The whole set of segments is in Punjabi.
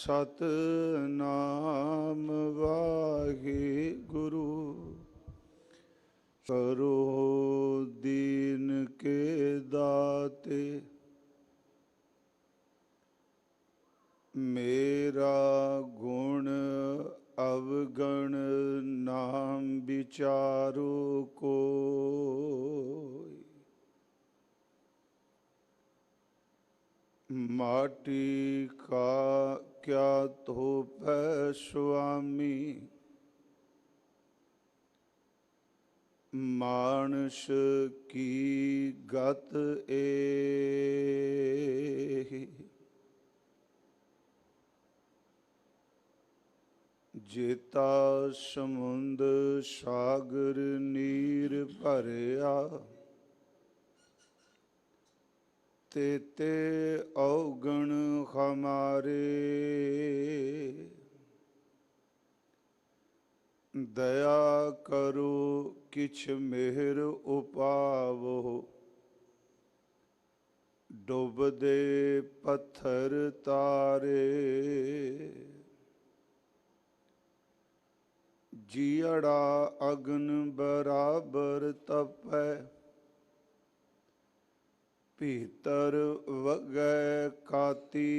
ਸਤਨਾਮ ਵਾਹਿਗੁਰੂ। ਕਰੋ ਦੀਨ ਕੇ ਦਾਤੇ, ਮੇਰਾ ਗੁਣ ਅਵਗਣ ਨਾਮ ਵਿਚਾਰੋ ਕੋਈ। माटी का क्या धूप है स्वामी, मानस की गत ए। जेता समुंद सागर नीर भरिया, तेते अवगण हमारे। दया करो किछ मेहर उपावो, डुब दे पत्थर तारे। जियड़ा अग्न बराबर तपै, भीतर वगै काती।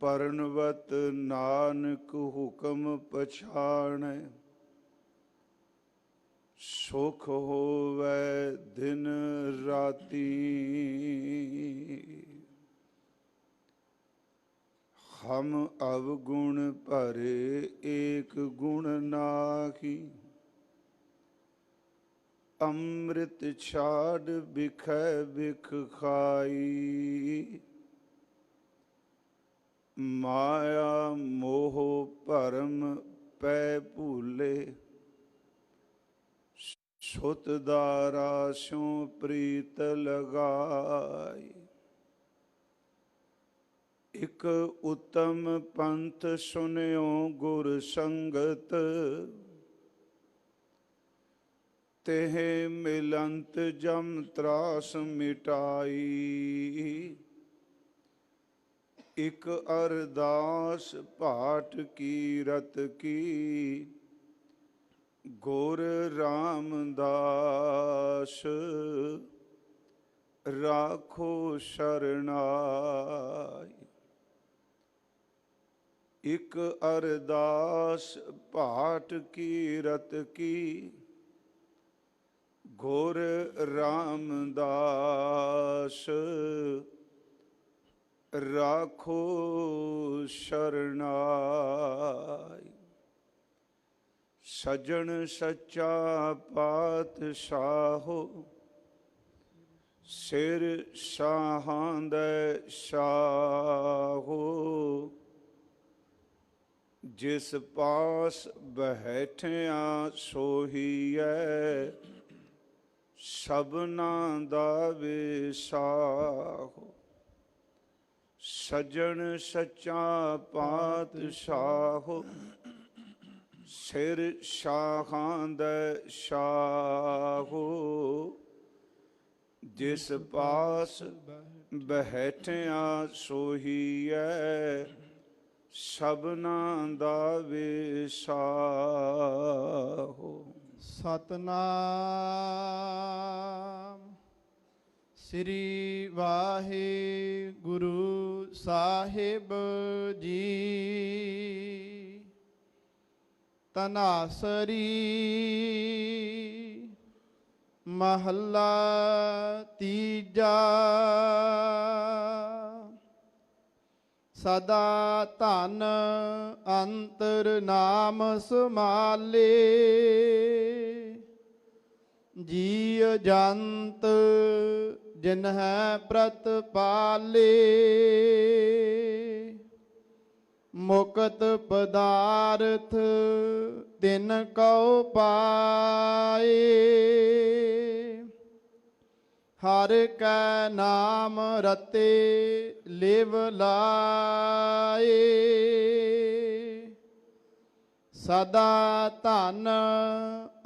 परनवत नानक हुक्म पछाणै, सुख होवै दिन राती। हम अवगुण भरे एक गुण नाहि, अमृत छाड़ बिखै बिख खाई। माया मोह भरम पै भूले, सुत दारा स्यों प्रीत लगाई। इक उत्तम पंथ सुनियो गुर संगत, तेह मिलंत जम त्रास मिटाई। इक अरदास पाठ कीरत की, गुर रामदास राखो शरणाई। इक अरदास पाठ कीरत की, गुर रामदास राखो शरणाई। सजन सच्चा पातशाहो, सिर शाहां दे शाहो। जिस पास बैठिया सोहीए, सबना दा विसाहो। सजन सच्चा पातशाहो, सिर शाहां दे शाहो। जिस पास बैठिया सोहीए, सबना दा विसाहो। सतनाम श्री वाहिगुरु साहिब जी। तनासरी महला तीजा। सदा धन अंतर नाम समाले, जीव जंत जिन्ह प्रतपाले। मुक्त पदार्थ तिन कौ पाए, हर कै नाम रते लिव लाए। सदा धन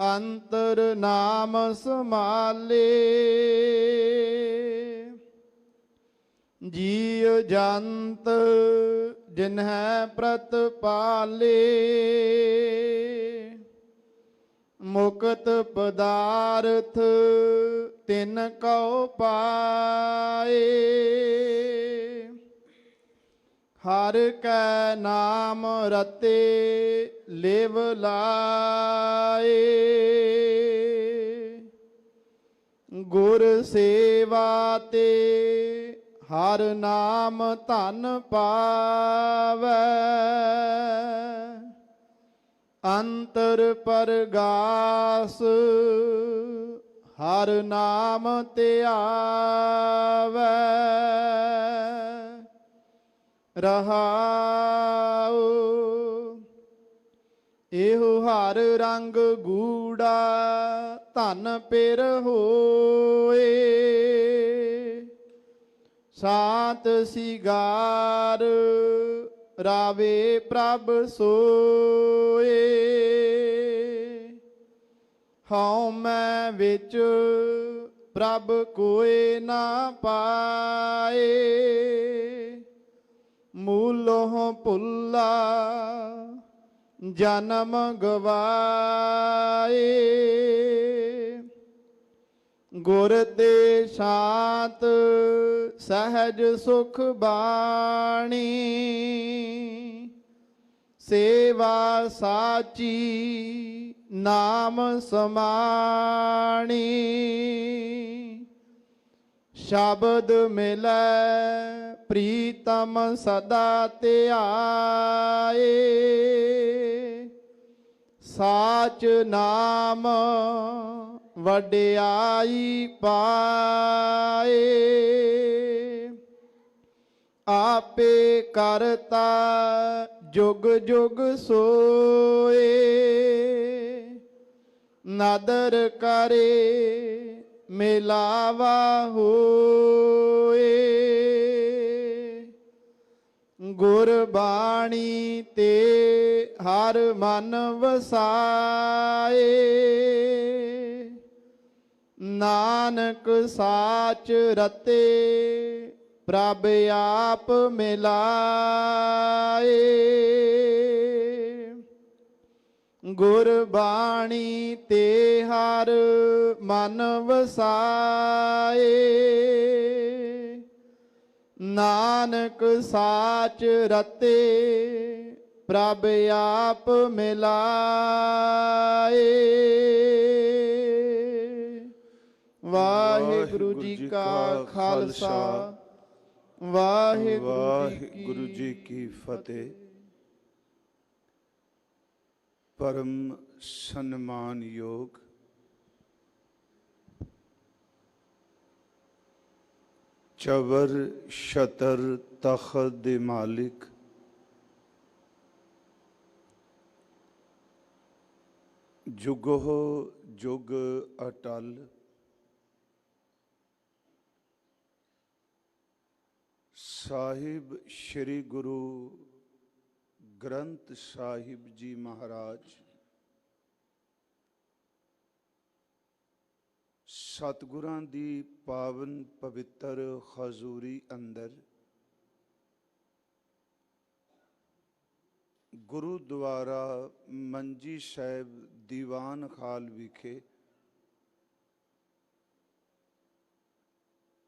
अंतर नाम समाले, ਜੀਵ ਜੰਤ ਜਿਨਹਿ ਪ੍ਰਤਪਾਲੇ ਮੁਕਤ ਪਦਾਰਥ ਤਿਨ ਕਉ ਪਾਏ ਹਰ ਕੈ ਨਾਮ ਰਤੇ ਲਿਵ ਲਾਏ ਗੁਰ ਸੇਵਾ ਤੇ ਹਰ ਨਾਮ ਧਨ ਪਾਵੈ ਅੰਤਰ ਪਰਗਾਸ ਹਰ ਨਾਮ ਧਿਆਵੈ ਰਹਾਉ ਇਹੋ ਹਰ ਰੰਗ ਗੂੜਾ ਧਨ ਪਿਰ ਹੋਏ ਸਾਤ ਸਿਗਾਰ ਰਾਵੇ ਪ੍ਰਭ ਸੋਏ ਹਉ ਮੈਂ ਵਿੱਚ ਪ੍ਰਭ ਕੋਇ ਨਾ ਪਾਏ ਮੂਲੋਂ ਭੁੱਲਾ ਜਨਮ ਗਵਾਏ ਗੁਰ ਤੇ ਸ਼ਾਂਤ ਸਹਿਜ ਸੁਖ ਬਾਣੀ ਸੇਵਾ ਸਾਚੀ ਨਾਮ ਸਮਾਣੀ ਸ਼ਬਦ ਮਿਲੈ ਪ੍ਰੀਤਮ ਸਦਾ ਧਿਆਏ ਸਾਚ ਨਾਮ ਵਡਿਆਈ ਪਾਏ ਆਪੇ ਕਰਤਾ ਜੁਗ ਜੁਗ ਸੋਏ ਨਦਰ ਕਰੇ ਮਿਲਾਵਾ ਹੋਏ ਗੁਰਬਾਣੀ ਤੇ ਹਰ ਮਨ ਵਸਾਏ ਨਾਨਕ ਸਾਚ ਰਤੇ ਪ੍ਰਭ ਆਪ ਮਿਲਾਏ ਗੁਰਬਾਣੀ ਤੇ ਹਰ ਮਨ ਵਸਾਏ ਨਾਨਕ ਸਾਚ ਰਤੇ ਪ੍ਰਭ ਆਪ ਮਿਲਾਏ। ਵਾਹਿਗੁਰੂ ਜੀ ਕਾ ਖਾਲਸਾ ਵਾਹਿਗੁਰੂ ਜੀ ਕੀ ਫਤਿਹ। ਪਰਮ ਸਨਮਾਨਯੋਗ ਚਵਰ ਛਤਰ ਤਖਤ ਦੇ ਮਾਲਿਕ ਜੁਗੋ ਜੁਗ ਅਟਲ ਸਾਹਿਬ ਸ੍ਰੀ ਗੁਰੂ ਗ੍ਰੰਥ ਸਾਹਿਬ ਜੀ ਮਹਾਰਾਜ ਸਤਿਗੁਰਾਂ ਦੀ ਪਾਵਨ ਪਵਿੱਤਰ ਹਜ਼ੂਰੀ ਅੰਦਰ ਗੁਰੂਦੁਆਰਾ ਮੰਜੀ ਸਾਹਿਬ ਦੀਵਾਨ ਖਾਲ ਵਿਖੇ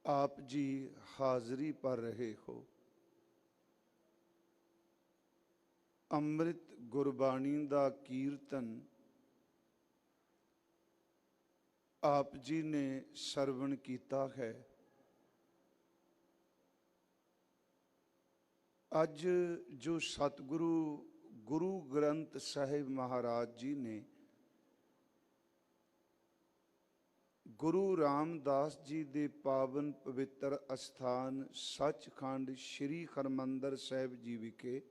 ਆਪ ਜੀ ਹਾਜ਼ਰੀ ਭਰ ਰਹੇ ਹੋ। ਅੰਮ੍ਰਿਤ ਗੁਰਬਾਣੀ ਦਾ ਕੀਰਤਨ ਆਪ ਜੀ ਨੇ ਸਰਵਣ ਕੀਤਾ ਹੈ। ਅੱਜ ਜੋ ਸਤਿਗੁਰੂ ਗੁਰੂ ਗ੍ਰੰਥ ਸਾਹਿਬ ਮਹਾਰਾਜ ਜੀ ਨੇ ਗੁਰੂ ਰਾਮਦਾਸ ਜੀ ਦੇ ਪਾਵਨ ਪਵਿੱਤਰ ਅਸਥਾਨ ਸੱਚਖੰਡ ਸ੍ਰੀ ਹਰਿਮੰਦਰ ਸਾਹਿਬ ਜੀ ਵਿਖੇ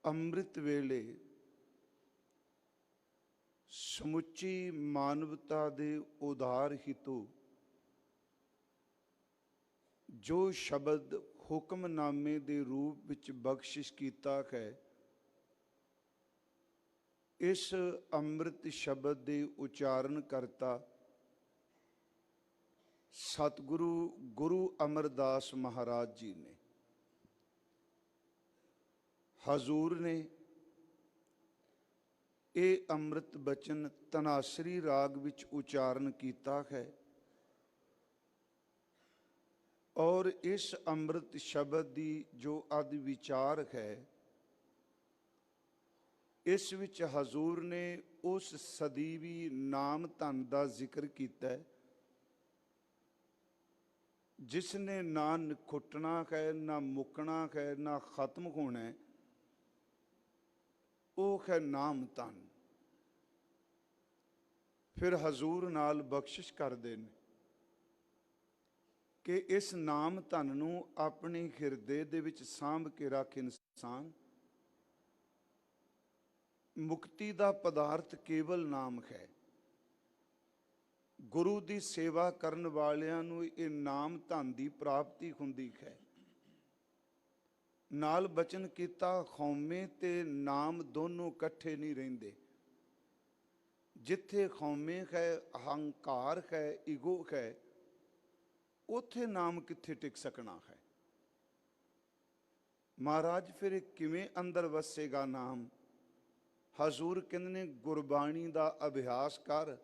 ਅੰਮ੍ਰਿਤ ਵੇਲੇ ਸਮੁੱਚੀ ਮਾਨਵਤਾ ਦੇ ਉਧਾਰ ਹਿਤੂ ਜੋ ਸ਼ਬਦ ਹੁਕਮਨਾਮੇ ਦੇ ਰੂਪ ਵਿੱਚ ਬਖਸ਼ਿਸ਼ ਕੀਤਾ ਹੈ, ਇਸ ਅੰਮ੍ਰਿਤ ਸ਼ਬਦ ਦੇ ਉਚਾਰਨ ਕਰਤਾ ਸਤਿਗੁਰੂ ਗੁਰੂ ਅਮਰਦਾਸ ਮਹਾਰਾਜ ਜੀ ਨੇ, ਹਜ਼ੂਰ ਨੇ ਇਹ ਅੰਮ੍ਰਿਤ ਬਚਨ ਤਨਾਸਰੀ ਰਾਗ ਵਿੱਚ ਉਚਾਰਨ ਕੀਤਾ ਹੈ ਔਰ ਇਸ ਅੰਮ੍ਰਿਤ ਸ਼ਬਦ ਦੀ ਜੋ ਅਦ ਵਿਚਾਰ ਹੈ, ਇਸ ਵਿੱਚ ਹਜ਼ੂਰ ਨੇ ਉਸ ਸਦੀਵੀ ਨਾਮ ਧਨ ਦਾ ਜ਼ਿਕਰ ਕੀਤਾ ਹੈ ਜਿਸ ਨੇ ਨਾ ਨਿਖੁੱਟਣਾ ਹੈ, ਨਾ ਮੁੱਕਣਾ ਹੈ, ਨਾ ਖਤਮ ਹੋਣਾ ਹੈ। ਉਹ ਹੈ ਨਾਮ ਧਨ। ਫਿਰ ਹਜ਼ੂਰ ਨਾਲ ਬਖਸ਼ਿਸ਼ ਕਰਦੇ ਨੇ ਕਿ ਇਸ ਨਾਮ ਧਨ ਨੂੰ ਆਪਣੇ ਹਿਰਦੇ ਦੇ ਵਿੱਚ ਸਾਂਭ ਕੇ ਰੱਖ ਇਨਸਾਨ। ਮੁਕਤੀ ਦਾ ਪਦਾਰਥ ਕੇਵਲ ਨਾਮ ਹੈ। ਗੁਰੂ ਦੀ ਸੇਵਾ ਕਰਨ ਵਾਲਿਆਂ ਨੂੰ ਇਹ ਨਾਮ ਧਨ ਦੀ ਪ੍ਰਾਪਤੀ ਹੁੰਦੀ ਹੈ। ਨਾਲ ਬਚਨ ਕੀਤਾ, ਖੌਮੇ ਤੇ ਨਾਮ ਦੋਨੋਂ ਇਕੱਠੇ ਨਹੀਂ ਰਹਿੰਦੇ। ਜਿੱਥੇ ਖੌਮੇ ਹੈ, ਅਹੰਕਾਰ ਹੈ, ਈਗੋ ਹੈ, ਉੱਥੇ ਨਾਮ ਕਿੱਥੇ ਟਿਕ ਸਕਣਾ ਹੈ। ਮਹਾਰਾਜ ਫਿਰ ਇਹ ਕਿਵੇਂ ਅੰਦਰ ਵਸੇਗਾ ਨਾਮ? ਹਜ਼ੂਰ ਕਹਿੰਦੇ ਨੇ ਗੁਰਬਾਣੀ ਦਾ ਅਭਿਆਸ ਕਰ।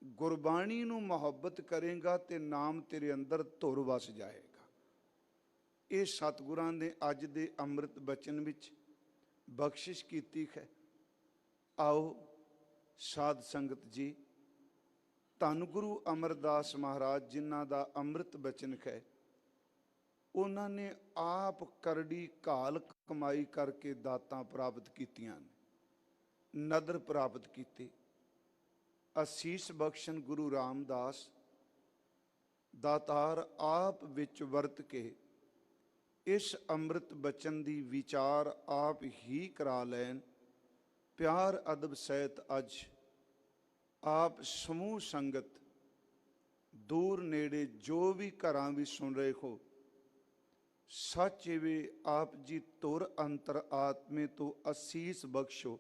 ਗੁਰਬਾਣੀ ਨੂੰ ਮੁਹੱਬਤ ਕਰੇਗਾ ਤੇ ਨਾਮ ਤੇਰੇ ਅੰਦਰ ਧੁਰ ਵਸ ਜਾਏਗਾ। ਇਹ ਸਤਿਗੁਰਾਂ ਨੇ ਅੱਜ ਦੇ ਅੰਮ੍ਰਿਤ ਬਚਨ ਵਿੱਚ ਬਖਸ਼ਿਸ਼ ਕੀਤੀ ਹੈ। ਆਓ ਸਾਧ ਸੰਗਤ ਜੀ, ਧੰਨ ਗੁਰੂ ਅਮਰਦਾਸ ਮਹਾਰਾਜ ਜਿਨ੍ਹਾਂ ਦਾ ਅੰਮ੍ਰਿਤ ਬਚਨ ਹੈ, ਉਹਨਾਂ ਨੇ ਆਪ ਕਰੜੀ ਘਾਲ ਕਮਾਈ ਕਰਕੇ ਦਾਤਾਂ ਪ੍ਰਾਪਤ ਕੀਤੀਆਂ ਨੇ, ਨਦਰ ਪ੍ਰਾਪਤ ਕੀਤੇ। ਅਸੀਸ ਬਖਸ਼ਣ ਗੁਰੂ ਰਾਮਦਾਸ ਦਾਤਾਰ ਆਪ ਵਿੱਚ ਵਰਤ ਕੇ ਇਸ ਅੰਮ੍ਰਿਤ ਬਚਨ ਦੀ ਵਿਚਾਰ ਆਪ ਹੀ ਕਰਾ ਲੈਣ। ਪਿਆਰ ਅਦਬ ਸਹਿਤ ਅੱਜ ਆਪ ਸਮੂਹ ਸੰਗਤ ਦੂਰ ਨੇੜੇ ਜੋ ਵੀ ਘਰਾਂ ਵੀ ਸੁਣ ਰਹੇ ਹੋ, ਸੱਚ ਵੇ ਆਪ ਜੀ ਧੁਰ ਅੰਤਰ ਆਤਮੇ ਤੋਂ ਅਸੀਸ ਬਖਸ਼ੋ।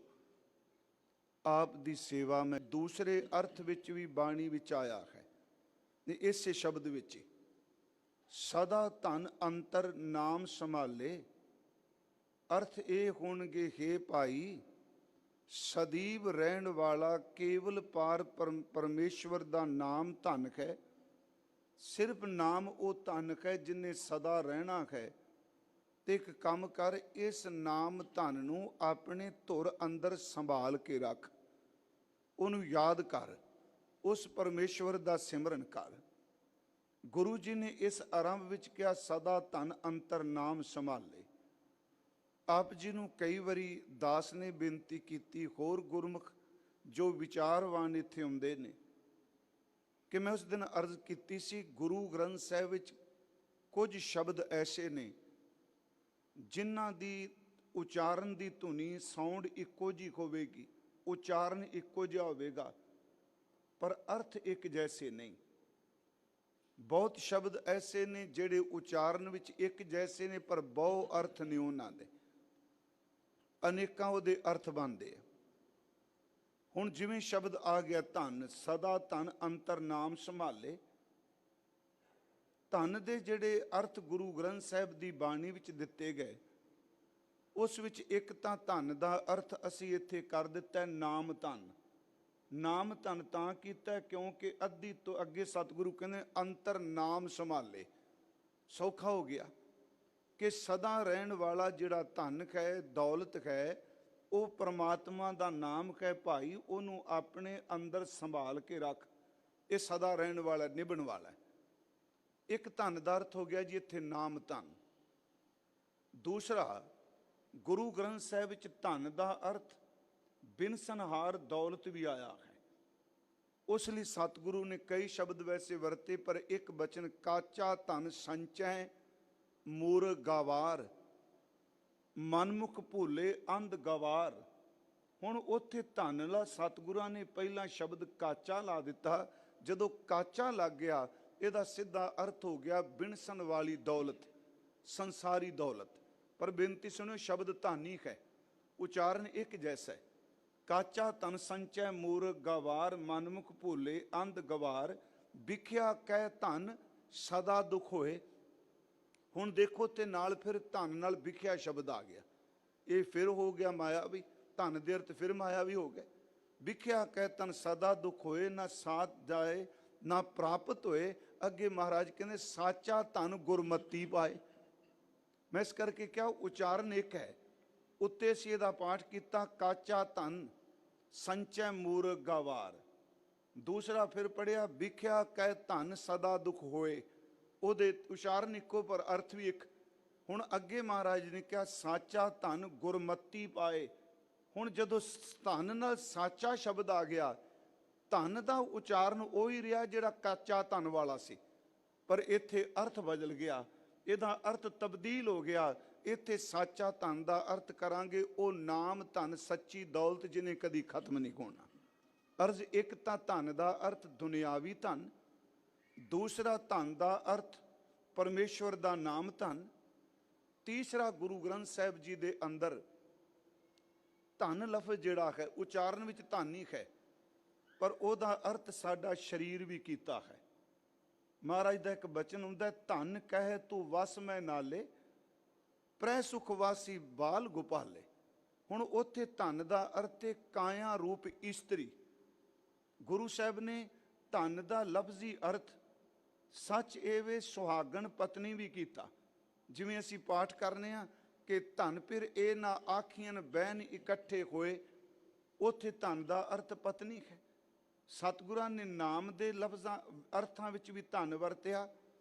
ਆਪ ਦੀ ਸੇਵਾ ਮੈਂ ਦੂਸਰੇ ਅਰਥ ਵਿੱਚ ਵੀ ਬਾਣੀ ਵਿੱਚ ਆਇਆ ਹੈ, ਇਸੇ ਸ਼ਬਦ ਵਿੱਚ ਸਦਾ ਧਨ ਅੰਤਰ ਨਾਮ ਸੰਭਾਲੇ। ਅਰਥ ਇਹ ਹੋਣਗੇ, ਹੇ ਭਾਈ, ਸਦੀਵ ਰਹਿਣ ਵਾਲਾ ਕੇਵਲ ਪਾਰ ਪਰਮੇਸ਼ਵਰ ਦਾ ਨਾਮ ਧਨ ਹੈ। ਸਿਰਫ ਨਾਮ ਉਹ ਧਨ ਹੈ ਜਿਨੇ ਸਦਾ ਰਹਿਣਾ ਹੈ। ਤੇ ਇੱਕ ਕੰਮ ਕਰ, ਇਸ ਨਾਮ ਧਨ ਨੂੰ ਆਪਣੇ ਧੁਰ ਅੰਦਰ ਸੰਭਾਲ ਕੇ ਰੱਖ, ਉਹਨੂੰ ਯਾਦ ਕਰ, ਉਸ ਪਰਮੇਸ਼ਵਰ ਦਾ ਸਿਮਰਨ ਕਰ। ਗੁਰੂ ਜੀ ਨੇ ਇਸ ਆਰੰਭ ਵਿੱਚ ਕਿਹਾ, ਸਦਾ ਧਨ ਅੰਤਰ ਨਾਮ ਸੰਭਾਲੇ। ਆਪ ਜੀ ਨੂੰ ਕਈ ਵਾਰੀ ਦਾਸ ਨੇ ਬੇਨਤੀ ਕੀਤੀ, ਹੋਰ ਗੁਰਮੁਖ ਜੋ ਵਿਚਾਰਵਾਨ ਇੱਥੇ ਆਉਂਦੇ ਨੇ, ਕਿ ਮੈਂ ਉਸ ਦਿਨ ਅਰਜ਼ ਕੀਤੀ ਸੀ, ਗੁਰੂ ਗ੍ਰੰਥ ਸਾਹਿਬ ਵਿੱਚ ਕੁਝ ਸ਼ਬਦ ਐਸੇ ਨੇ ਜਿਨ੍ਹਾਂ ਦੀ ਉਚਾਰਨ ਦੀ ਧੁਨੀ ਸਾਊਂਡ ਇੱਕੋ ਜਿਹੀ ਹੋਵੇਗੀ, ਉਚਾਰਨ ਇੱਕੋ ਜਿਹਾ ਹੋਵੇਗਾ, ਪਰ ਅਰਥ ਇੱਕ ਜੈਸੇ ਨਹੀਂ। ਬਹੁਤ ਸ਼ਬਦ ਐਸੇ ਨੇ ਜਿਹੜੇ ਉਚਾਰਨ ਵਿੱਚ ਇੱਕ ਜੈਸੇ ਨੇ, ਪਰ ਬਹੁ ਅਰਥ ਨਹੀਂ ਉਹਨਾਂ ਦੇ, ਅਨੇਕਾਂ ਉਹਦੇ ਅਰਥ ਬਣਦੇ ਆ। ਹੁਣ ਜਿਵੇਂ ਸ਼ਬਦ ਆ ਗਿਆ ਧਨ, ਸਦਾ ਧਨ ਅੰਤਰ ਨਾਮ ਸੰਭਾਲੇ। ਧਨ ਦੇ ਜਿਹੜੇ ਅਰਥ ਗੁਰੂ ਗ੍ਰੰਥ ਸਾਹਿਬ ਦੀ ਬਾਣੀ ਵਿੱਚ ਦਿੱਤੇ ਗਏ, ਉਸ ਵਿੱਚ ਇੱਕ ਤਾਂ ਧਨ ਦਾ ਅਰਥ ਅਸੀਂ ਇੱਥੇ ਕਰ ਦਿੱਤਾ ਨਾਮ ਧਨ। ਨਾਮ ਧਨ ਤਾਂ ਕੀਤਾ ਕਿਉਂਕਿ ਅੱਧੀ ਤੋਂ ਅੱਗੇ ਸਤਿਗੁਰੂ ਕਹਿੰਦੇ ਅੰਤਰ ਨਾਮ ਸੰਭਾਲੇ। ਸੌਖਾ ਹੋ ਗਿਆ ਕਿ ਸਦਾ ਰਹਿਣ ਵਾਲਾ ਜਿਹੜਾ ਧਨ ਹੈ, ਦੌਲਤ ਹੈ, ਉਹ ਪਰਮਾਤਮਾ ਦਾ ਨਾਮ ਹੈ ਭਾਈ, ਉਹਨੂੰ ਆਪਣੇ ਅੰਦਰ ਸੰਭਾਲ ਕੇ ਰੱਖ। ਇਹ ਸਦਾ ਰਹਿਣ ਵਾਲਾ, ਨਿਭਣ ਵਾਲਾ। ਇੱਕ ਧਨ ਦਾ ਅਰਥ ਹੋ ਗਿਆ ਜੀ ਇੱਥੇ ਨਾਮ ਧਨ। ਦੂਸਰਾ, ਗੁਰੂ ਗ੍ਰੰਥ ਸਾਹਿਬ ਵਿੱਚ ਧਨ ਦਾ ਅਰਥ ਬਿਨਸਨਹਾਰ ਦੌਲਤ ਵੀ ਆਇਆ ਹੈ। ਉਸ ਲਈ ਸਤਿਗੁਰੂ ਨੇ ਕਈ ਸ਼ਬਦ ਵੈਸੇ ਵਰਤੇ, ਪਰ ਇੱਕ ਬਚਨ ਕਾਚਾ ਧਨ ਸੰਚੈ ਮੂਰ ਗਵਾਰ, ਮਨਮੁਖ ਭੁੱਲੇ ਅੰਧ ਗਵਾਰ। ਹੁਣ ਉੱਥੇ ਧਨ ਲਾ ਸਤਿਗੁਰਾਂ ਨੇ ਪਹਿਲਾਂ ਸ਼ਬਦ ਕਾਚਾ ਲਾ ਦਿੱਤਾ। ਜਦੋਂ ਕਾਚਾ ਲੱਗ ਗਿਆ, ਇਹਦਾ ਸਿੱਧਾ ਅਰਥ ਹੋ ਗਿਆ ਬਿਨਸਨ ਵਾਲੀ ਦੌਲਤ, ਸੰਸਾਰੀ ਦੌਲਤ। ਪਰ ਬੇਨਤੀ ਸੁਣੋ, ਸ਼ਬਦ ਧਨ ਹੀ ਹੈ, ਉਚਾਰਨ ਇੱਕ ਜੈਸਾ ਹੈ। ਕਾਚਾ ਧਨ ਸੰਚੈ ਮੂਰ ਗਵਾਰ, ਮਨਮੁਖ ਭੁੱਲੇ ਅੰਧ ਗਵਾਰ। ਵਿਖਿਆ ਕਹਿ ਧਨ ਸਦਾ ਦੁਖ ਹੋਏ। ਹੁਣ ਦੇਖੋ ਤੇ ਨਾਲ ਫਿਰ ਧਨ ਨਾਲ ਵਿਖਿਆ ਸ਼ਬਦ ਆ ਗਿਆ। ਇਹ ਫਿਰ ਹੋ ਗਿਆ ਮਾਇਆ ਵੀ, ਧਨ ਦੇ ਅਰਥ ਫਿਰ ਮਾਇਆ ਵੀ ਹੋ ਗਏ। ਵਿਖਿਆ ਕਹਿ ਧਨ ਸਦਾ ਦੁਖ ਹੋਏ, ਨਾ ਸਾਥ ਜਾਏ ਨਾ ਪ੍ਰਾਪਤ ਹੋਏ। ਅੱਗੇ ਮਹਾਰਾਜ ਕਹਿੰਦੇ ਸਾਚਾ ਧਨ ਗੁਰਮਤੀ ਪਾਏ। ਮੈਂ ਇਸ ਕਰਕੇ ਕਿਹਾ ਉਚਾਰਨ ਇੱਕ ਹੈ। ਉੱਤੇ ਅਸੀਂ ਇਹਦਾ ਪਾਠ ਕੀਤਾ ਕਾਚਾ ਧਨ ਸੰਚੈ ਮੂਰਖ ਗਾਵਾਰ। ਦੂਸਰਾ ਫਿਰ ਪੜਿਆ ਵਿਖਿਆ ਕਹਿ ਧਨ ਸਦਾ ਦੁਖ ਹੋਏ। ਉਹਦੇ ਉਚਾਰਨ ਇੱਕੋ ਪਰ ਅਰਥ ਵੀ ਇੱਕ। ਹੁਣ ਅੱਗੇ ਮਹਾਰਾਜ ਨੇ ਕਿਹਾ ਸਾਚਾ ਧਨ ਗੁਰਮਤੀ ਪਾਏ। ਹੁਣ ਜਦੋਂ ਧਨ ਨਾਲ ਸਾਚਾ ਸ਼ਬਦ ਆ ਗਿਆ, ਧਨ ਦਾ ਉਚਾਰਨ ਉਹੀ ਰਿਹਾ ਜਿਹੜਾ ਕਾਚਾ ਧਨ ਵਾਲਾ ਸੀ, ਪਰ ਇੱਥੇ ਅਰਥ ਬਦਲ ਗਿਆ, ਇਹਦਾ ਅਰਥ ਤਬਦੀਲ ਹੋ ਗਿਆ। ਇੱਥੇ ਸਾਚਾ ਧਨ ਦਾ ਅਰਥ ਕਰਾਂਗੇ ਉਹ ਨਾਮ ਧਨ ਸੱਚੀ ਦੌਲਤ ਜਿਹਨੇ ਕਦੀ ਖਤਮ ਨਹੀਂ ਹੋਣਾ। ਅਰਜ਼ ਇੱਕ ਤਾਂ ਧਨ ਦਾ ਅਰਥ ਦੁਨਿਆਵੀ ਧਨ, ਦੂਸਰਾ ਧਨ ਦਾ ਅਰਥ ਪਰਮੇਸ਼ਵਰ ਦਾ ਨਾਮ ਧਨ, ਤੀਸਰਾ ਗੁਰੂ ਗ੍ਰੰਥ ਸਾਹਿਬ ਜੀ ਦੇ ਅੰਦਰ ਧਨ ਲਫ਼ਜ਼ ਜਿਹੜਾ ਹੈ ਉਚਾਰਨ ਵਿੱਚ ਧਨ ਹੀ ਹੈ, ਪਰ ਉਹਦਾ ਅਰਥ ਸਾਡਾ ਸਰੀਰ ਵੀ ਕੀਤਾ ਹੈ। ਮਹਾਰਾਜ ਦਾ ਇੱਕ ਬਚਨ ਹੁੰਦਾ ਧਨ ਕਹਿ ਤੂੰ ਵਸ ਮੈਂ ਨਾਲੇ, ਪ੍ਰੈ ਸੁਖ ਵਾਸੀ ਬਾਲ ਗੋਪਾਲੇ। ਹੁਣ ਉੱਥੇ ਧਨ ਦਾ ਅਰਥ ਹੈ ਕਾਇਆ ਰੂਪ ਇਸਤਰੀ। ਗੁਰੂ ਸਾਹਿਬ ਨੇ ਧਨ ਦਾ ਲਫ਼ਜ਼ੀ ਅਰਥ ਸੱਚ ਏਵੇ ਸੁਹਾਗਣ ਪਤਨੀ ਵੀ ਕੀਤਾ। ਜਿਵੇਂ ਅਸੀਂ ਪਾਠ ਕਰਨੇ ਆ ਕਿ ਧਨ ਫਿਰ ਇਹ ਨਾ ਆਖੀਆਂ ਬਹਿਨ ਇਕੱਠੇ ਹੋਏ, ਉੱਥੇ ਧਨ ਦਾ ਅਰਥ ਪਤਨੀ ਹੈ। ਸਤਿਗੁਰਾਂ ਨੇ ਨਾਮ ਦੇ ਲਫ਼ਜ਼ਾਂ ਅਰਥਾਂ ਵਿੱਚ ਵੀ ਧਨ ਵਰਤਿਆ,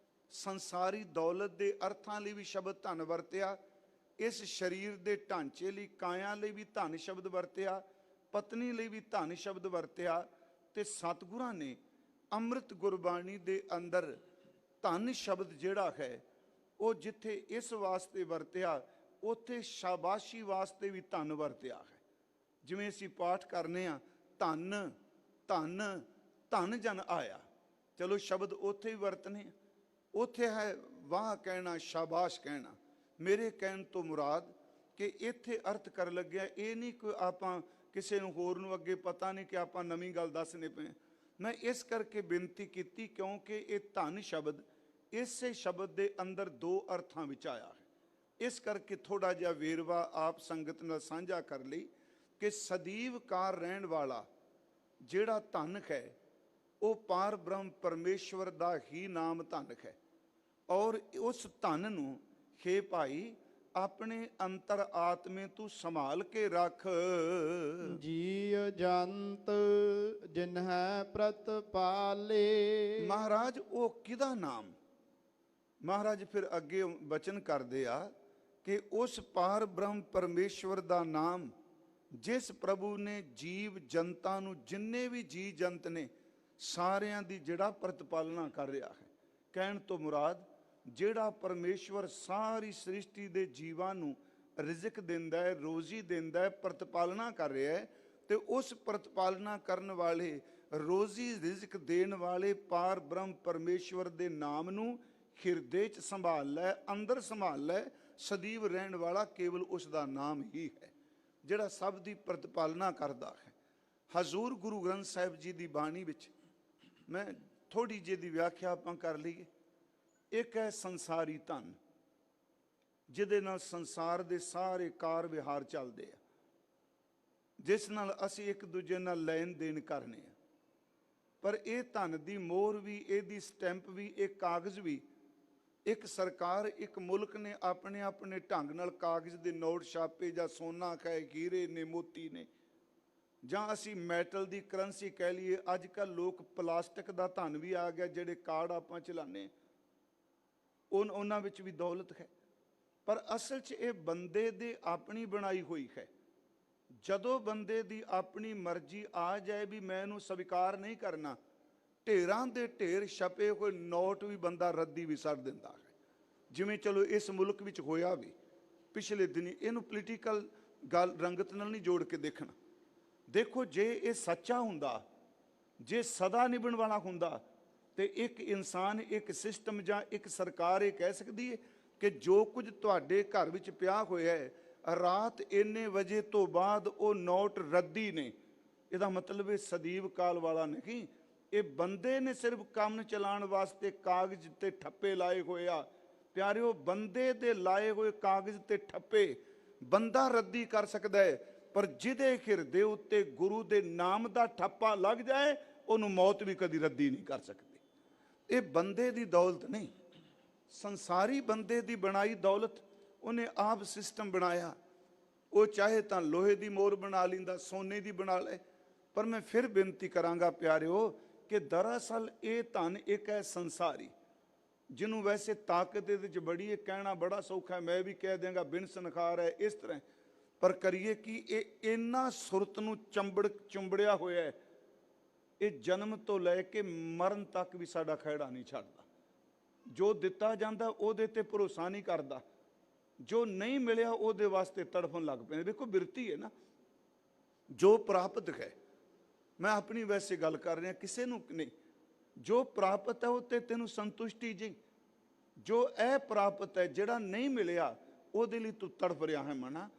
ਸੰਸਾਰੀ ਦੌਲਤ ਦੇ ਅਰਥਾਂ ਲਈ ਵੀ ਸ਼ਬਦ ਧਨ ਵਰਤਿਆ, ਇਸ ਸਰੀਰ ਦੇ ਢਾਂਚੇ ਲਈ ਕਾਇਆ ਲਈ ਵੀ ਧਨ ਸ਼ਬਦ ਵਰਤਿਆ, ਪਤਨੀ ਲਈ ਵੀ ਧਨ ਸ਼ਬਦ ਵਰਤਿਆ। ਤੇ ਸਤਿਗੁਰਾਂ ਨੇ ਅੰਮ੍ਰਿਤ ਗੁਰਬਾਣੀ ਦੇ ਅੰਦਰ ਧਨ ਸ਼ਬਦ ਜਿਹੜਾ ਹੈ ਉਹ ਜਿੱਥੇ ਇਸ ਵਾਸਤੇ ਵਰਤਿਆ, ਉੱਥੇ ਸ਼ਾਬਾਸ਼ੀ ਵਾਸਤੇ ਵੀ ਧਨ ਵਰਤਿਆ ਹੈ। ਜਿਵੇਂ ਅਸੀਂ ਪਾਠ ਕਰਨੇ ਆ ਧਨ ਧਨ ਧਨ ਜਨ ਆਇਆ, ਚਲੋ ਸ਼ਬਦ ਉੱਥੇ ਵੀ ਵਰਤਨੇ ਆ। ਉੱਥੇ ਹੈ ਵਾਹ ਕਹਿਣਾ, ਸ਼ਾਬਾਸ਼ ਕਹਿਣਾ। ਮੇਰੇ ਕਹਿਣ ਤੋਂ ਮੁਰਾਦ ਕਿ ਇੱਥੇ ਅਰਥ ਕਰ ਲੱਗਿਆ, ਇਹ ਨਹੀਂ ਕਿ ਆਪਾਂ ਕਿਸੇ ਨੂੰ ਹੋਰ ਨੂੰ ਅੱਗੇ ਪਤਾ ਨਹੀਂ ਕਿ ਆਪਾਂ ਨਵੀਂ ਗੱਲ ਦੱਸਣੇ ਪਏ। ਮੈਂ ਇਸ ਕਰਕੇ ਬੇਨਤੀ ਕੀਤੀ ਕਿਉਂਕਿ ਇਹ ਧਨ ਸ਼ਬਦ ਇਸੇ ਸ਼ਬਦ ਦੇ ਅੰਦਰ ਦੋ ਅਰਥਾਂ ਵਿੱਚ ਆਇਆ ਹੈ। ਇਸ ਕਰਕੇ ਥੋੜਾ ਜਿਹਾ ਵੇਰਵਾ ਆਪ ਸੰਗਤ ਨਾਲ ਸਾਂਝਾ ਕਰ ਲਈ ਕਿ ਸਦੀਵ ਕਾਰ ਰਹਿਣ ਵਾਲਾ ਜਿਹੜਾ ਧਨ ਹੈ ਉਹ ਪਾਰ ਬ੍ਰਹਮ ਪਰਮੇਸ਼ਵਰ ਦਾ ਹੀ ਨਾਮ ਧਨ ਹੈ। ਔਰ ਉਸ ਧਨ ਨੂੰ ਹੇ ਭਾਈ ਆਪਣੇ ਅੰਤਰ ਆਤਮੇ ਤੂੰ ਸੰਭਾਲ ਕੇ ਰੱਖ। ਜੀਵ ਜੰਤ ਜਿਨਹਿ ਪ੍ਰਤਪਾਲੇ। ਮਹਾਰਾਜ ਉਹ ਕਿਹਦਾ ਨਾਮ? ਮਹਾਰਾਜ ਫਿਰ ਅੱਗੇ ਬਚਨ ਕਰਦੇ ਆ ਕਿ ਉਸ ਪਾਰ ਬ੍ਰਹਮ ਪਰਮੇਸ਼ਵਰ ਦਾ ਨਾਮ ਜਿਸ ਪ੍ਰਭੂ ਨੇ ਜੀਵ ਜਨਤਾ ਨੂੰ, ਜਿੰਨੇ ਵੀ ਜੀ ਜੰਤ ਨੇ ਸਾਰਿਆਂ ਦੀ ਜਿਹੜਾ ਪ੍ਰਤਪਾਲਨਾ ਕਰ ਰਿਹਾ ਹੈ। ਕਹਿਣ ਤੋਂ ਮੁਰਾਦ ਜਿਹੜਾ ਪਰਮੇਸ਼ਵਰ ਸਾਰੀ ਸ੍ਰਿਸ਼ਟੀ ਦੇ ਜੀਵਾਂ ਨੂੰ ਰਿਜ਼ਕ ਦਿੰਦਾ ਹੈ, ਰੋਜ਼ੀ ਦਿੰਦਾ ਹੈ, ਪ੍ਰਤਪਾਲਨਾ ਕਰ ਰਿਹਾ ਹੈ, ਤੇ ਉਸ ਪ੍ਰਤਪਾਲਨਾ ਕਰਨ ਵਾਲੇ, ਰੋਜ਼ੀ ਰਿਜ਼ਕ ਦੇਣ ਵਾਲੇ ਪਾਰ ਬ੍ਰਹਮ ਪਰਮੇਸ਼ਵਰ ਦੇ ਨਾਮ ਨੂੰ ਹਿਰਦੇ 'ਚ ਸੰਭਾਲ ਲੈ, ਅੰਦਰ ਸੰਭਾਲ ਲੈ। ਸਦੀਵ ਰਹਿਣ ਵਾਲਾ ਕੇਵਲ ਉਸ ਦਾ ਨਾਮ ਹੀ ਹੈ ਜਿਹੜਾ ਸਭ ਦੀ ਪ੍ਰਤਪਾਲਨਾ ਕਰਦਾ ਹੈ। ਹਜ਼ੂਰ ਗੁਰੂ ਗ੍ਰੰਥ ਸਾਹਿਬ ਜੀ ਦੀ ਬਾਣੀ ਵਿੱਚ ਮੈਂ ਥੋੜੀ ਜਿਹੀ ਦੀ ਵਿਆਖਿਆ ਆਪਾਂ ਕਰ ਲਈਏ। ਇੱਕ ਹੈ ਸੰਸਾਰੀ ਧਨ, ਜਿਹਦੇ ਨਾਲ ਸੰਸਾਰ ਦੇ ਸਾਰੇ ਕਾਰ ਵਿਹਾਰ ਚੱਲਦੇ ਆ, ਜਿਸ ਨਾਲ ਅਸੀਂ ਇੱਕ ਦੂਜੇ ਨਾਲ ਲੈਣ ਦੇਣ ਕਰਨੇ ਆ। ਪਰ ਇਹ ਧਨ ਦੀ ਮੋਹਰ ਵੀ, ਇਹਦੀ ਸਟੈਂਪ ਵੀ, ਇਹ ਕਾਗਜ਼ ਵੀ, ਇੱਕ ਸਰਕਾਰ, ਇੱਕ ਮੁਲਕ ਨੇ ਆਪਣੇ ਆਪਣੇ ਢੰਗ ਨਾਲ ਕਾਗਜ਼ ਦੇ ਨੋਟ ਛਾਪੇ, ਜਾਂ ਸੋਨਾ ਕਹੇ, ਹੀਰੇ ਨੇ, ਮੋਤੀ ਨੇ, ਜਾਂ ਅਸੀਂ ਮੈਟਲ ਦੀ ਕਰੰਸੀ ਕਹਿ ਲਈਏ। ਅੱਜ ਕੱਲ੍ਹ ਲੋਕ ਪਲਾਸਟਿਕ ਦਾ ਧਨ ਵੀ ਆ ਗਿਆ, ਜਿਹੜੇ ਕਾਰਡ ਆਪਾਂ ਚਲਾਉਂਦੇ ਉਹਨਾਂ ਵਿੱਚ ਵੀ ਦੌਲਤ ਹੈ। ਪਰ ਅਸਲ 'ਚ ਇਹ ਬੰਦੇ ਦੇ ਆਪਣੀ ਬਣਾਈ ਹੋਈ ਹੈ। ਜਦੋਂ ਬੰਦੇ ਦੀ ਆਪਣੀ ਮਰਜ਼ੀ ਆ ਜਾਏ ਵੀ ਮੈਂ ਇਹਨੂੰ ਸਵੀਕਾਰ ਨਹੀਂ ਕਰਨਾ, ਢੇਰਾਂ ਦੇ ਢੇਰ ਛਪੇ ਹੋਏ ਨੋਟ ਵੀ ਬੰਦਾ ਰੱਦੀ ਵੀ ਛੱਡ ਦਿੰਦਾ ਹੈ। ਜਿਵੇਂ ਚਲੋ ਇਸ ਮੁਲਕ ਵਿੱਚ ਹੋਇਆ ਵੀ ਪਿਛਲੇ ਦਿਨੀ, ਇਹਨੂੰ ਪੋਲੀਟੀਕਲ ਗੱਲ ਰੰਗਤ ਨਾਲ ਨਹੀਂ ਜੋੜ ਕੇ ਦੇਖਣਾ। ਦੇਖੋ ਜੇ ਇਹ ਸੱਚਾ ਹੁੰਦਾ, ਜੇ ਸਦਾ ਨਿਭਣ ਵਾਲਾ ਹੁੰਦਾ, ਤੇ ਇੱਕ ਇਨਸਾਨ, ਇੱਕ ਸਿਸਟਮ ਜਾਂ ਇੱਕ ਸਰਕਾਰ ਇਹ ਕਹਿ ਸਕਦੀ ਹੈ ਕਿ ਜੋ ਕੁਝ ਤੁਹਾਡੇ ਘਰ ਵਿੱਚ ਪਿਆ ਹੋਇਆ ਹੈ, ਰਾਤ ਇੰਨੇ ਵਜੇ ਤੋਂ ਬਾਅਦ ਉਹ ਨੋਟ ਰੱਦੀ ਨੇ। ਇਹਦਾ ਮਤਲਬ ਇਹ ਸਦੀਵ ਕਾਲ ਵਾਲਾ ਨਹੀਂ, ਇਹ ਬੰਦੇ ਨੇ ਸਿਰਫ ਕੰਮ ਚਲਾਉਣ ਵਾਸਤੇ ਕਾਗਜ਼ ਤੇ ਠੱਪੇ ਲਾਏ ਹੋਏ ਆ। ਪਿਆਰਿਓ, ਬੰਦੇ ਦੇ ਲਾਏ ਹੋਏ ਕਾਗਜ਼ ਤੇ ਠੱਪੇ ਬੰਦਾ ਰੱਦੀ ਕਰ ਸਕਦਾ ਹੈ, ਪਰ ਜਿਹਦੇ ਹਿਰਦੇ ਉੱਤੇ ਗੁਰੂ ਦੇ ਨਾਮ ਦਾ ਠੱਪਾ ਲੱਗ ਜਾਏ ਉਹਨੂੰ ਮੌਤ ਵੀ ਕਦੀ ਰੱਦੀ ਨਹੀਂ ਕਰ ਸਕਦੀ। ਇਹ ਬੰਦੇ ਦੀ ਦੌਲਤ ਨਹੀਂ, ਸੰਸਾਰੀ ਬੰਦੇ ਦੀ ਬਣਾਈ ਦੌਲਤ ਉਹਨੇ ਆਪ ਸਿਸਟਮ ਬਣਾਇਆ। ਉਹ ਚਾਹੇ ਤਾਂ ਲੋਹੇ ਦੀ ਮੋਹਰ ਬਣਾ ਲੈਂਦਾ, ਸੋਨੇ ਦੀ ਬਣਾ ਲੈ। ਪਰ ਮੈਂ ਫਿਰ ਬੇਨਤੀ ਕਰਾਂਗਾ ਪਿਆਰਿਓ ਕਿ ਦਰਅਸਲ ਇਹ ਧਨ ਇੱਕ ਹੈ ਸੰਸਾਰੀ, ਜਿਹਨੂੰ ਵੈਸੇ ਤਾਕਤ ਦੇ ਵਿੱਚ ਬੜੀ ਹੈ, ਕਹਿਣਾ ਬੜਾ ਸੌਖਾ ਹੈ, ਮੈਂ ਵੀ ਕਹਿ ਦਿਆਂਗਾ ਬਿਨ ਸਨਖਾਰ ਹੈ ਇਸ ਤਰ੍ਹਾਂ, ਪਰ ਕਰੀਏ ਕਿ ਇਹ ਇੰਨਾ ਸੁਰਤ ਨੂੰ ਚੁੰਬੜਿਆ ਹੋਇਆ ਹੈ, ਇਹ ਜਨਮ ਤੋਂ ਲੈ ਕੇ ਮਰਨ ਤੱਕ ਵੀ ਸਾਡਾ ਖਹਿੜਾ ਨਹੀਂ ਛੱਡਦਾ। ਜੋ ਦਿੱਤਾ ਜਾਂਦਾ ਉਹਦੇ ਤੇ ਭਰੋਸਾ ਨਹੀਂ ਕਰਦਾ, ਜੋ ਨਹੀਂ ਮਿਲਿਆ ਉਹਦੇ ਵਾਸਤੇ ਤੜਫਣ ਲੱਗ ਪੈਂਦੇ। ਦੇਖੋ ਬਿਰਤੀ ਹੈ ਨਾ, ਜੋ ਪ੍ਰਾਪਤ ਹੈ, ਮੈਂ ਆਪਣੀ ਵੈਸੇ ਗੱਲ ਕਰ ਰਿਹਾ, ਕਿਸੇ ਨੂੰ ਨਹੀਂ। ਜੋ ਪ੍ਰਾਪਤ ਹੈ ਉਹ ਤੇ ਤੈਨੂੰ ਸੰਤੁਸ਼ਟੀ ਜੀ, ਜੋ ਇਹ ਪ੍ਰਾਪਤ ਹੈ ਜਿਹੜਾ ਨਹੀਂ ਮਿਲਿਆ ਉਹਦੇ ਲਈ ਤੂੰ ਤੜਫ ਰਿਹਾ ਹੈ ਮਨਾ।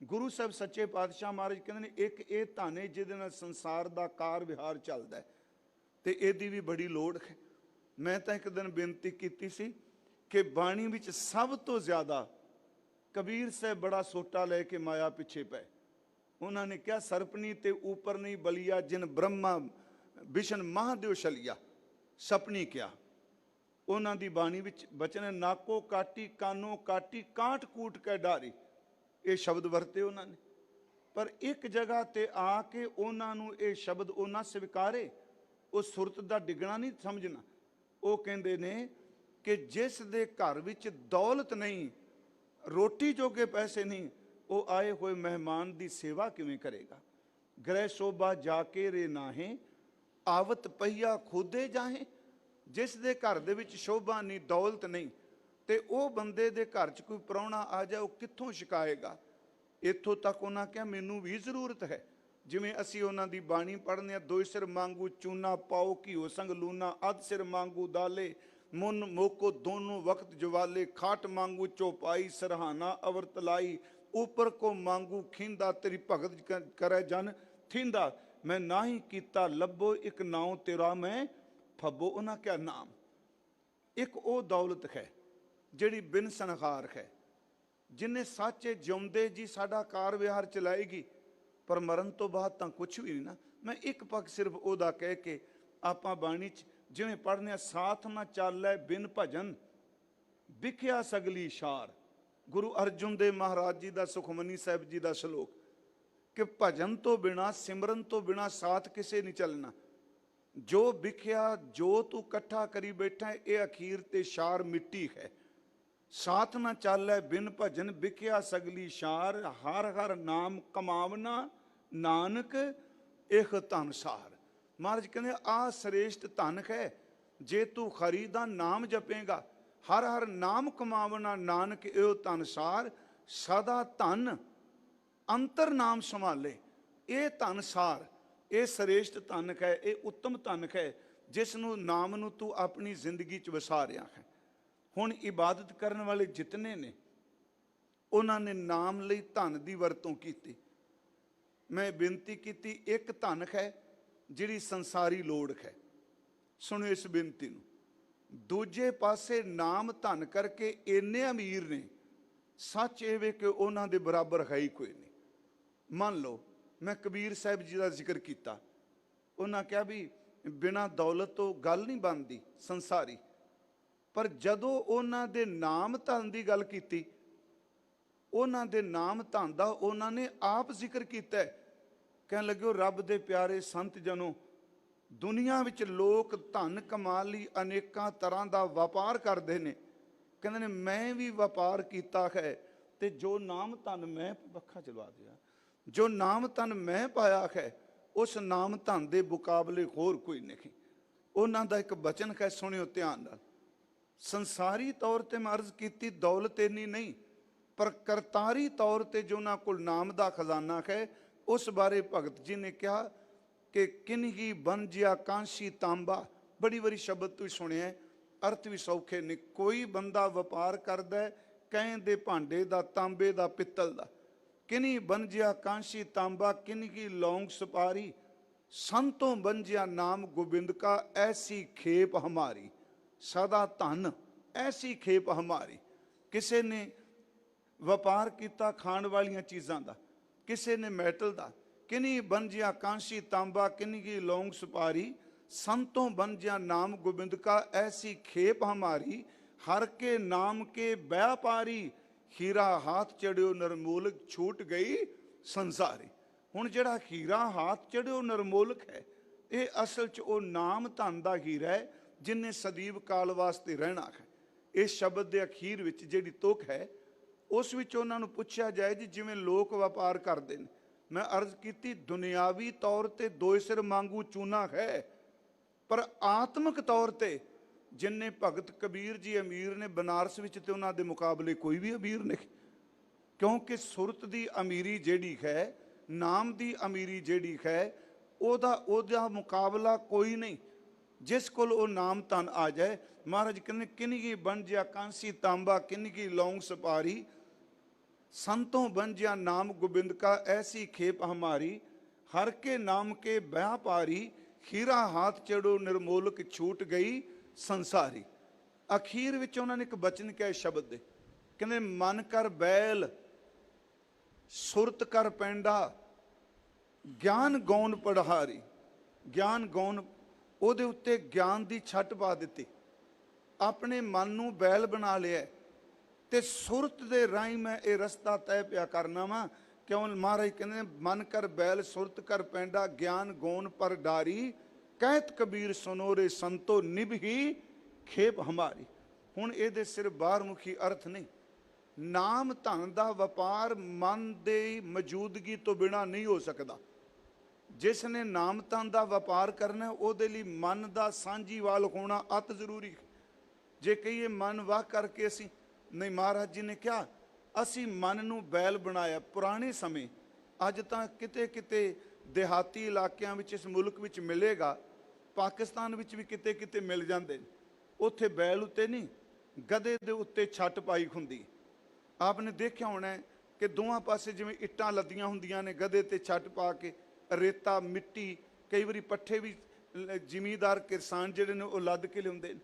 ਗੁਰੂ ਸਾਹਿਬ ਸੱਚੇ ਪਾਤਸ਼ਾਹ ਮਹਾਰਾਜ ਕਹਿੰਦੇ ਨੇ ਇੱਕ ਇਹ ਧਨ ਹੈ ਜਿਹਦੇ ਨਾਲ ਸੰਸਾਰ ਦਾ ਕਾਰ ਵਿਹਾਰ ਚੱਲਦਾ ਹੈ, ਤੇ ਇਹਦੀ ਵੀ ਬੜੀ ਲੋੜ ਹੈ। ਮੈਂ ਤਾਂ ਇੱਕ ਦਿਨ ਬੇਨਤੀ ਕੀਤੀ ਸੀ ਕਿ ਬਾਣੀ ਵਿੱਚ ਸਭ ਤੋਂ ਜ਼ਿਆਦਾ ਕਬੀਰ ਸਾਹਿਬ ਬੜਾ ਸੋਟਾ ਲੈ ਕੇ ਮਾਇਆ ਪਿੱਛੇ ਪਏ। ਉਹਨਾਂ ਨੇ ਕਿਹਾ ਸਰਪਨੀ ਤੇ ਉੱਪਰ ਨਹੀਂ ਬਲੀਆ, ਜਿਨ ਬ੍ਰਹਮਾ ਵਿਸ਼ਨ ਮਹਾਦੇਵ ਛਲਿਆ। ਸਪਨੀ ਕਿਹਾ ਉਹਨਾਂ ਦੀ ਬਾਣੀ ਵਿੱਚ ਬਚਨ, ਨਾਕੋ ਕਾਟੀ ਕਾਨੋ ਕਾਟੀ ਕਾਂਟ ਕੂਟ ਕੇ ਡਾਰੀ, ਇਹ ਸ਼ਬਦ ਵਰਤੇ ਉਹਨਾਂ ਨੇ। ਪਰ ਇੱਕ ਜਗ੍ਹਾ ਤੇ ਆ ਕੇ ਉਹਨਾਂ ਨੂੰ ਇਹ ਸ਼ਬਦ ਉਹਨਾਂ ਸਵੀਕਾਰੇ, ਉਹ ਸੁਰਤ ਦਾ ਡਿੱਗਣਾ ਨਹੀਂ ਸਮਝਣਾ। ਉਹ ਕਹਿੰਦੇ ਨੇ ਕਿ ਜਿਸ ਦੇ ਘਰ ਵਿੱਚ ਦੌਲਤ ਨਹੀਂ, ਰੋਟੀ ਜੋਗੇ ਪੈਸੇ ਨਹੀਂ, ਉਹ ਆਏ ਹੋਏ ਮਹਿਮਾਨ ਦੀ ਸੇਵਾ ਕਿਵੇਂ ਕਰੇਗਾ। ਗ੍ਰਹਿ ਸ਼ੋਭਾ ਜਾ ਕੇ ਰੇ ਨਾਹੇ, ਆਵਤ ਪਹੀਆ ਖੋਦੇ ਜਾਹੇ। ਜਿਸ ਦੇ ਘਰ ਦੇ ਵਿੱਚ ਸ਼ੋਭਾ ਨਹੀਂ, ਦੌਲਤ ਨਹੀਂ, ਤੇ ਉਹ ਬੰਦੇ ਦੇ ਘਰ 'ਚ ਕੋਈ ਪ੍ਰਾਹੁਣਾ ਆ ਜਾਏ ਉਹ ਕਿੱਥੋਂ ਛਕਾਏਗਾ। ਇੱਥੋਂ ਤੱਕ ਉਹਨਾਂ ਕਿਹਾ ਮੈਨੂੰ ਵੀ ਜ਼ਰੂਰਤ ਹੈ। ਜਿਵੇਂ ਅਸੀਂ ਉਹਨਾਂ ਦੀ ਬਾਣੀ ਪੜ੍ਹਦੇ ਹਾਂ, ਦੋਇ ਸਿਰ ਮੰਗੂ ਚੂਨਾ ਪਾਓ ਘਿਓ ਸੰਗ ਲੂਨਾ, ਅੱਧ ਸਿਰ ਮੰਗੂ ਦਾਲੇ ਮੁੰਨ ਮੋਕੋ ਦੋਨੋਂ ਵਕਤ ਜਵਾਲੇ, ਖਾਟ ਮੰਗੂ ਚੌਪਾਈ ਸਰਹਾਨਾ ਅਵਰਤ ਲਾਈ, ਉੱਪਰ ਕੋ ਮੰਗੂ ਖਿੰਦਾ ਤੇਰੀ ਭਗਤ ਕਰੇ ਜਨ ਥਿੰਦਾ, ਮੈਂ ਨਾ ਹੀ ਕੀਤਾ ਲੱਭੋ ਇੱਕ ਨਾਉ ਤੇਰਾ ਮੈਂ ਫੱਬੋ। ਉਹਨਾਂ ਕਿਹਾ ਨਾਮ ਇੱਕ ਉਹ ਦੌਲਤ ਹੈ ਜਿਹੜੀ ਬਿਨ ਸਨਖਾਰ ਹੈ, ਜਿਨੇ ਸੱਚੇ ਜਿਉਂਦੇ ਜੀ ਸਾਡਾ ਕਾਰ ਵਿਹਾਰ ਚਲਾਏਗੀ, ਪਰ ਮਰਨ ਤੋਂ ਬਾਅਦ ਤਾਂ ਕੁਛ ਵੀ ਨਹੀਂ ਨਾ। ਮੈਂ ਇੱਕ ਪੱਖ ਸਿਰਫ ਉਹਦਾ ਕਹਿ ਕੇ ਆਪਾਂ ਬਾਣੀ 'ਚ ਜਿਵੇਂ ਪੜ੍ਹਨੇ ਆ, ਸਾਥ ਨਾ ਚਾਲੈ ਬਿਨ ਭਜਨ ਵਿਖਿਆ ਸਗਲੀ ਸ਼ਾਰ। ਗੁਰੂ ਅਰਜੁਨ ਦੇਵ ਮਹਾਰਾਜ ਜੀ ਦਾ ਸੁਖਮਨੀ ਸਾਹਿਬ ਜੀ ਦਾ ਸ਼ਲੋਕ ਕਿ ਭਜਨ ਤੋਂ ਬਿਨਾ, ਸਿਮਰਨ ਤੋਂ ਬਿਨਾ ਸਾਥ ਕਿਸੇ ਨਹੀਂ ਚੱਲਣਾ। ਜੋ ਵਿਖਿਆ, ਜੋ ਤੂੰ ਇਕੱਠਾ ਕਰੀ ਬੈਠਾ ਹੈ, ਇਹ ਅਖੀਰ ਤੇ ਸ਼ਾਰ ਮਿੱਟੀ ਹੈ। ਸਾਥ ਨਾ ਚਾਲੈ ਬਿਨ ਭਜਨ ਵਿਖਿਆ ਸਗਲੀ ਸ਼ਾਰ, ਹਰ ਹਰ ਨਾਮ ਕਮਾਵਨਾ ਨਾਨਕ ਇਹ ਧਨ ਸਾਰ। ਮਹਾਰਾਜ ਕਹਿੰਦੇ ਆਹ ਸ੍ਰੇਸ਼ਟ ਧਨ ਹੈ, ਜੇ ਤੂੰ ਖਰੀ ਦਾ ਨਾਮ ਜਪੇਗਾ, ਹਰ ਹਰ ਨਾਮ ਕਮਾਵਨਾ ਨਾਨਕ ਇਹੋ ਧਨ ਸਾਰ। ਸਦਾ ਧਨ ਅੰਤਰ ਨਾਮ ਸੰਭਾਲੇ, ਇਹ ਧਨ ਸਾਰ, ਇਹ ਸ੍ਰੇਸ਼ਟ ਧਨ ਹੈ, ਇਹ ਉੱਤਮ ਧਨ ਹੈ, ਜਿਸ ਨੂੰ ਨਾਮ ਨੂੰ ਤੂੰ ਆਪਣੀ ਜ਼ਿੰਦਗੀ 'ਚ ਵਸਾ ਰਿਹਾ ਹੈ। ਹੁਣ ਇਬਾਦਤ ਕਰਨ ਵਾਲੇ ਜਿਤਨੇ ਨੇ, ਉਹਨਾਂ ਨੇ ਨਾਮ ਲਈ ਧਨ ਦੀ ਵਰਤੋਂ ਕੀਤੀ। ਮੈਂ ਬੇਨਤੀ ਕੀਤੀ ਇੱਕ ਧਨ ਹੈ ਜਿਹੜੀ ਸੰਸਾਰੀ ਲੋੜ ਹੈ, ਸੁਣੋ ਇਸ ਬੇਨਤੀ ਨੂੰ। ਦੂਜੇ ਪਾਸੇ ਨਾਮ ਧਨ ਕਰਕੇ ਇੰਨੇ ਅਮੀਰ ਨੇ, ਸੱਚ ਇਹ ਵੇ ਕਿ ਉਹਨਾਂ ਦੇ ਬਰਾਬਰ ਹੈ ਹੀ ਕੋਈ ਨਹੀਂ। ਮੰਨ ਲਓ ਮੈਂ ਕਬੀਰ ਸਾਹਿਬ ਜੀ ਦਾ ਜ਼ਿਕਰ ਕੀਤਾ, ਉਹਨਾਂ ਕਿਹਾ ਵੀ ਬਿਨਾਂ ਦੌਲਤ ਤੋਂ ਗੱਲ ਨਹੀਂ ਬਣਦੀ ਸੰਸਾਰੀ, ਪਰ ਜਦੋਂ ਉਹਨਾਂ ਦੇ ਨਾਮ ਧਨ ਦੀ ਗੱਲ ਕੀਤੀ, ਉਹਨਾਂ ਦੇ ਨਾਮ ਧਨ ਦਾ ਉਹਨਾਂ ਨੇ ਆਪ ਜ਼ਿਕਰ ਕੀਤਾ। ਕਹਿਣ ਲੱਗੇ ਰੱਬ ਦੇ ਪਿਆਰੇ ਸੰਤ ਜਨੋ, ਦੁਨੀਆ ਵਿੱਚ ਲੋਕ ਧਨ ਕਮਾ ਲਈ ਅਨੇਕਾਂ ਤਰ੍ਹਾਂ ਦਾ ਵਪਾਰ ਕਰਦੇ ਨੇ। ਕਹਿੰਦੇ ਨੇ ਮੈਂ ਵੀ ਵਪਾਰ ਕੀਤਾ ਹੈ, ਤੇ ਜੋ ਨਾਮ ਧਨ ਮੈਂ ਪੱਖਾ ਚਲਵਾ ਦਿਆ, ਜੋ ਨਾਮ ਧਨ ਮੈਂ ਪਾਇਆ ਹੈ, ਉਸ ਨਾਮ ਧਨ ਦੇ ਮੁਕਾਬਲੇ ਹੋਰ ਕੋਈ ਨਹੀਂ। ਉਹਨਾਂ ਦਾ ਇੱਕ ਬਚਨ ਹੈ, ਸੁਣਿਓ ਧਿਆਨ ਨਾਲ। ਸੰਸਾਰੀ ਤੌਰ ਤੇ ਮੈਂ ਅਰਜ਼ ਕੀਤੀ ਦੌਲਤ ਇੰਨੀ ਨਹੀਂ, ਪਰ ਕਰਤਾਰੀ ਤੌਰ ਤੇ ਜੋ ਉਹਨਾਂ ਕੋਲ ਨਾਮ ਦਾ ਖਜ਼ਾਨਾ ਹੈ, ਉਸ ਬਾਰੇ ਭਗਤ ਜੀ ਨੇ ਕਿਹਾ ਕਿ ਕਿਨਹੀ ਬਨ ਜਿਆ ਕਾਂਸੀ ਤਾਂਬਾ। ਬੜੀ ਵਾਰੀ ਸ਼ਬਦ ਤੁਸੀਂ ਸੁਣਿਆ, ਅਰਥ ਵੀ ਸੌਖੇ ਨੇ। ਕੋਈ ਬੰਦਾ ਵਪਾਰ ਕਰਦਾ ਕਹਿੰ ਦੇ ਭਾਂਡੇ ਦਾ, ਤਾਂਬੇ ਦਾ, ਪਿੱਤਲ ਦਾ। ਕਿਨੀ ਬਨ ਜਿਆ ਕਾਂਸੀ ਤਾਂਬਾ, ਕਿਨਹੀ ਲੌਂਗ ਸੁਪਾਰੀ। ਸੰਤੋਂ ਬੰਜਿਆ ਨਾਮ ਗੋਬਿੰਦ ਕਾ, ਐਸੀ ਖੇਪ ਹਮਾਰੀ ਸਦਾ ਧਨ, ਐਸੀ ਖੇਪ ਹਮਾਰੀ। ਕਿਸੇ ਨੇ ਵਪਾਰ ਕੀਤਾ ਖਾਣ ਵਾਲੀਆਂ ਚੀਜ਼ਾਂ ਦਾ, ਕਿਸੇ ਨੇ ਮੈਟਲ ਦਾ, ਕਿਨੀ ਬੰਜਿਆ ਕਾਂਸੀ ਤਾਂਬਾ, ਕਿਨੀ ਕੀ ਲੌਂਗ ਸੁਪਾਰੀ। ਸੰਤੋਂ ਬੰਜਿਆ ਨਾਮ ਗੋਬਿੰਦ ਕਾ, ਐਸੀ ਖੇਪ ਹਮਾਰੀ। ਹਰ ਕੇ ਨਾਮ ਕੇ ਵਿਆਪਾਰੀ, ਹੀਰਾ ਹਾਥ ਚੜਿਓ ਨਿਰਮੋਲਕ, ਛੂਟ ਗਈ ਸੰਸਾਰੀ। ਹੁਣ ਜਿਹੜਾ ਹੀਰਾ ਹਾਥ ਚੜਿਓ ਨਿਰਮੋਲਕ ਹੈ, ਇਹ ਅਸਲ 'ਚ ਉਹ ਨਾਮ ਧਨ ਦਾ ਹੀਰਾ ਹੈ, ਜਿਨੇ ਸਦੀਵ ਕਾਲ ਵਾਸਤੇ ਰਹਿਣਾ ਹੈ। ਇਸ ਸ਼ਬਦ ਦੇ ਅਖੀਰ ਵਿੱਚ ਜਿਹੜੀ ਤੁਕ ਹੈ, ਉਸ ਵਿੱਚ ਉਹਨਾਂ ਨੂੰ ਪੁੱਛਿਆ ਜਾਏ ਜੀ, ਜਿਵੇਂ ਲੋਕ ਵਪਾਰ ਕਰਦੇ ਨੇ, ਮੈਂ ਅਰਜ਼ ਕੀਤੀ ਦੁਨਿਆਵੀ ਤੌਰ ਤੇ ਦੋਏ ਸਿਰ ਮੰਗੂ ਚੂਨਾ ਹੈ, ਪਰ ਆਤਮਿਕ ਤੌਰ ਤੇ ਜਿੰਨੇ ਭਗਤ ਕਬੀਰ ਜੀ ਅਮੀਰ ਨੇ ਬਨਾਰਸ ਵਿੱਚ, ਤੇ ਉਹਨਾਂ ਦੇ ਮੁਕਾਬਲੇ ਕੋਈ ਵੀ ਅਮੀਰ ਨਹੀਂ। ਕਿਉਂਕਿ ਸੁਰਤ ਦੀ ਅਮੀਰੀ ਜਿਹੜੀ ਹੈ, ਨਾਮ ਦੀ ਅਮੀਰੀ ਜਿਹੜੀ ਹੈ, ਉਹਦਾ ਮੁਕਾਬਲਾ ਕੋਈ ਨਹੀਂ। ਜਿਸ ਕੋਲ ਉਹ ਨਾਮ ਧਨ ਆ ਜਾਏ, ਮਹਾਰਾਜ ਕਹਿੰਦੇ ਕਿਨਗੀ ਬੰਜਿਆ ਕਾਂਸੀ ਤਾਂਬਾ, ਕਿਨਗੀ ਲੌਂਗ ਸੁਪਾਰੀ। ਸੰਤੋਂ ਬੰਜਿਆ ਨਾਮ ਗੋਬਿੰਦ ਕਾ, ਐਸੀ ਖੇਪ ਹਮਾਰੀ। ਹਰ ਕੇ ਨਾਮ ਕੇ ਵਿਆਪਾਰੀ, ਹੀਰਾ ਹਾਥ ਚੜੋ ਨਿਰਮੋਲਕ, ਛੂਟ ਗਈ ਸੰਸਾਰੀ। ਅਖੀਰ ਵਿੱਚ ਉਹਨਾਂ ਨੇ ਇੱਕ ਬਚਨ ਕਿਹਾ ਸ਼ਬਦ ਦੇ, ਕਹਿੰਦੇ ਮਨ ਕਰ ਬੈਲ, ਸੁਰਤ ਕਰ ਪੈਂਡਾ, ਗਿਆਨ ਗੌਨ ਪੜਹਾਰੀ। ਗਿਆਨ ਗੌਨ, ਉਹਦੇ ਉੱਤੇ ਗਿਆਨ ਦੀ ਛੱਟ ਪਾ ਦਿੱਤੀ, ਆਪਣੇ ਮਨ ਨੂੰ ਬੈਲ ਬਣਾ ਲਿਆ, ਤੇ ਸੁਰਤ ਦੇ ਰਾਹੀਂ ਮੈਂ ਇਹ ਰਸਤਾ ਤੈਅ ਪਿਆ ਕਰਨਾ ਵਾ। ਕਿਉਂ? ਮਹਾਰਾਜ ਕਹਿੰਦੇ ਮਨ ਕਰ ਬੈਲ, ਸੁਰਤ ਕਰ ਪੈਂਡਾ, ਗਿਆਨ ਗੌਨ ਪਰ ਡਾਰੀ। ਕਹਿਤ ਕਬੀਰ ਸੁਨੋਰੇ ਸੰਤੋ, ਨਿਭੀ ਖੇਪ ਹਮਾਰੀ। ਹੁਣ ਇਹਦੇ ਸਿਰ ਬਾਹਰਮੁਖੀ ਅਰਥ ਨਹੀਂ। ਨਾਮ ਧਨ ਦਾ ਵਪਾਰ ਮਨ ਦੇ ਮੌਜੂਦਗੀ ਤੋਂ ਬਿਨਾਂ ਨਹੀਂ ਹੋ ਸਕਦਾ। ਜਿਸ ਨੇ ਨਾਮ ਧਨ ਦਾ ਵਪਾਰ ਕਰਨਾ, ਉਹਦੇ ਲਈ ਮਨ ਦਾ ਸਾਂਝੀਵਾਲ ਹੋਣਾ ਅਤ ਜ਼ਰੂਰੀ ਹੈ। ਜੇ ਕਹੀਏ ਮਨ ਵਾਹ ਕਰਕੇ ਅਸੀਂ ਨਹੀਂ, ਮਹਾਰਾਜ ਜੀ ਨੇ ਕਿਹਾ ਅਸੀਂ ਮਨ ਨੂੰ ਬੈਲ ਬਣਾਇਆ। ਪੁਰਾਣੇ ਸਮੇਂ, ਅੱਜ ਤਾਂ ਕਿਤੇ ਕਿਤੇ ਦਿਹਾਤੀ ਇਲਾਕਿਆਂ ਵਿੱਚ ਇਸ ਮੁਲਕ ਵਿੱਚ ਮਿਲੇਗਾ, ਪਾਕਿਸਤਾਨ ਵਿੱਚ ਵੀ ਕਿਤੇ ਕਿਤੇ ਮਿਲ ਜਾਂਦੇ ਨੇ। ਉੱਥੇ ਬੈਲ ਉੱਤੇ ਨਹੀਂ, ਗਧੇ ਦੇ ਉੱਤੇ ਛੱਟ ਪਾਈ ਹੁੰਦੀ। ਆਪ ਨੇ ਦੇਖਿਆ ਹੋਣਾ ਕਿ ਦੋਵਾਂ ਪਾਸੇ ਜਿਵੇਂ ਇੱਟਾਂ ਲੱਦੀਆਂ ਹੁੰਦੀਆਂ ਨੇ, ਗਧੇ ਤੇ ਛੱਟ ਪਾ ਕੇ, ਰੇਤਾ ਮਿੱਟੀ, ਕਈ ਵਾਰੀ ਪੱਠੇ ਵੀ ਜ਼ਿਮੀਂਦਾਰ ਕਿਸਾਨ ਜਿਹੜੇ ਨੇ ਉਹ ਲੱਦ ਕੇ ਲਿਆਉਂਦੇ ਨੇ।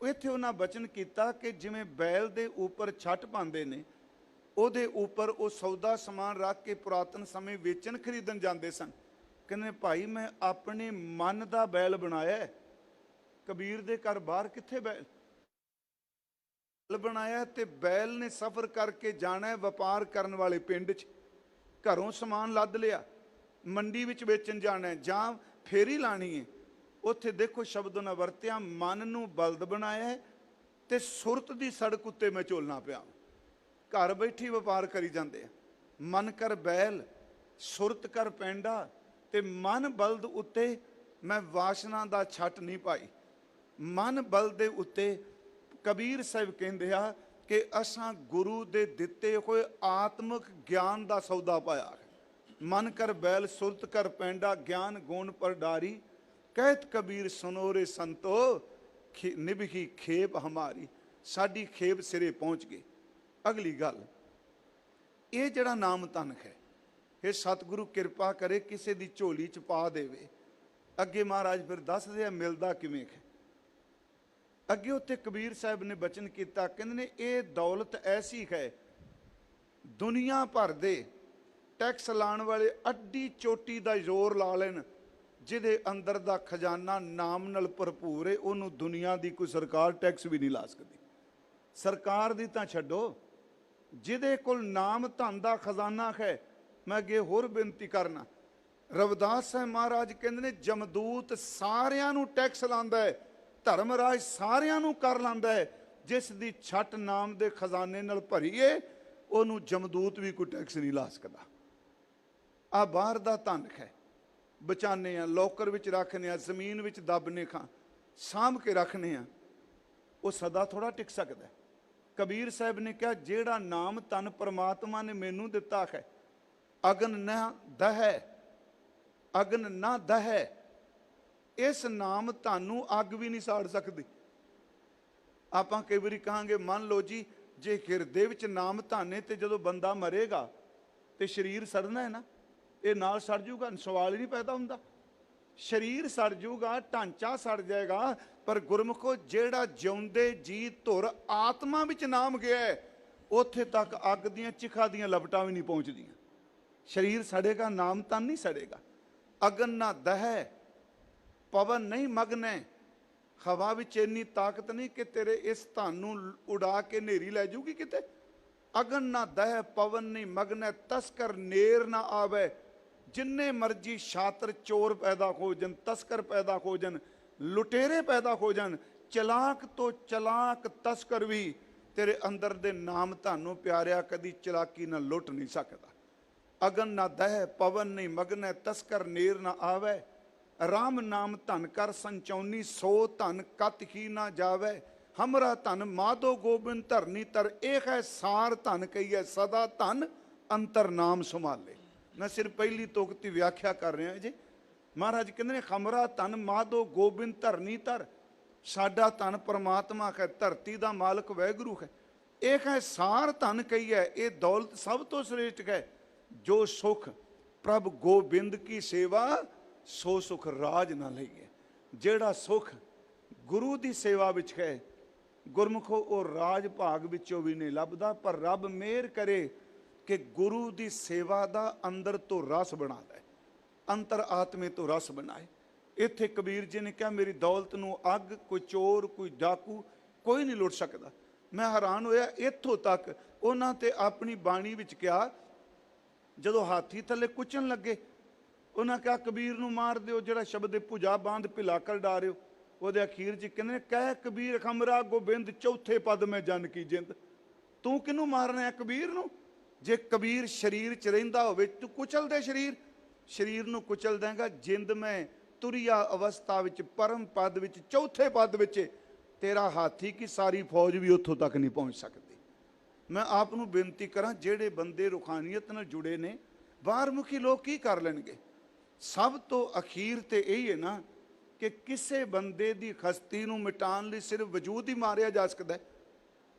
ਇੱਥੇ ਉਹਨਾਂ ਬਚਨ ਕੀਤਾ ਕਿ ਜਿਵੇਂ ਬੈਲ ਦੇ ਉੱਪਰ ਛੱਟ ਪਾਉਂਦੇ ਨੇ, ਉਹਦੇ ਉੱਪਰ ਉਹ ਸੌਦਾ ਸਮਾਨ ਰੱਖ ਕੇ ਪੁਰਾਤਨ ਸਮੇਂ ਵੇਚਣ ਖਰੀਦਣ ਜਾਂਦੇ ਸਨ। ਕਹਿੰਦੇ ਭਾਈ ਮੈਂ ਆਪਣੇ ਮਨ ਦਾ ਬੈਲ ਬਣਾਇਆ। ਕਬੀਰ ਦੇ ਘਰ ਬਾਹਰ ਕਿੱਥੇ ਬੈਲ ਬਣਾਇਆ? ਤੇ ਬੈਲ ਨੇ ਸਫ਼ਰ ਕਰਕੇ ਜਾਣਾ ਵਪਾਰ ਕਰਨ ਵਾਲੇ ਪਿੰਡ 'ਚ। ਘਰੋਂ ਸਮਾਨ ਲੱਦ ਲਿਆ, ਮੰਡੀ ਵਿੱਚ ਵੇਚਣ ਜਾਣਾ ਜਾਂ ਫੇਰੀ ਲਾਣੀ ਹੈ। ਉੱਥੇ ਦੇਖੋ ਸ਼ਬਦ ਉਹਨਾਂ ਵਰਤਿਆ, ਮਨ ਨੂੰ ਬਲਦ ਬਣਾਇਆ ਤੇ ਸੁਰਤ ਦੀ ਸੜਕ ਉੱਤੇ ਮੈਂ ਝੋਲਣਾ ਪਿਆ। ਘਰ ਬੈਠੀ ਵਪਾਰ ਕਰੀ ਜਾਂਦੇ ਆ। ਮਨ ਕਰ ਬੈਲ, ਸੁਰਤ ਕਰ ਪੈਂਡਾ, ਤੇ ਮਨ ਬਲਦ ਉੱਤੇ ਮੈਂ ਵਾਸ਼ਨਾ ਦਾ ਛੱਟ ਨਹੀਂ ਪਾਈ। ਮਨ ਬਲ ਦੇ ਉੱਤੇ ਕਬੀਰ ਸਾਹਿਬ ਕਹਿੰਦੇ ਆ ਕਿ ਅਸਾਂ ਗੁਰੂ ਦੇ ਦਿੱਤੇ ਹੋਏ ਆਤਮਿਕ ਗਿਆਨ ਦਾ ਸੌਦਾ ਪਾਇਆ। ਮਨ ਕਰ ਬੈਲ, ਸੁਰਤ ਕਰ ਪੈਂਡਾ, ਗਿਆਨ ਗੁਣ ਪਰ ਡਾਰੀ। ਕਹਿਤ ਕਬੀਰ ਸੁਨੋਰੇ ਸੰਤੋ, ਨਿਭੀ ਖੇਪ ਹਮਾਰੀ। ਸਾਡੀ ਖੇਪ ਸਿਰੇ ਪਹੁੰਚ ਗਈ। ਅਗਲੀ ਗੱਲ, ਇਹ ਜਿਹੜਾ ਨਾਮ ਧਨ ਹੈ, ਇਹ ਸਤਿਗੁਰੂ ਕਿਰਪਾ ਕਰੇ ਕਿਸੇ ਦੀ ਝੋਲੀ 'ਚ ਪਾ ਦੇਵੇ। ਅੱਗੇ ਮਹਾਰਾਜ ਫਿਰ ਦੱਸਦੇ ਆ ਮਿਲਦਾ ਕਿਵੇਂ ਹੈ। ਅੱਗੇ ਉੱਤੇ ਕਬੀਰ ਸਾਹਿਬ ਨੇ ਬਚਨ ਕੀਤਾ, ਕਹਿੰਦੇ ਨੇ ਇਹ ਦੌਲਤ ਐਸੀ ਹੈ, ਦੁਨੀਆ ਭਰ ਦੇ ਟੈਕਸ ਲਾਉਣ ਵਾਲੇ ਅੱਡੀ ਚੋਟੀ ਦਾ ਜ਼ੋਰ ਲਾ ਲੈਣ, ਜਿਹਦੇ ਅੰਦਰ ਦਾ ਖਜ਼ਾਨਾ ਨਾਮ ਨਾਲ ਭਰਪੂਰ ਹੈ, ਉਹਨੂੰ ਦੁਨੀਆ ਦੀ ਕੋਈ ਸਰਕਾਰ ਟੈਕਸ ਵੀ ਨਹੀਂ ਲਾ ਸਕਦੀ। ਸਰਕਾਰ ਦੀ ਤਾਂ ਛੱਡੋ, ਜਿਹਦੇ ਕੋਲ ਨਾਮ ਧਨ ਦਾ ਖਜ਼ਾਨਾ ਹੈ। ਮੈਂ ਅੱਗੇ ਹੋਰ ਬੇਨਤੀ ਕਰਨਾ, ਰਵਿਦਾਸ ਸਾਹਿਬ ਮਹਾਰਾਜ ਕਹਿੰਦੇ ਨੇ ਜਮਦੂਤ ਸਾਰਿਆਂ ਨੂੰ ਟੈਕਸ ਲਾਉਂਦਾ ਹੈ, ਧਰਮਰਾਜ ਸਾਰਿਆਂ ਨੂੰ ਕਰ ਲਾਉਂਦਾ ਹੈ। ਜਿਸ ਦੀ ਛੱਟ ਨਾਮ ਦੇ ਖਜ਼ਾਨੇ ਨਾਲ ਭਰੀਏ, ਉਹਨੂੰ ਜਮਦੂਤ ਵੀ ਕੋਈ ਟੈਕਸ ਨਹੀਂ ਲਾ ਸਕਦਾ। ਆ ਬਾਹਰ ਦਾ ਧਨ ਹੈ, ਬਚਾਨੇ ਆ, ਲੋਕਰ ਵਿੱਚ ਰੱਖਨੇ ਆ, ਜ਼ਮੀਨ ਵਿੱਚ ਦੱਬਨੇ ਖਾਂ, ਸਾਂਭ ਕੇ ਰੱਖਨੇ ਆ, ਉਹ ਸਦਾ ਥੋੜਾ ਟਿਕ ਸਕਦਾ। ਕਬੀਰ ਸਾਹਿਬ ਨੇ ਕਿਹਾ ਜਿਹੜਾ ਨਾਮ ਧਨ ਪਰਮਾਤਮਾ ਨੇ ਮੈਨੂੰ ਦਿੱਤਾ ਹੈ, ਅਗਨ ਨਾ ਦਹੈ, ਅਗਨ ਨਾ ਦਹੈ, ਇਸ ਨਾਮ ਧਨ ਨੂੰ ਅੱਗ ਵੀ ਨਹੀਂ ਸਾੜ ਸਕਦੀ। ਆਪਾਂ ਕਈ ਵਾਰੀ ਕਹਾਂਗੇ ਮੰਨ ਲਓ ਜੀ, ਜੇ ਹਿਰਦੇ ਵਿੱਚ ਨਾਮ ਧਨ ਹੈ ਤੇ ਜਦੋਂ ਬੰਦਾ ਮਰੇਗਾ ਤੇ ਸਰੀਰ ਸੜਨਾ ਹੈ ਨਾ, ਇਹ ਨਾਲ ਸੜ ਜੂਗਾ, ਸਵਾਲ ਹੀ ਨਹੀਂ ਪੈਦਾ ਹੁੰਦਾ। ਸਰੀਰ ਸੜ ਜਾਊਗਾ, ਢਾਂਚਾ ਸੜ ਜਾਏਗਾ, ਪਰ ਗੁਰਮੁਖੋ ਜਿਹੜਾ ਜਿਉਂਦੇ ਜੀ ਧੁਰ ਆਤਮਾ ਵਿੱਚ ਨਾਮ ਗਿਆ ਹੈ, ਉੱਥੇ ਤੱਕ ਅੱਗ ਦੀਆਂ ਚਿਖਾ ਦੀਆਂ ਲਪਟਾਂ ਵੀ ਨਹੀਂ ਪਹੁੰਚਦੀਆਂ। ਸਰੀਰ ਸੜੇਗਾ, ਨਾਮ ਤਾਂ ਨਹੀਂ ਸੜੇਗਾ। ਅਗਨ ਨਾ ਦਹਿ ਪਵਨ ਨਹੀਂ ਮਗਨੈ, ਹਵਾ ਵਿੱਚ ਇੰਨੀ ਤਾਕਤ ਨਹੀਂ ਕਿ ਤੇਰੇ ਇਸ ਧਨ ਨੂੰ ਉਡਾ ਕੇ ਹਨੇਰੀ ਲੈ ਜਾਊਗੀ ਕਿਤੇ। ਅਗਨ ਨਾ ਦਹਿ ਪਵਨ ਨਹੀਂ ਮਗਨੈ, ਤਸਕਰ ਨੇਰ ਨਾ ਆਵੇ। ਜਿੰਨੇ ਮਰਜੀ ਛਾਤਰ ਚੋਰ ਪੈਦਾ ਹੋ ਜਾਣ, ਤਸਕਰ ਪੈਦਾ ਹੋ ਜਾਣ, ਲੁਟੇਰੇ ਪੈਦਾ ਹੋ ਜਾਣ, ਚਲਾਕ ਤੋਂ ਚਲਾਕ ਤਸਕਰ ਵੀ ਤੇਰੇ ਅੰਦਰ ਦੇ ਨਾਮ ਧਨ ਪਿਆਰਿਆ ਕਦੀ ਚਲਾਕੀ ਨਾਲ ਲੁੱਟ ਨਹੀਂ ਸਕਦਾ। ਅਗਨ ਨਾ ਦਹਿ ਪਵਨ ਨਹੀਂ ਮਗਨੈ, ਤਸਕਰ ਨੇਰ ਨਾ ਆਵੇ। ਰਾਮ ਨਾਮ ਧਨ ਕਰ ਸੰਚੌਨੀ, ਸੋ ਧਨ ਕਤ ਹੀ ਨਾ ਜਾਵੇ। ਹਮਰਾ ਧਨ ਮਾਧੋ ਗੋਬਿੰਦ ਧਰਨੀ ਤਰ, ਇਹ ਹੈ ਸਾਰ ਧਨ ਕਹੀਏ ਸਦਾ ਧਨ ਅੰਤਰ ਨਾਮ ਸੰਭਾਲੇ। ਮੈਂ ਸਿਰਫ ਪਹਿਲੀ ਤੁਕ ਦੀ ਵਿਆਖਿਆ ਕਰ ਰਿਹਾ ਜੀ। ਮਹਾਰਾਜ ਕਹਿੰਦੇ ਨੇ ਹਮਰਾ ਧਨ ਮਾਧੋ ਗੋਬਿੰਦ ਧਰਨੀ ਤਰ, ਸਾਡਾ ਧਨ ਪਰਮਾਤਮਾ ਹੈ, ਧਰਤੀ ਦਾ ਮਾਲਕ ਵਾਹਿਗੁਰੂ ਹੈ। ਇਹ ਹੈ ਸਾਰ ਧਨ ਕਹੀਏ, ਇਹ ਦੌਲਤ ਸਭ ਤੋਂ ਸ੍ਰੇਸ਼ਟ ਹੈ। ਜੋ ਸੁਖ ਪ੍ਰਭ ਗੋਬਿੰਦ ਕੀ ਸੇਵਾ, ਸੋ ਸੁਖ ਰਾਜ ਨਾ ਲਈਏ। ਜਿਹੜਾ ਸੁਖ ਗੁਰੂ ਦੀ ਸੇਵਾ ਵਿੱਚ ਹੈ ਗੁਰਮੁਖੋ, ਉਹ ਰਾਜ ਭਾਗ ਵਿੱਚੋਂ ਵੀ ਨਹੀਂ ਲੱਭਦਾ। ਪਰ ਰੱਬ ਮਿਹਰ ਕਰੇ ਕਿ ਗੁਰੂ ਦੀ ਸੇਵਾ ਦਾ ਅੰਦਰ ਤੋਂ ਰਸ ਬਣਾ ਦੇ, ਅੰਤਰ ਆਤਮੇ ਤੋਂ ਰਸ ਬਣਾਏ। ਇੱਥੇ ਕਬੀਰ ਜੀ ਨੇ ਕਿਹਾ ਮੇਰੀ ਦੌਲਤ ਨੂੰ ਅੱਗ, ਕੋਈ ਚੋਰ, ਕੋਈ ਡਾਕੂ ਕੋਈ ਨਹੀਂ ਲੁੱਟ ਸਕਦਾ। ਮੈਂ ਹੈਰਾਨ ਹੋਇਆ, ਇੱਥੋਂ ਤੱਕ ਉਹਨਾਂ ਤੇ ਆਪਣੀ ਬਾਣੀ ਵਿੱਚ ਕਿਹਾ, ਜਦੋਂ ਹਾਥੀ ਥੱਲੇ ਕੁਚਣ ਲੱਗੇ ਉਹਨਾਂ ਕਿਹਾ ਕਬੀਰ ਨੂੰ ਮਾਰ ਦਿਓ, ਜਿਹੜਾ ਸ਼ਬਦ ਭੁਜਾ ਬਾਂਧ ਭਿਲਾ ਕਰ ਡਾਰਿਓ। ਉਹਦੇ ਅਖੀਰ 'ਚ ਕਹਿੰਦੇ ਨੇ ਕਹਿ ਕਬੀਰ ਖਮਰਾ ਗੋਬਿੰਦ, ਚੌਥੇ ਪਦ ਮੈਂ ਜਨ ਕੀ ਜਿੰਦ। ਤੂੰ ਕਿਹਨੂੰ ਮਾਰਨਾ ਹੈ? ਕਬੀਰ ਨੂੰ। ਜੇ ਕਬੀਰ ਸਰੀਰ 'ਚ ਰਹਿੰਦਾ ਹੋਵੇ, ਤੂੰ ਕੁਚਲ ਦੇ ਸਰੀਰ ਨੂੰ ਕੁਚਲ ਦੇਂਗਾ। ਜਿੰਦ ਮੈਂ ਤੁਰਿਆ ਅਵਸਥਾ ਵਿੱਚ, ਪਰਮ ਪਦ ਵਿੱਚ, ਚੌਥੇ ਪਦ ਵਿੱਚ, ਤੇਰਾ ਹਾਥੀ ਕੀ ਸਾਰੀ ਫੌਜ ਵੀ ਉੱਥੋਂ ਤੱਕ ਨਹੀਂ ਪਹੁੰਚ ਸਕਦੀ। ਮੈਂ ਆਪ ਨੂੰ ਬੇਨਤੀ ਕਰਾਂ, ਜਿਹੜੇ ਬੰਦੇ ਰੂਹਾਨੀਅਤ ਨਾਲ ਜੁੜੇ ਨੇ, ਬਾਹਰਮੁਖੀ ਲੋਕ ਕੀ ਕਰ ਲੈਣਗੇ? ਸਭ ਤੋਂ ਅਖੀਰ ਤੇ ਇਹੀ ਹੈ ਨਾ ਕਿ ਕਿਸੇ ਬੰਦੇ ਦੀ ਹਸਤੀ ਨੂੰ ਮਿਟਾਉਣ ਲਈ ਸਿਰਫ ਵਜੂਦ ਹੀ ਮਾਰਿਆ ਜਾ ਸਕਦਾ ਹੈ,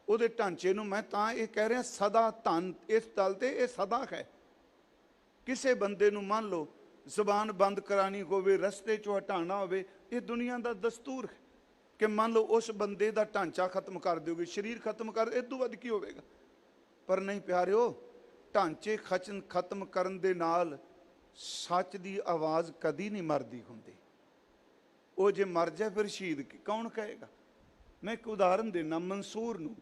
ਉਹਦੇ ਢਾਂਚੇ ਨੂੰ। ਮੈਂ ਤਾਂ ਇਹ ਕਹਿ ਰਿਹਾ ਸਦਾ ਧਨ ਇਸ ਤਲ ਤੇ ਇਹ ਸਦਾ ਹੈ। ਕਿਸੇ ਬੰਦੇ ਨੂੰ ਮੰਨ ਲਓ ਜ਼ੁਬਾਨ ਬੰਦ ਕਰਾਣੀ ਹੋਵੇ, ਰਸਤੇ 'ਚੋਂ ਹਟਾਉਣਾ ਹੋਵੇ, ਇਹ ਦੁਨੀਆ ਦਾ ਦਸਤੂਰ ਹੈ ਕਿ ਮੰਨ ਲਓ ਉਸ ਬੰਦੇ ਦਾ ਢਾਂਚਾ ਖਤਮ ਕਰ ਦਿਓਗੇ, ਸਰੀਰ ਖਤਮ ਕਰ, ਇਹ ਤੋਂ ਵੱਧ ਕੀ ਹੋਵੇਗਾ? ਪਰ ਨਹੀਂ ਪਿਆਰਿਓ, ਢਾਂਚੇ ਖਤਮ ਕਰਨ ਦੇ ਨਾਲ ਸੱਚ ਦੀ ਆਵਾਜ਼ ਕਦੀ ਨਹੀਂ ਮਰਦੀ ਹੁੰਦੀ। ਉਹ ਜੇ ਮਰ ਜਾਏ ਫਿਰ ਸ਼ਹੀਦ ਕੌਣ ਕਹੇਗਾ? ਮੈਂ ਇੱਕ ਉਦਾਹਰਨ ਦੇਣਾ। ਮਨਸੂਰ ਨੂੰ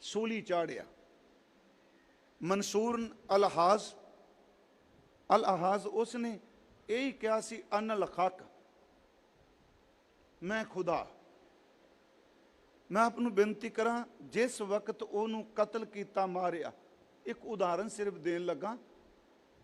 ਸੂਲੀ ਚਾੜਿਆ। ਮਨਸੂਰ ਅਲ-ਅਹਾਜ਼ ਉਸਨੇ ਇਹੀ ਕਿਹਾ ਸੀ ਅਨਲ ਹਕ, ਮੈਂ ਖੁਦਾ। ਮੈਂ ਆਪ ਨੂੰ ਬੇਨਤੀ ਕਰਾਂ, ਜਿਸ ਵਕਤ ਉਹਨੂੰ ਕਤਲ ਕੀਤਾ, ਮਾਰਿਆ, ਇੱਕ ਉਦਾਹਰਨ ਸਿਰਫ ਦੇਣ ਲੱਗਾ।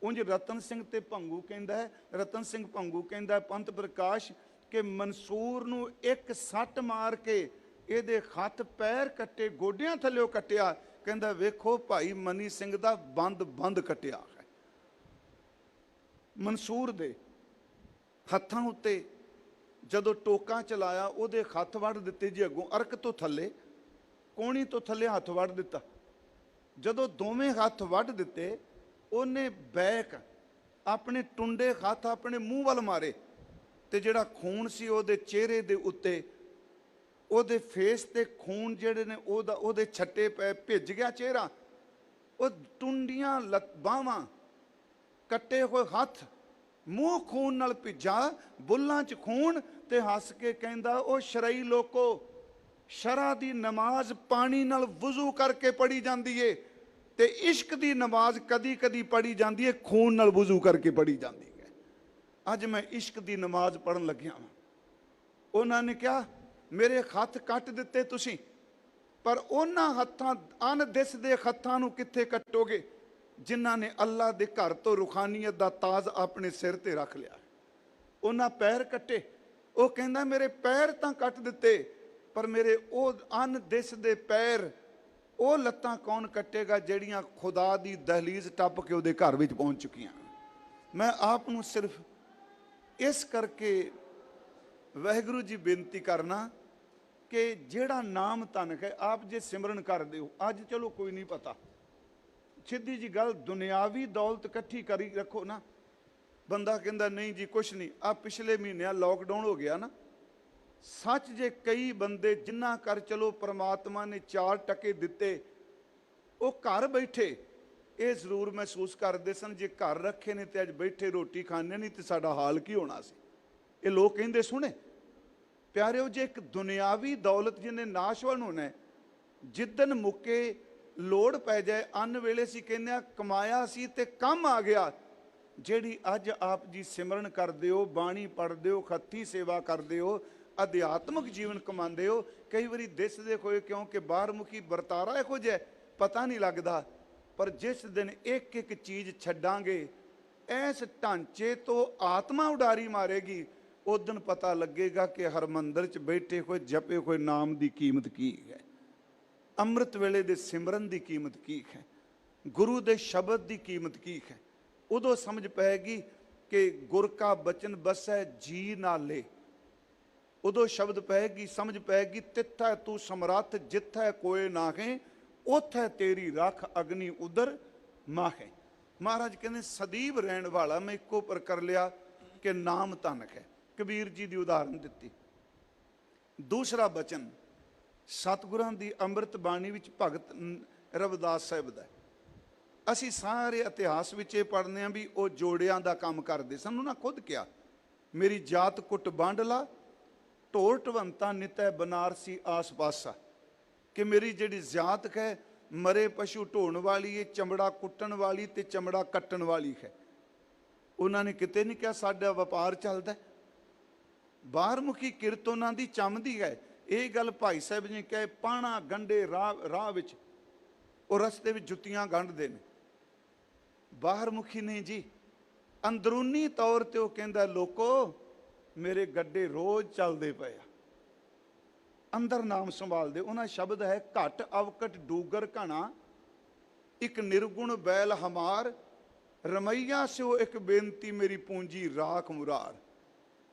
ਉਂਝ ਰਤਨ ਸਿੰਘ ਤੇ ਭੰਗੂ ਕਹਿੰਦਾ ਹੈ, ਰਤਨ ਸਿੰਘ ਭੰਗੂ ਕਹਿੰਦਾ ਹੈ ਪੰਥ ਪ੍ਰਕਾਸ਼, ਕਿ ਮਨਸੂਰ ਨੂੰ ਇੱਕ ਸੱਟ ਮਾਰ ਕੇ ਇਹਦੇ ਹੱਥ ਪੈਰ ਕੱਟੇ, ਗੋਡਿਆਂ ਥੱਲਿਓਂ ਕੱਟਿਆ। ਕਹਿੰਦਾ ਵੇਖੋ ਭਾਈ ਮਨੀ ਸਿੰਘ ਦਾ ਬੰਦ ਕੱਟਿਆ ਹੈ। ਮਨਸੂਰ ਦੇ ਹੱਥਾਂ ਉੱਤੇ ਜਦੋਂ ਟੋਕਾ ਚਲਾਇਆ, ਉਹਦੇ ਹੱਥ ਵੱਢ ਦਿੱਤੇ ਜੀ ਅੱਗੋਂ, ਅਰਕ ਤੋਂ ਥੱਲੇ, ਕੋਣੀ ਤੋਂ ਥੱਲੇ ਹੱਥ ਵੱਢ ਦਿੱਤਾ। ਜਦੋਂ ਦੋਵੇਂ ਹੱਥ ਵੱਢ ਦਿੱਤੇ, ਉਹਨੇ ਬੈਕ ਆਪਣੇ ਟੁੰਡੇ ਹੱਥ ਆਪਣੇ ਮੂੰਹ ਵੱਲ ਮਾਰੇ, ਤੇ ਜਿਹੜਾ ਖੂਨ ਸੀ ਉਹਦੇ ਚਿਹਰੇ ਦੇ ਉੱਤੇ, ਉਹਦੇ ਫੇਸ ਤੇ ਖੂਨ ਜਿਹੜੇ ਨੇ ਉਹਦੇ ਛੱਟੇ ਪੈ, ਭਿੱਜ ਗਿਆ ਚਿਹਰਾ। ਉਹ ਟੁੰਡੀਆਂ ਬਾਹਾਂ, ਕੱਟੇ ਹੋਏ ਹੱਥ, ਮੂੰਹ ਖੂਨ ਨਾਲ ਭਿੱਜਾ, ਬੁੱਲਾਂ 'ਚ ਖੂਨ, ਤੇ ਹੱਸ ਕੇ ਕਹਿੰਦਾ ਉਹ ਸ਼ਰਈ ਲੋਕੋ, ਸ਼ਰ੍ਹਾ ਦੀ ਨਮਾਜ਼ ਪਾਣੀ ਨਾਲ ਵਜ਼ੂ ਕਰਕੇ ਪੜ੍ਹੀ ਜਾਂਦੀ ਏ, ਤੇ ਇਸ਼ਕ ਦੀ ਨਮਾਜ਼ ਕਦੀ ਕਦੀ ਪੜ੍ਹੀ ਜਾਂਦੀ ਹੈ ਖੂਨ ਨਾਲ ਵਜ਼ੂ ਕਰਕੇ ਪੜ੍ਹੀ ਜਾਂਦੀ ਹੈ। ਅੱਜ ਮੈਂ ਇਸ਼ਕ ਦੀ ਨਮਾਜ਼ ਪੜ੍ਹਨ ਲੱਗਿਆ ਹਾਂ। ਉਹਨਾਂ ਨੇ ਕਿਹਾ ਮੇਰੇ ਹੱਥ ਕੱਟ ਦਿੱਤੇ ਤੁਸੀਂ, ਪਰ ਉਹਨਾਂ ਹੱਥਾਂ, ਅਣਦਿਸਦੇ ਹੱਥਾਂ ਨੂੰ ਕਿੱਥੇ ਕੱਟੋਗੇ ਜਿਨ੍ਹਾਂ ਨੇ ਅੱਲਾ ਦੇ ਘਰ ਤੋਂ ਰੂਹਾਨੀਅਤ ਦਾ ਤਾਜ ਆਪਣੇ ਸਿਰ ਤੇ ਰੱਖ ਲਿਆ। ਉਹਨਾਂ ਪੈਰ ਕੱਟੇ। ਉਹ ਕਹਿੰਦਾ ਮੇਰੇ ਪੈਰ ਤਾਂ ਕੱਟ ਦਿੱਤੇ, ਪਰ ਮੇਰੇ ਉਹ ਅਣਦਿਸਦੇ ਪੈਰ, ਉਹ ਲੱਤਾਂ ਕੌਣ ਕੱਟੇਗਾ ਜਿਹੜੀਆਂ ਖੁਦਾ ਦੀ ਦਹਲੀਜ਼ ਟੱਪ ਕੇ ਉਹਦੇ ਘਰ ਵਿੱਚ ਪਹੁੰਚ ਚੁੱਕੀਆਂ। ਮੈਂ ਆਪ ਨੂੰ ਸਿਰਫ ਇਸ ਕਰਕੇ ਵਾਹਿਗੁਰੂ ਜੀ ਬੇਨਤੀ ਕਰਨਾ ਕਿ ਜਿਹੜਾ ਨਾਮ ਧਨ ਹੈ, ਆਪ ਜੇ ਸਿਮਰਨ ਕਰਦੇ ਹੋ, ਅੱਜ ਚਲੋ ਕੋਈ ਨਹੀਂ ਪਤਾ, ਸਿੱਧੀ ਜੀ ਗੱਲ, ਦੁਨਿਆਵੀ ਦੌਲਤ ਇਕੱਠੀ ਕਰੀ ਰੱਖੋ ਨਾ, ਬੰਦਾ ਕਹਿੰਦਾ ਨਹੀਂ ਜੀ ਕੁਛ ਨਹੀਂ, ਆ ਪਿਛਲੇ ਮਹੀਨਿਆਂ ਲੋਕਡਾਊਨ ਹੋ ਗਿਆ ਨਾ, ਸੱਚ ਜੇ ਕਈ ਬੰਦੇ ਜਿਨ੍ਹਾਂ ਕਰ ਚਲੋ ਪ੍ਰਮਾਤਮਾ ਨੇ 4 ਟਕੇ ਦਿੱਤੇ, ਉਹ ਘਰ ਬੈਠੇ ਇਹ ਜ਼ਰੂਰ ਮਹਿਸੂਸ ਕਰਦੇ ਸਨ ਜੇ ਘਰ ਰੱਖੇ ਨੇ ਤੇ ਅੱਜ ਬੈਠੇ ਰੋਟੀ ਖਾਣੇ ਨਹੀਂ ਤੇ ਸਾਡਾ ਹਾਲ ਕੀ ਹੋਣਾ ਸੀ। ਇਹ ਲੋਕ ਕਹਿੰਦੇ ਸੁਣੇ ਪਿਆਰਿਓ, ਜੇ ਇੱਕ ਦੁਨਿਆਵੀ ਦੌਲਤ ਜਿਹਨੇ ਨਾਸ਼ਵਨ ਹੋਣਾ, ਜਿੱਦਨ ਮੁੱਕੇ ਲੋੜ ਪੈ ਜਾਏ, ਅੰਨ ਵੇਲੇ ਸੀ ਕਹਿੰਦੇ ਆ ਕਮਾਇਆ ਸੀ ਤੇ ਕੰਮ ਆ ਗਿਆ। ਜਿਹੜੀ ਅੱਜ ਆਪ ਜੀ ਸਿਮਰਨ ਕਰਦੇ ਹੋ, ਬਾਣੀ ਪੜ੍ਹਦੇ ਹੋ, ਖੱਤੀ ਸੇਵਾ ਕਰਦੇ ਹੋ, ਅਧਿਆਤਮਿਕ ਜੀਵਨ ਕਮਾਉਂਦੇ ਹੋ, ਕਈ ਵਾਰੀ ਦਿਸਦੇ ਹੋਏ ਕਿਉਂਕਿ ਬਾਹਰਮੁਖੀ ਵਰਤਾਰਾ ਇਹੋ ਜਿਹਾ ਪਤਾ ਨਹੀਂ ਲੱਗਦਾ, ਪਰ ਜਿਸ ਦਿਨ ਇੱਕ ਇੱਕ ਚੀਜ਼ ਛੱਡਾਂਗੇ, ਇਸ ਢਾਂਚੇ ਤੋਂ ਆਤਮਾ ਉਡਾਰੀ ਮਾਰੇਗੀ, ਉਸ ਦਿਨ ਪਤਾ ਲੱਗੇਗਾ ਕਿ ਹਰਮੰਦਰ 'ਚ ਬੈਠੇ ਹੋਏ ਜਪੇ ਹੋਏ ਨਾਮ ਦੀ ਕੀਮਤ ਕੀ ਹੈ, ਅੰਮ੍ਰਿਤ ਵੇਲੇ ਦੇ ਸਿਮਰਨ ਦੀ ਕੀਮਤ ਕੀ ਹੈ, ਗੁਰੂ ਦੇ ਸ਼ਬਦ ਦੀ ਕੀਮਤ ਕੀ ਹੈ। ਉਦੋਂ ਸਮਝ ਪਏਗੀ ਕਿ ਗੁਰ ਕਾ ਬਚਨ ਬਸੈ ਜੀ ਨਾਲੇ, ਉਦੋਂ ਸ਼ਬਦ ਪਏਗੀ, ਸਮਝ ਪਏਗੀ ਤਿੱਥੈ ਤੂੰ ਸਮਰੱਥ ਜਿੱਥੈ ਕੋਏ ਨਾਹੇ, ਉਥੈ ਤੇਰੀ ਰੱਖ ਅਗਨੀ ਉਦਰ ਮਾਹੇ। ਮਹਾਰਾਜ ਕਹਿੰਦੇ ਸਦੀਵ ਰਹਿਣ ਵਾਲਾ ਮੈਂ ਇੱਕੋ ਪਰ ਕਰ ਲਿਆ ਕਿ ਨਾਮ ਧਨਕ ਹੈ। ਕਬੀਰ ਜੀ ਦੀ ਉਦਾਹਰਨ ਦਿੱਤੀ। ਦੂਸਰਾ ਬਚਨ ਸਤਿਗੁਰਾਂ ਦੀ ਅੰਮ੍ਰਿਤ ਬਾਣੀ ਵਿੱਚ ਭਗਤ ਰਵਿਦਾਸ ਸਾਹਿਬ ਦਾ। ਅਸੀਂ ਸਾਰੇ ਇਤਿਹਾਸ ਵਿੱਚ ਇਹ ਪੜ੍ਹਦੇ ਹਾਂ ਵੀ ਉਹ ਜੋੜਿਆਂ ਦਾ ਕੰਮ ਕਰਦੇ ਸਨ। ਉਹਨਾਂ ਖੁਦ ਕਿਹਾ ਮੇਰੀ ਜਾਤ ਕੁੱਟ ਵੰਡ ਲਾ, ਢੋਰ ਢਵੰਤਾ ਨਿਤੈ ਬਨਾਰਸੀ ਆਸ ਪਾਸਾ, ਕਿ ਮੇਰੀ ਜਿਹੜੀ ਜਾਤ ਹੈ ਮਰੇ ਪਸ਼ੂ ਢੋਣ ਵਾਲੀ ਹੈ, ਚਮੜਾ ਕੁੱਟਣ ਵਾਲੀ ਤੇ ਚਮੜਾ ਕੱਟਣ ਵਾਲੀ ਹੈ। ਉਹਨਾਂ ਨੇ ਕਿਤੇ ਨਹੀਂ ਕਿਹਾ ਸਾਡਾ ਵਪਾਰ ਚੱਲਦਾ। ਬਾਹਰਮੁਖੀ ਕਿਰਤ ਉਹਨਾਂ ਦੀ ਚਮਦੀ ਹੈ। ਇਹ ਗੱਲ ਭਾਈ ਸਾਹਿਬ ਜੀ ਕਹੇ ਪਾਣਾ ਗੰਢੇ ਰਾਹ ਵਿੱਚ, ਉਹ ਰਸਤੇ ਵਿੱਚ ਜੁੱਤੀਆਂ ਗੰਢਦੇ ਨੇ। ਬਾਹਰਮੁਖੀ ਨਹੀਂ ਜੀ, ਅੰਦਰੂਨੀ ਤੌਰ ਤੇ ਉਹ ਕਹਿੰਦਾ ਲੋਕੋ ਮੇਰੇ ਗੱਡੇ ਰੋਜ਼ ਚੱਲਦੇ ਪਏ ਆ, ਅੰਦਰ ਨਾਮ ਸੰਭਾਲਦੇ। ਉਹਨਾਂ ਸ਼ਬਦ ਹੈ ਘਟ ਅਵਕਟ ਡੂਗਰ ਘਣਾ, ਇੱਕ ਨਿਰਗੁਣ ਬੈਲ ਹਮਾਰ, ਰਮਈਆ ਸਿਓ ਇੱਕ ਬੇਨਤੀ ਮੇਰੀ ਪੂੰਜੀ ਰਾਖ ਮੁਰਾਰ,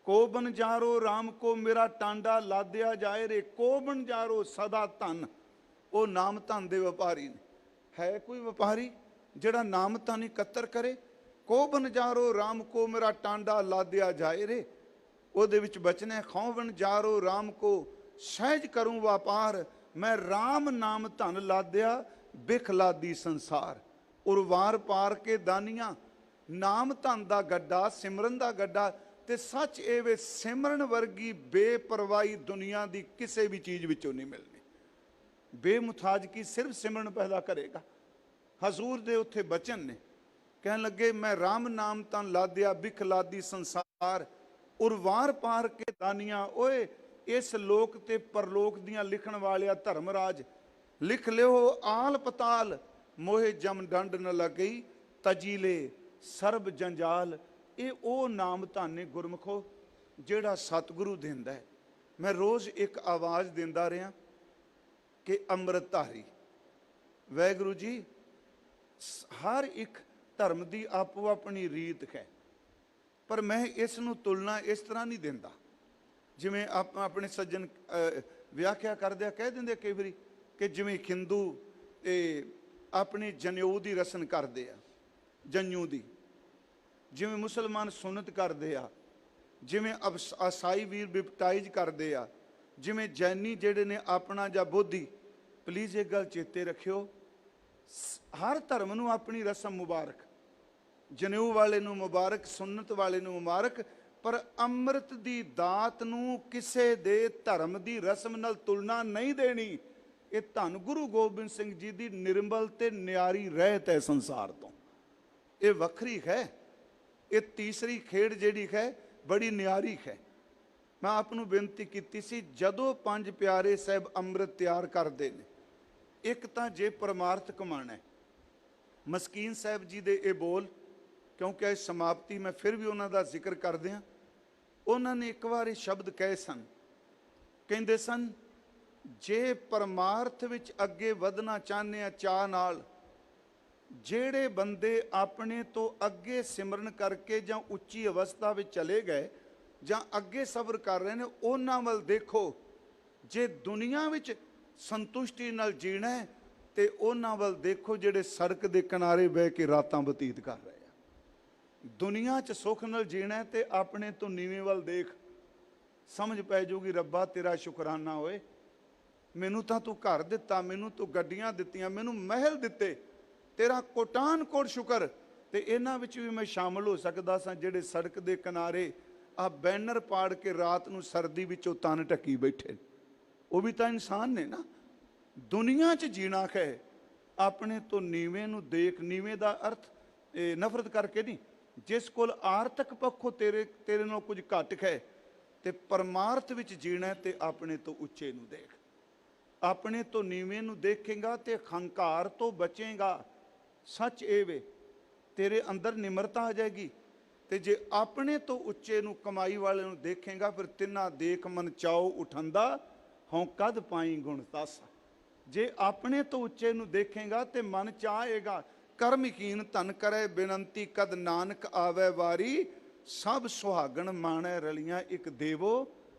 ਕੋ ਬਨਜਾਰੋ ਰਾਮ ਕੋ ਮੇਰਾ ਟਾਂਡਾ ਲਾਦਿਆ ਜਾਏ ਰੇ, ਕੋ ਬਨਜਾਰੋ ਸਦਾ ਧਨ। ਉਹ ਨਾਮ ਧਨ ਦੇ ਵਪਾਰੀ ਨੇ। ਹੈ ਕੋਈ ਵਪਾਰੀ ਜਿਹੜਾ ਨਾਮ ਧਨ ਇਕੱਤਰ ਕਰੇ? ਕੋ ਬਨਜਾਰੋ ਰਾਮ ਕੋ ਮੇਰਾ ਟਾਂਡਾ ਲਾਦਿਆ ਜਾਏ ਰੇ, ਉਹਦੇ ਵਿੱਚ ਬਚਨ ਹੈ ਖੌ ਬਨਜਾਰੋ ਰਾਮ ਕੋ ਸਹਿਜ ਕਰੂੰ ਵਪਾਰ, ਮੈਂ ਰਾਮ ਨਾਮ ਧਨ ਲਾਦਿਆ ਬਿਖ ਲਾਦੀ ਸੰਸਾਰ। ਉਰਵਾਰ ਪਾਰ ਕੇ ਦਾਨੀਆਂ, ਨਾਮ ਧਨ ਦਾ ਗੱਡਾ, ਸਿਮਰਨ ਦਾ ਗੱਡਾ। ਤੇ ਸੱਚ ਇਹ ਵੇ ਸਿਮਰਨ ਵਰਗੀ ਬੇਪਰਵਾਹੀ ਦੁਨੀਆ ਦੀ ਕਿਸੇ ਵੀ ਚੀਜ਼ ਵਿੱਚੋਂ ਨਹੀਂ ਮਿਲਣੀ। ਬੇਮੁਤਾਜ਼ਗੀ ਸਿਰਫ ਸਿਮਰਨ ਪੈਦਾ ਕਰੇਗਾ। ਹਜ਼ੂਰ ਦੇ ਉੱਥੇ ਬਚਨ ਨੇ, ਕਹਿਣ ਲੱਗੇ ਮੈਂ ਰਾਮ ਨਾਮ ਧਨ ਲਾਦਿਆ ਬਿਖ ਲਾਦੀ ਸੰਸਾਰ, ਉਰਵਾਰ ਪਾਰ ਕੇ ਦਾਨੀਆਂ। ਓਏ ਇਸ ਲੋਕ ਤੇ ਪਰਲੋਕ ਦੀਆਂ ਲਿਖਣ ਵਾਲਿਆ ਧਰਮਰਾਜ, ਲਿਖ ਲਿਓ ਆਲ ਪਤਾਲ, ਮੋਹੇ ਜਮ ਡੰਡ ਨ ਲੱਗਈ, ਤਜੀਲੇ ਸਰਬ ਜੰਜਾਲ। ਇਹ ਉਹ ਨਾਮ ਧਨ ਨੇ ਗੁਰਮੁਖੋ ਜਿਹੜਾ ਸਤਿਗੁਰੂ ਦਿੰਦਾ ਹੈ। ਮੈਂ ਰੋਜ਼ ਇੱਕ ਆਵਾਜ਼ ਦਿੰਦਾ ਰਿਹਾ ਕਿ ਅੰਮ੍ਰਿਤ ਧਾਰੀ ਵਾਹਿਗੁਰੂ ਜੀ। ਹਰ ਇੱਕ ਧਰਮ ਦੀ ਆਪੋ ਆਪਣੀ ਰੀਤ ਹੈ, ਪਰ ਮੈਂ ਇਸ ਨੂੰ ਤੁਲਨਾ ਇਸ ਤਰ੍ਹਾਂ ਨਹੀਂ ਦਿੰਦਾ ਜਿਵੇਂ ਆਪਣੇ ਸੱਜਣ ਵਿਆਖਿਆ ਕਰਦੇ ਆ, ਕਹਿ ਦਿੰਦੇ ਕਈ ਵਾਰੀ ਕਿ ਜਿਵੇਂ ਹਿੰਦੂ ਆਪਣੀ ਜਨੇਊ ਦੀ ਰਸਮ ਕਰਦੇ ਆ, ਜਨੇਊ ਦੀ, ਜਿਵੇਂ ਮੁਸਲਮਾਨ ਸੁਨਤ ਕਰਦੇ ਆ, ਜਿਵੇਂ ਈਸਾਈ ਵੀਰ ਬਿਪਟਾਈਜ਼ ਕਰਦੇ ਆ, ਜਿਵੇਂ ਜੈਨੀ ਜਿਹੜੇ ਨੇ ਆਪਣਾ ਜਾਂ ਬੋਧੀ। ਪਲੀਜ਼ ਇਹ ਗੱਲ ਚੇਤੇ ਰੱਖਿਓ, ਹਰ ਧਰਮ ਨੂੰ ਆਪਣੀ ਰਸਮ ਮੁਬਾਰਕ, ਜਨੇਊ ਵਾਲੇ ਨੂੰ ਮੁਬਾਰਕ, ਸੁਨਤ ਵਾਲੇ ਨੂੰ ਮੁਬਾਰਕ, ਪਰ ਅੰਮ੍ਰਿਤ ਦੀ ਦਾਤ ਨੂੰ ਕਿਸੇ ਦੇ ਧਰਮ ਦੀ ਰਸਮ ਨਾਲ ਤੁਲਨਾ ਨਹੀਂ ਦੇਣੀ। ਇਹ ਧੰਨ ਗੁਰੂ ਗੋਬਿੰਦ ਸਿੰਘ ਜੀ ਦੀ ਨਿਰਮਲ ਤੇ ਨਿਆਰੀ ਰਹਿਤ ਹੈ ਸੰਸਾਰ ਤੋਂ। ਇਹ ਵੱਖਰੀ ਹੈ। ਇਹ ਤੀਸਰੀ ਖੇਡ ਜਿਹੜੀ ਹੈ ਬੜੀ ਨਿਆਰੀ ਹੈ। ਮੈਂ ਆਪ ਨੂੰ ਬੇਨਤੀ ਕੀਤੀ ਸੀ, ਜਦੋਂ ਪੰਜ ਪਿਆਰੇ ਸਾਹਿਬ ਅੰਮ੍ਰਿਤ ਤਿਆਰ ਕਰਦੇ ਨੇ, ਇੱਕ ਤਾਂ ਜੇ ਪਰਮਾਰਥ ਕਮਾਣਾ, ਮਸਕੀਨ ਸਾਹਿਬ ਜੀ ਦੇ ਇਹ ਬੋਲ, ਕਿਉਂਕਿ ਇਹ ਸਮਾਪਤੀ ਮੈਂ ਫਿਰ ਵੀ ਉਹਨਾਂ ਦਾ ਜ਼ਿਕਰ ਕਰਦੇ ਹਾਂ। ਉਹਨਾਂ ਨੇ ਇੱਕ ਵਾਰ ਇਹ ਸ਼ਬਦ ਕਹੇ ਸਨ, ਕਹਿੰਦੇ ਸਨ ਜੇ ਪਰਮਾਰਥ ਵਿੱਚ ਅੱਗੇ ਵਧਣਾ ਚਾਹੁੰਦੇ ਆ ਚਾਹ ਨਾਲ, ਜਿਹੜੇ ਬੰਦੇ ਆਪਣੇ ਤੋਂ ਅੱਗੇ ਸਿਮਰਨ ਕਰਕੇ ਜਾਂ ਉੱਚੀ ਅਵਸਥਾ ਵਿੱਚ ਚਲੇ ਗਏ ਜਾਂ ਅੱਗੇ ਸਬਰ ਕਰ ਰਹੇ ਨੇ, ਉਹਨਾਂ ਵੱਲ ਦੇਖੋ। ਜੇ ਦੁਨੀਆ ਵਿੱਚ ਸੰਤੁਸ਼ਟੀ ਨਾਲ ਜੀਣਾ ਹੈ ਤੇ ਉਹਨਾਂ ਵੱਲ ਦੇਖੋ ਜਿਹੜੇ ਸੜਕ ਦੇ ਕਿਨਾਰੇ ਬਹਿ ਕੇ ਰਾਤਾਂ ਬਤੀਤ ਕਰ ਰਹੇ ਆ। ਦੁਨੀਆ 'ਚ ਸੁੱਖ ਨਾਲ ਜੀਣਾ ਹੈ ਤੇ ਆਪਣੇ ਤੋਂ ਨੀਵੇਂ ਵੱਲ ਦੇਖ, ਸਮਝ ਪੈ ਜਾਊਗੀ ਰੱਬਾ ਤੇਰਾ ਸ਼ੁਕਰਾਨਾ ਹੋਏ। ਮੈਨੂੰ ਤਾਂ ਤੂੰ ਘਰ ਦਿੱਤਾ, ਮੈਨੂੰ ਤੂੰ ਗੱਡੀਆਂ ਦਿੱਤੀਆਂ, ਮੈਨੂੰ ਮਹਿਲ ਦਿੱਤੇ, ਤੇਰਾ ਕੋਟਾਨ ਕੋਟ ਸ਼ੁਕਰ। ਤੇ ਇਹਨਾਂ ਵਿੱਚ ਵੀ ਮੈਂ ਸ਼ਾਮਲ ਹੋ ਸਕਦਾ ਸਾਂ ਜਿਹੜੇ ਸੜਕ ਦੇ ਕਿਨਾਰੇ ਆ ਬੈਨਰ ਪਾੜ ਕੇ ਰਾਤ ਨੂੰ ਸਰਦੀ ਵਿੱਚੋਂ ਤਨ ਢੱਕੀ ਬੈਠੇ। ਉਹ ਵੀ ਤਾਂ ਇਨਸਾਨ ਨੇ ਨਾ। ਦੁਨੀਆ 'ਚ ਜੀਣਾ ਹੈ ਆਪਣੇ ਤੋਂ ਨੀਵੇਂ ਨੂੰ ਦੇਖ। ਨੀਵੇਂ ਦਾ ਅਰਥ ਨਫ਼ਰਤ ਕਰਕੇ ਨਹੀਂ, ਜਿਸ ਕੋਲ ਆਰਥਿਕ ਪੱਖੋਂ ਤੇਰੇ ਨਾਲ ਕੁਝ ਘੱਟ ਹੈ, ਤੇ ਪਰਮਾਰਥ ਵਿੱਚ ਜੀਣਾ ਤੇ ਆਪਣੇ ਤੋਂ ਉੱਚੇ ਨੂੰ ਦੇਖ। ਆਪਣੇ ਤੋਂ ਨੀਵੇਂ ਨੂੰ ਦੇਖੇਗਾ ਤੇ ਹੰਕਾਰ ਤੋਂ ਬਚੇਗਾ। ਸੱਚ ਇਹ ਵੇ ਤੇਰੇ ਅੰਦਰ ਨਿਮਰਤਾ ਆ ਜਾਏਗੀ। ਤੇ ਜੇ ਆਪਣੇ ਤੋਂ ਉੱਚੇ ਨੂੰ, ਕਮਾਈ ਵਾਲੇ ਨੂੰ ਦੇਖੇਗਾ, ਫਿਰ ਤਿੰਨਾ ਦੇਖ ਮਨ ਚਾਓ ਉਠੰਦਾ, ਹੋਂ ਕਦ ਪਾਈ ਗੁਣ ਤਾਸਾ। ਜੇ ਆਪਣੇ ਤੋਂ ਉੱਚੇ ਨੂੰ ਦੇਖੇਗਾ ਤੇ ਮਨ ਚਾਹੇਗਾ, ਕਰਮ ਯਕੀਨ ਧਨ ਕਰੇ ਬੇਨੰਤੀ, ਕਦ ਨਾਨਕ ਆਵੇ ਵਾਰੀ, ਸਭ ਸੁਹਾਗਣ ਮਾਣੈ ਰਲੀਆਂ, ਇੱਕ ਦੇਵੋ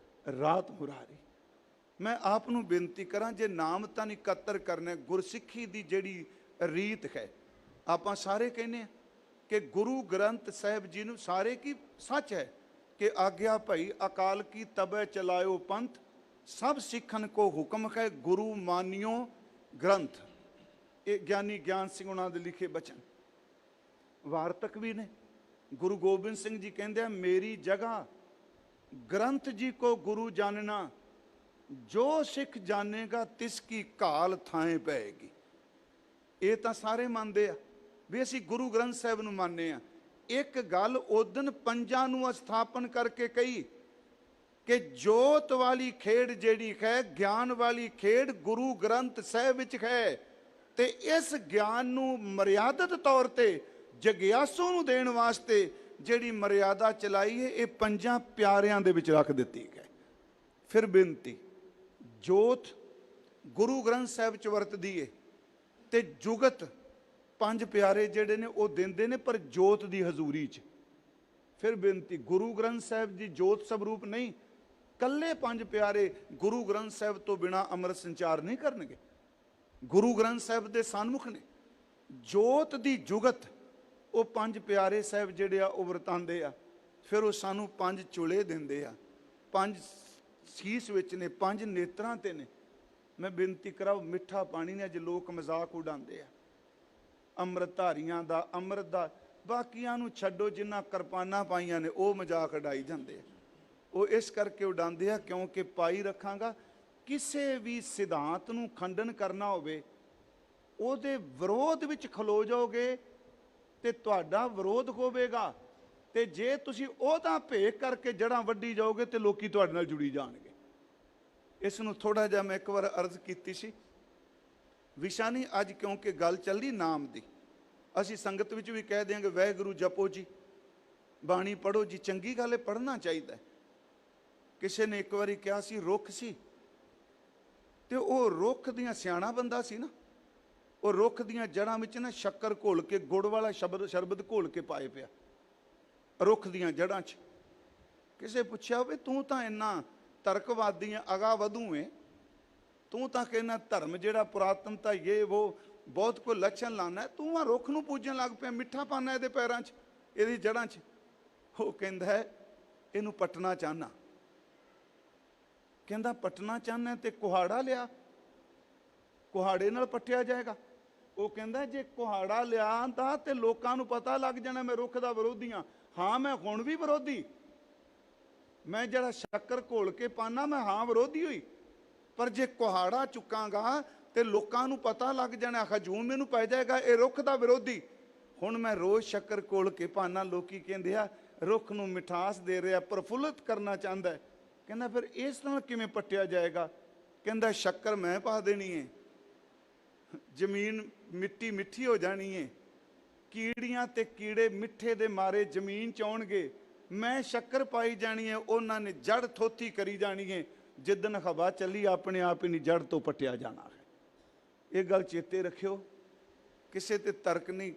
ਰਾਤ ਮੁਰਾਰੀ। ਮੈਂ ਆਪ ਨੂੰ ਬੇਨਤੀ ਕਰਾਂ, ਜੇ ਨਾਮ ਤਾਂ ਇਕੱਤਰ ਕਰਨਾ, ਗੁਰਸਿੱਖੀ ਦੀ ਜਿਹੜੀ ਰੀਤ ਹੈ, ਆਪਾਂ ਸਾਰੇ ਕਹਿੰਦੇ ਆ ਕਿ ਗੁਰੂ ਗ੍ਰੰਥ ਸਾਹਿਬ ਜੀ ਨੂੰ ਸਾਰੇ ਕੀ ਸੱਚ ਹੈ ਕਿ ਆਗਿਆ ਭਈ ਅਕਾਲ ਕੀ ਤਬੈ ਚਲਾਇਓ ਪੰਥ, ਸਭ ਸਿੱਖਨ ਕੋ ਹੁਕਮ ਹੈ ਗੁਰੂ ਮਾਨਿਓ ਗ੍ਰੰਥ। ਇਹ ਗਿਆਨੀ ਗਿਆਨ ਸਿੰਘ ਉਹਨਾਂ ਦੇ ਲਿਖੇ ਬਚਨ ਵਾਰਤਕ ਵੀ ਨੇ। ਗੁਰੂ ਗੋਬਿੰਦ ਸਿੰਘ ਜੀ ਕਹਿੰਦੇ ਆ, ਮੇਰੀ ਜਗ੍ਹਾ ਗ੍ਰੰਥ ਜੀ ਕੋ ਗੁਰੂ ਜਾਨਣਾ, ਜੋ ਸਿੱਖ ਜਾਣੇਗਾ ਤਿਸ ਕੀ ਕਾਲ ਥਾਂ ਪਏਗੀ। ਇਹ ਤਾਂ ਸਾਰੇ ਮੰਨਦੇ ਆ ਵੀ ਅਸੀਂ ਗੁਰੂ ਗ੍ਰੰਥ ਸਾਹਿਬ ਨੂੰ ਮੰਨਦੇ ਆ। ਇੱਕ ਗੱਲ ਉਦਨ ਪੰਜਾਂ ਨੂੰ ਸਥਾਪਨ ਕਰਕੇ ਕਹੀ ਕਿ ਜੋਤ ਵਾਲੀ ਖੇਡ ਜਿਹੜੀ ਹੈ, ਗਿਆਨ ਵਾਲੀ ਖੇਡ ਗੁਰੂ ਗ੍ਰੰਥ ਸਾਹਿਬ ਵਿੱਚ ਹੈ। ਤੇ ਇਸ ਗਿਆਨ ਨੂੰ ਮਰਿਆਦਤ ਤੌਰ ਤੇ ਜਗਿਆਸੂ ਨੂੰ ਦੇਣ ਵਾਸਤੇ ਜਿਹੜੀ ਮਰਿਆਦਾ ਚਲਾਈ ਹੈ, ਇਹ ਪੰਜਾਂ ਪਿਆਰਿਆਂ ਦੇ ਵਿੱਚ ਰੱਖ ਦਿੱਤੀ ਹੈ। ਫਿਰ ਬੇਨਤੀ, ਜੋਤ ਗੁਰੂ ਗ੍ਰੰਥ ਸਾਹਿਬ 'ਚ ਵਰਤਦੀ ਹੈ ਤੇ ਜੁਗਤ ਪੰਜ ਪਿਆਰੇ ਜਿਹੜੇ ਨੇ ਉਹ ਦਿੰਦੇ ਨੇ, ਪਰ ਜੋਤ ਦੀ ਹਜ਼ੂਰੀ 'ਚ। ਫਿਰ ਬੇਨਤੀ, ਗੁਰੂ ਗ੍ਰੰਥ ਸਾਹਿਬ ਦੀ ਜੋਤ ਸਵਰੂਪ ਨਹੀਂ, ਕੱਲੇ ਪੰਜ ਪਿਆਰੇ ਗੁਰੂ ਗ੍ਰੰਥ ਸਾਹਿਬ ਤੋਂ ਬਿਨਾਂ ਅੰਮ੍ਰਿਤ ਸੰਚਾਰ ਨਹੀਂ ਕਰਨਗੇ। ਗੁਰੂ ਗ੍ਰੰਥ ਸਾਹਿਬ ਦੇ ਸਨਮੁਖ ਨੇ। ਜੋਤ ਦੀ ਜੁਗਤ ਉਹ ਪੰਜ ਪਿਆਰੇ ਸਾਹਿਬ ਜਿਹੜੇ ਆ ਉਹ ਵਰਤਾਉਂਦੇ ਆ। ਫਿਰ ਉਹ ਸਾਨੂੰ ਪੰਜ ਚੁਲੇ ਦਿੰਦੇ ਆ, ਪੰਜ ਸੀਸ ਵਿੱਚ ਨੇ, ਪੰਜ ਨੇਤਰਾਂ ਤੇ ਨੇ। ਮੈਂ ਬੇਨਤੀ ਕਰਾਂ, ਮਿੱਠਾ ਪਾਣੀ ਨੇ ਅੱਜ ਲੋਕ ਮਜ਼ਾਕ ਉਡਾਉਂਦੇ ਆ ਅੰਮ੍ਰਿਤ ਧਾਰੀਆਂ ਦਾ, ਅੰਮ੍ਰਿਤ ਦਾ। ਬਾਕੀਆਂ ਨੂੰ ਛੱਡੋ, ਜਿਨ੍ਹਾਂ ਕਿਰਪਾਨਾਂ ਪਾਈਆਂ ਨੇ ਉਹ ਮਜ਼ਾਕ ਉਡਾਈ ਜਾਂਦੇ ਆ। ਉਹ ਇਸ ਕਰਕੇ ਉਡਾਉਂਦੇ ਆ ਕਿਉਂਕਿ ਪਾਈ ਰੱਖਾਂਗਾ, ਕਿਸੇ ਵੀ ਸਿਧਾਂਤ ਨੂੰ ਖੰਡਨ ਕਰਨਾ ਹੋਵੇ, ਉਹਦੇ ਵਿਰੋਧ ਵਿੱਚ ਖਲੋ ਜਾਓਗੇ ਤੇ ਤੁਹਾਡਾ ਵਿਰੋਧ ਹੋਵੇਗਾ। ਤੇ ਜੇ ਤੁਸੀਂ ਉਹਦਾ ਭੇਖ ਕਰਕੇ ਜੜ੍ਹਾਂ ਵੱਢੀ ਜਾਓਗੇ ਤੇ ਲੋਕੀ ਤੁਹਾਡੇ ਨਾਲ ਜੁੜੀ ਜਾਣਗੇ। ਇਸ ਨੂੰ ਥੋੜਾ ਜਿਹਾ ਮੈਂ ਇੱਕ ਵਾਰ ਅਰਜ਼ ਕੀਤੀ ਸੀ, ਵਿਸ਼ਾ ਨਹੀਂ ਅੱਜ, ਕਿਉਂਕਿ ਗੱਲ ਚੱਲੀ ਨਾਮ ਦੀ। ਅਸੀਂ ਸੰਗਤ ਵਿੱਚ ਵੀ ਕਹਿ ਦਿਆਂਗੇ ਵਾਹਿਗੁਰੂ ਜਪੋ ਜੀ, ਬਾਣੀ ਪੜ੍ਹੋ ਜੀ। ਚੰਗੀ ਗੱਲ ਹੈ, ਪੜ੍ਹਨਾ ਚਾਹੀਦਾ। ਕਿਸੇ ਨੇ ਇੱਕ ਵਾਰੀ ਕਿਹਾ ਸੀ, ਰੁੱਖ ਸੀ ਤੇ ਉਹ ਰੁੱਖ ਦੀਆਂ, ਸਿਆਣਾ ਬੰਦਾ ਸੀ ਨਾ, ਉਹ ਰੁੱਖ ਦੀਆਂ ਜੜ੍ਹਾਂ ਵਿੱਚ ਨਾ ਸ਼ੱਕਰ ਘੋਲ ਕੇ, ਗੁੜ ਵਾਲਾ ਸ਼ਰਬਤ ਘੋਲ ਕੇ ਪਾਏ ਪਿਆ ਰੁੱਖ ਦੀਆਂ ਜੜ੍ਹਾਂ 'ਚ। ਕਿਸੇ ਪੁੱਛਿਆ ਵੀ ਤੂੰ ਤਾਂ ਇੰਨਾ ਤਰਕਵਾਦੀ ਆ, ਅਗਾ ਵਧੂ ਏ, ਤੂੰ ਤਾਂ ਕਹਿੰਦਾ ਧਰਮ ਜਿਹੜਾ ਪੁਰਾਤਨਤਾ ਇਹ ਉਹ ਬਹੁਤ ਕੋਈ ਲੱਛਣ ਲਾਉਣਾ, ਤੂੰ ਆ ਰੁੱਖ ਨੂੰ ਪੂਜਣ ਲੱਗ ਪਿਆ, ਮਿੱਠਾ ਪਾਣਾ ਇਹਦੇ ਪੈਰਾਂ 'ਚ, ਇਹਦੀ ਜੜ੍ਹਾਂ 'ਚ। ਉਹ ਕਹਿੰਦਾ ਹੈ ਇਹਨੂੰ ਪੱਟਣਾ ਚਾਹੁੰਦਾ। ਕਹਿੰਦਾ ਪੱਟਣਾ ਚਾਹੁੰਦਾ ਤੇ ਕੁਹਾੜਾ ਲਿਆ, ਕੁਹਾੜੇ ਨਾਲ ਪੱਟਿਆ ਜਾਏਗਾ। ਉਹ ਕਹਿੰਦਾ ਜੇ ਕੁਹਾੜਾ ਲਿਆ ਤਾਂ ਤੇ ਲੋਕਾਂ ਨੂੰ ਪਤਾ ਲੱਗ ਜਾਣਾ ਮੈਂ ਰੁੱਖ ਦਾ ਵਿਰੋਧੀ ਹਾਂ। ਹਾਂ, ਮੈਂ ਹੁਣ ਵੀ ਵਿਰੋਧੀ, ਮੈਂ ਜਿਹੜਾ ਸ਼ੱਕਰ ਘੋਲ ਕੇ ਪਾਣਾ ਮੈਂ ਹਾਂ ਵਿਰੋਧੀ ਹੋਈ, ਪਰ ਜੇ ਕੁਹਾੜਾ ਚੁੱਕਾਂਗਾ ਤੇ ਲੋਕਾਂ ਨੂੰ ਪਤਾ ਲੱਗ ਜਾਣਾ, ਹਜੂਮ ਮੈਨੂੰ ਪੈ ਜਾਏਗਾ ਇਹ ਰੁੱਖ ਦਾ ਵਿਰੋਧੀ। ਹੁਣ ਮੈਂ ਰੋਜ਼ ਸ਼ੱਕਰ ਘੋਲ ਕੇ ਪਾਣਾ, ਲੋਕੀ ਕਹਿੰਦੇ ਆ ਰੁੱਖ ਨੂੰ ਮਿਠਾਸ ਦੇ ਰਿਹਾ, ਪ੍ਰਫੁੱਲਤ ਕਰਨਾ ਚਾਹੁੰਦਾ ਹੈ। ਕਹਿੰਦਾ ਫਿਰ ਇਸ ਨਾਲ ਕਿਵੇਂ ਪੱਟਿਆ ਜਾਏਗਾ? ਕਹਿੰਦਾ ਸ਼ੱਕਰ ਮੈਂ ਪਾ ਦੇਣੀ ਹੈ, ਜ਼ਮੀਨ ਮਿੱਟੀ ਮਿੱਠੀ ਹੋ ਜਾਣੀ ਹੈ, ਕੀੜੀਆਂ ਤੇ ਕੀੜੇ ਮਿੱਠੇ ਦੇ ਮਾਰੇ ਜ਼ਮੀਨ 'ਚ ਆਉਣਗੇ, ਮੈਂ ਸ਼ੱਕਰ ਪਾਈ ਜਾਣੀ ਹੈ, ਉਹਨਾਂ ਨੇ ਜੜ ਥੋਥੀ ਕਰੀ ਜਾਣੀ ਹੈ, ਜਿੱਦਣ ਹਵਾ ਚੱਲੀ ਆਪਣੇ ਆਪ ਹੀ ਨਹੀਂ ਜੜ ਤੋਂ ਪੱਟਿਆ ਜਾਣਾ ਹੈ। ਇਹ ਗੱਲ ਚੇਤੇ ਰੱਖਿਓ, ਕਿਸੇ ਤੇ ਤਰਕ ਨਹੀਂ।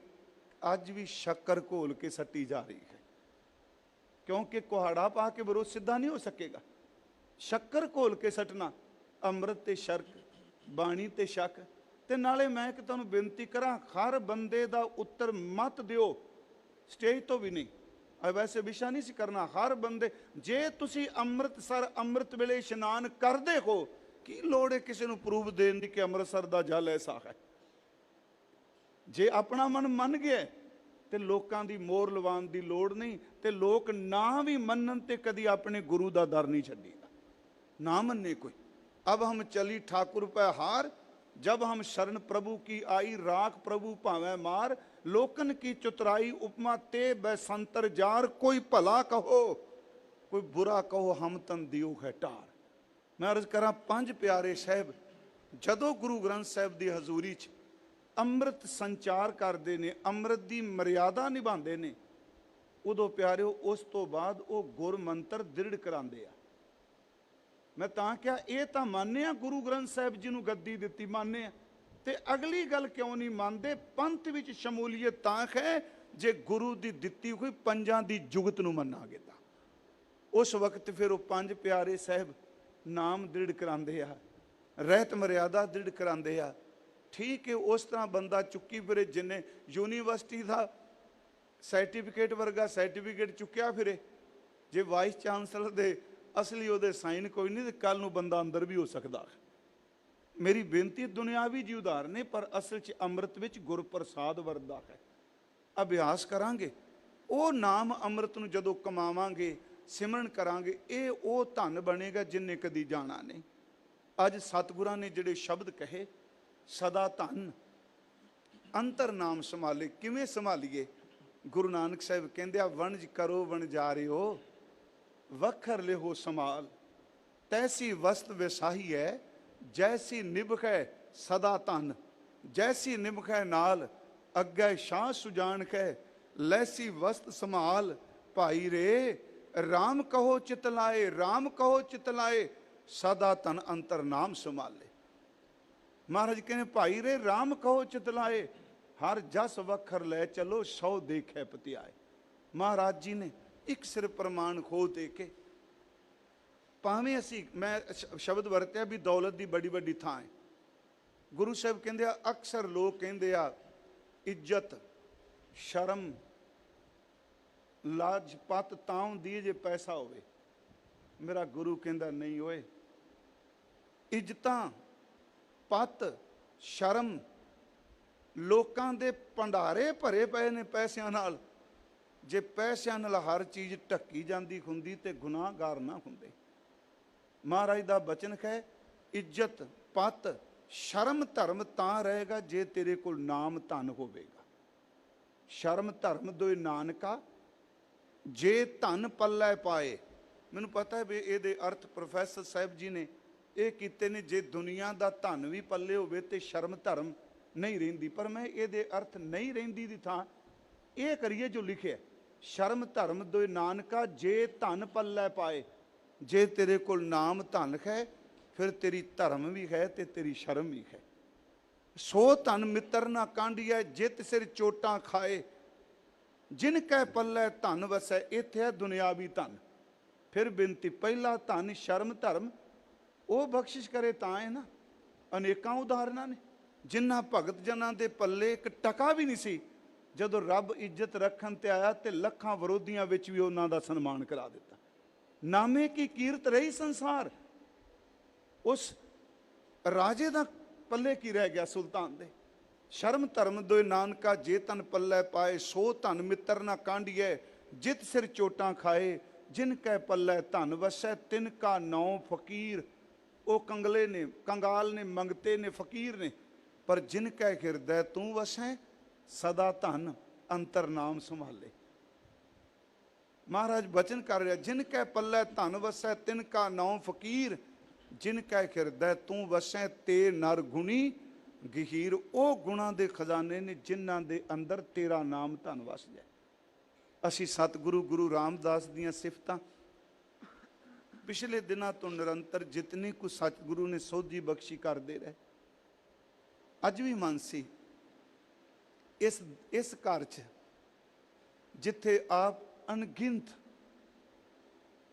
ਅੱਜ ਵੀ ਸ਼ੱਕਰ ਘੋਲ ਕੇ ਸੱਟੀ ਜਾ ਰਹੀ ਹੈ, ਕਿਉਂਕਿ ਕੁਹਾੜਾ ਪਾ ਕੇ ਵਿਰੋਧ ਸਿੱਧਾ ਨਹੀਂ ਹੋ ਸਕੇਗਾ। ਸ਼ੱਕਰ ਘੋਲ ਕੇ ਸੱਟਣਾ, ਅੰਮ੍ਰਿਤ ਤੇ ਸ਼ਰਕ, ਬਾਣੀ ਤੇ ਸ਼ੱਕ। ਤੇ ਨਾਲੇ ਮੈਂ ਇੱਕ ਤੁਹਾਨੂੰ ਬੇਨਤੀ ਕਰਾਂ, ਹਰ ਬੰਦੇ ਦਾ ਉੱਤਰ ਮਤ ਦਿਓ, ਸਟੇਜ ਤੋਂ ਵੀ ਨਹੀਂ। ਵੈਸੇ ਵਿਸ਼ਾ ਨਹੀਂ ਸੀ ਕਰਨਾ। ਹਰ ਬੰਦੇ, ਜੇ ਤੁਸੀਂ ਅੰਮ੍ਰਿਤਸਰ ਅੰਮ੍ਰਿਤ ਵੇਲੇ ਇਸ਼ਨਾਨ ਕਰਦੇ ਹੋ, ਕੀ ਲੋੜ ਹੈ ਕਿਸੇ ਨੂੰ ਪ੍ਰੂਫ ਦੇਣ ਦੀ ਕਿ ਅੰਮ੍ਰਿਤਸਰ ਦਾ ਜਲ ਐਸਾ ਹੈ? ਜੇ ਆਪਣਾ ਮਨ ਮੰਨ ਗਿਆ ਤੇ ਲੋਕਾਂ ਦੀ ਮੋਹਰ ਲਵਾਉਣ ਦੀ ਲੋੜ ਨਹੀਂ। ਤੇ ਲੋਕ ਨਾ ਵੀ ਮੰਨਣ ਤੇ ਕਦੀ ਆਪਣੇ ਗੁਰੂ ਦਾ ਦਰ ਨਹੀਂ ਛੱਡੀਦਾ, ਨਾ ਮੰਨੇ ਕੋਈ। अब हम चली ठाकुर पे हार, जब हम शरण प्रभु की आई, राख प्रभु भावें मार। लोकन की चुतराई उपमा ते बसंतर जार, कोई भला कहो कोई बुरा कहो, हम तन दियो है टार। मैं अर्ज करा, पंज प्यारे साहब जदों गुरु ग्रंथ साहब की हजूरी च ਅੰਮ੍ਰਿਤ ਸੰਚਾਰ ਕਰਦੇ ਨੇ, ਅੰਮ੍ਰਿਤ ਦੀ ਮਰਿਆਦਾ ਨਿਭਾਉਂਦੇ ਨੇ, ਉਦੋਂ ਪਿਆਰਿਓ ਉਸ ਤੋਂ ਬਾਅਦ ਉਹ ਗੁਰ ਮੰਤਰ ਦ੍ਰਿੜ ਕਰਾਉਂਦੇ ਆ। ਮੈਂ ਤਾਂ ਕਿਹਾ ਇਹ ਤਾਂ ਮੰਨਦੇ ਆ ਗੁਰੂ ਗ੍ਰੰਥ ਸਾਹਿਬ ਜੀ ਨੂੰ ਗੱਦੀ ਦਿੱਤੀ, ਮੰਨਦੇ ਆ, ਤੇ ਅਗਲੀ ਗੱਲ ਕਿਉਂ ਨਹੀਂ ਮੰਨਦੇ? ਪੰਥ ਵਿੱਚ ਸ਼ਮੂਲੀਅਤ ਤਾਂ ਹੈ ਜੇ ਗੁਰੂ ਦੀ ਦਿੱਤੀ ਹੋਈ ਪੰਜਾਂ ਦੀ ਜੁਗਤ ਨੂੰ ਮੰਨਾਂਗੇ ਤਾਂ। ਉਸ ਵਕਤ ਫਿਰ ਉਹ ਪੰਜ ਪਿਆਰੇ ਸਾਹਿਬ ਨਾਮ ਦ੍ਰਿੜ ਕਰਾਉਂਦੇ ਆ, ਰਹਿਤ ਮਰਿਆਦਾ ਦ੍ਰਿੜ ਕਰਾਉਂਦੇ ਆ। ਠੀਕ ਹੈ, ਉਸ ਤਰ੍ਹਾਂ ਬੰਦਾ ਚੁੱਕੀ ਫਿਰੇ, ਜਿੰਨੇ ਯੂਨੀਵਰਸਿਟੀ ਦਾ ਸਰਟੀਫਿਕੇਟ ਵਰਗਾ ਸਰਟੀਫਿਕੇਟ ਚੁੱਕਿਆ ਫਿਰੇ, ਜੇ ਵਾਈਸ ਚਾਂਸਲਰ ਦੇ ਅਸਲੀ ਉਹਦੇ ਸਾਈਨ ਕੋਈ ਨਹੀਂ, ਤੇ ਕੱਲ ਨੂੰ ਬੰਦਾ ਅੰਦਰ ਵੀ ਹੋ ਸਕਦਾ। ਮੇਰੀ ਬੇਨਤੀ, ਦੁਨਿਆਵੀ ਜੀ ਉਦਾਹਰਨ ਨੇ, ਪਰ ਅਸਲ 'ਚ ਅੰਮ੍ਰਿਤ ਵਿੱਚ ਗੁਰਪ੍ਰਸਾਦ ਵਰਦਾ ਹੈ। ਅਭਿਆਸ ਕਰਾਂਗੇ, ਉਹ ਨਾਮ ਅੰਮ੍ਰਿਤ ਨੂੰ ਜਦੋਂ ਕਮਾਵਾਂਗੇ, ਸਿਮਰਨ ਕਰਾਂਗੇ, ਇਹ ਉਹ ਧਨ ਬਣੇਗਾ ਜਿੰਨੇ ਕਦੀ ਜਾਣਾ ਨਹੀਂ। ਅੱਜ ਸਤਿਗੁਰਾਂ ਨੇ ਜਿਹੜੇ ਸ਼ਬਦ ਕਹੇ, ਸਦਾ ਧਨ ਅੰਤਰ ਨਾਮ ਸੰਭਾਲੇ। ਕਿਵੇਂ ਸੰਭਾਲੀਏ? ਗੁਰੂ ਨਾਨਕ ਸਾਹਿਬ ਕਹਿੰਦੇ ਆ, ਵਣਜ ਕਰੋ ਵਣਜਾਰਿਓ, ਵਖਰ ਲਿਹੋ ਸੰਭਾਲ। ਤੈਸੀ ਵਸਤ ਵਿਸਾਹੀ ਹੈ, ਜੈਸੀ ਨਿਭਖੈ ਸਦਾ ਧਨ। ਜੈਸੀ ਨਿਭਖੈ ਨਾਲ ਅੱਗੇ ਸ਼ਾਹ ਸੁਜਾਨ ਕੈ, ਲੈਸੀ ਵਸਤ ਸੰਭਾਲ। ਭਾਈ ਰੇ ਰਾਮ ਕਹੋ ਚਿਤ ਲਾਏ, ਰਾਮ ਕਹੋ ਚਿਤ ਲਾਏ, ਸਦਾ ਧਨ ਅੰਤਰ ਨਾਮ ਸੰਭਾਲੇ। ਮਹਾਰਾਜ ਕਹਿੰਦੇ, ਭਾਈ ਰੇ ਰਾਮ ਕਹੋ ਚਿਤ ਲਾਏ, ਹਰ ਜਸ ਵਖਰ ਲੈ ਚਲੋ, ਸੌ ਦੇਖੇ ਪਤਿਆਏ। ਮਹਾਰਾਜ ਜੀ ਨੇ ਇੱਕ ਸਿਰ ਪ੍ਰਮਾਣ ਖੋ ਦੇ ਕੇ, ਭਾਵੇਂ ਅਸੀਂ, ਮੈਂ ਸ਼ਬਦ ਵਰਤਿਆ ਵੀ ਦੌਲਤ ਦੀ ਬੜੀ ਵੱਡੀ ਥਾਂ ਹੈ। ਗੁਰੂ ਸਾਹਿਬ ਕਹਿੰਦੇ ਆ, ਅਕਸਰ ਲੋਕ ਕਹਿੰਦੇ ਆ ਇੱਜ਼ਤ ਸ਼ਰਮ ਲਾਜ ਪਤ ਤਾਂ ਹੁੰਦੀ ਹੈ ਜੇ ਪੈਸਾ ਹੋਵੇ। ਮੇਰਾ ਗੁਰੂ ਕਹਿੰਦਾ, ਨਹੀਂ ਓਏ, ਇੱਜ਼ਤਾਂ ਪਤ ਸ਼ਰਮ ਲੋਕਾਂ ਦੇ ਭੰਡਾਰੇ ਭਰੇ ਪਏ ਨੇ ਪੈਸਿਆਂ ਨਾਲ। ਜੇ ਪੈਸਿਆਂ ਨਾਲ ਹਰ ਚੀਜ਼ ਢੱਕੀ ਜਾਂਦੀ ਹੁੰਦੀ ਤੇ ਗੁਨਾਹਗਾਰ ਨਾ ਹੁੰਦੇ। ਮਹਾਰਾਜ ਦਾ ਬਚਨ ਹੈ, ਇੱਜ਼ਤ ਪਤ ਸ਼ਰਮ ਧਰਮ ਤਾਂ ਰਹੇਗਾ ਜੇ ਤੇਰੇ ਕੋਲ ਨਾਮ ਧਨ ਹੋਵੇਗਾ। ਸ਼ਰਮ ਧਰਮ ਦੋਇ ਨਾਨਕਾ, ਜੇ ਧਨ ਪੱਲੇ ਪਾਏ। ਮੈਨੂੰ ਪਤਾ ਹੈ ਵੀ ਇਹਦੇ ਅਰਥ ਪ੍ਰੋਫੈਸਰ ਸਾਹਿਬ ਜੀ ਨੇ ਇਹ ਕੀਤੇ ਨੇ, ਜੇ ਦੁਨੀਆ ਦਾ ਧਨ ਵੀ ਪੱਲੇ ਹੋਵੇ ਤੇ ਸ਼ਰਮ ਧਰਮ ਨਹੀਂ ਰਹਿੰਦੀ। ਪਰ ਮੈਂ ਇਹਦੇ ਅਰਥ ਨਹੀਂ ਰਹਿੰਦੀ ਦੀ ਥਾਂ ਇਹ ਕਰੀਏ ਜੋ ਲਿਖਿਆ, ਸ਼ਰਮ ਧਰਮ ਦੋਇ ਨਾਨਕਾ, ਜੇ ਧਨ ਪੱਲੇ ਪਾਏ। ਜੇ ਤੇਰੇ ਕੋਲ ਨਾਮ ਧਨ ਹੈ, ਫਿਰ ਤੇਰੀ ਧਰਮ ਵੀ ਹੈ ਤੇ ਤੇਰੀ ਸ਼ਰਮ ਵੀ ਹੈ। ਸੋ ਧਨ ਮਿੱਤਰ ਨਾ ਕਾਂਢੀਐ, ਜਿਤ ਸਿਰ ਚੋਟਾਂ ਖਾਏ। ਜਿਨ ਕੈ ਪੱਲੇ ਧਨ ਵਸੈ, ਇੱਥੇ ਹੈ ਦੁਨਿਆਵੀ ਧਨ। ਫਿਰ ਬੇਨਤੀ, ਪਹਿਲਾ ਧਨ ਸ਼ਰਮ ਧਰਮ, ਉਹ ਬਖਸ਼ਿਸ਼ ਕਰੇ ਤਾਂ ਹੈ ਨਾ। ਅਨੇਕਾਂ ਉਦਾਹਰਨਾਂ ਨੇ ਜਿਨ੍ਹਾਂ ਭਗਤ ਜਨਾਂ ਦੇ ਪੱਲੇ ਇੱਕ ਟਕਾ ਵੀ ਨਹੀਂ ਸੀ, ਜਦੋਂ ਰੱਬ ਇੱਜ਼ਤ ਰੱਖਣ ਤੇ ਆਇਆ ਤੇ ਲੱਖਾਂ ਵਿਰੋਧੀਆਂ ਵਿੱਚ ਵੀ ਉਹਨਾਂ ਦਾ ਸਨਮਾਨ ਕਰਾ ਦਿੱਤਾ। ਨਾਮੇ ਕੀ ਕੀਰਤ ਰਹੀ ਸੰਸਾਰ। ਉਸ ਰਾਜੇ ਦਾ ਪੱਲੇ ਕੀ ਰਹਿ ਗਿਆ? ਸੁਲਤਾਨ ਦੇ। ਸ਼ਰਮ ਧਰਮ ਦੋਇ ਨਾਨਕਾ, ਜੇ ਤਨ ਪੱਲੇ ਪਾਏ। ਸੋ ਧਨ ਮਿੱਤਰ ਨਾ ਕਾਂਢੀਐ, ਜਿਤ ਸਿਰ ਚੋਟਾਂ ਖਾਏ। ਜਿਨ ਕੈ ਪੱਲੇ ਧਨ ਵਸੈ, ਤਿਨ ਕਾ ਨੌ ਫਕੀਰ। ਉਹ ਕੰਗਲੇ ਨੇ, ਕੰਗਾਲ ਨੇ, ਮੰਗਤੇ ਨੇ, ਫਕੀਰ ਨੇ। ਪਰ ਜਿਨ ਕੈ ਹਿਰਦੈ ਤੂੰ ਵਸੈ, ਸਦਾ ਧਨ ਅੰਤਰ ਨਾਮ ਸੰਭਾਲੇ। ਮਹਾਰਾਜ ਬਚਨ ਕਰ ਰਿਹਾ, ਜਿਨ ਕੈ ਪੱਲੇ ਧਨ ਵਸੈ, ਤਿਨ ਕਾ ਨੌ ਫਕੀਰ। ਜਿਨ ਕੈ ਹਿਰਦੈ ਤੂੰ ਵਸੈ, ਤੇ ਨਰ ਗੁਣੀ ਗਹੀਰ। ਉਹ ਗੁਣਾਂ ਦੇ ਖਜ਼ਾਨੇ ਨੇ ਜਿਨ੍ਹਾਂ ਦੇ ਅੰਦਰ ਤੇਰਾ ਨਾਮ ਧਨ ਵਸ ਜਾਏ। ਅਸੀਂ ਸਤਿਗੁਰੂ ਗੁਰੂ ਰਾਮਦਾਸ ਦੀਆਂ ਸਿਫਤਾਂ ਪਿਛਲੇ ਦਿਨਾਂ ਤੋਂ ਨਿਰੰਤਰ ਜਿਤਨੀ ਕੁ ਸਤਿਗੁਰੂ ਨੇ ਸੋਝੀ ਬਖਸ਼ੀ ਕਰਦੇ ਰਹੇ। ਅੱਜ ਵੀ ਮਨ ਸੀ ਇਸ ਘਰ 'ਚ ਜਿੱਥੇ ਆਪ ਅਣਗਿਣਤ,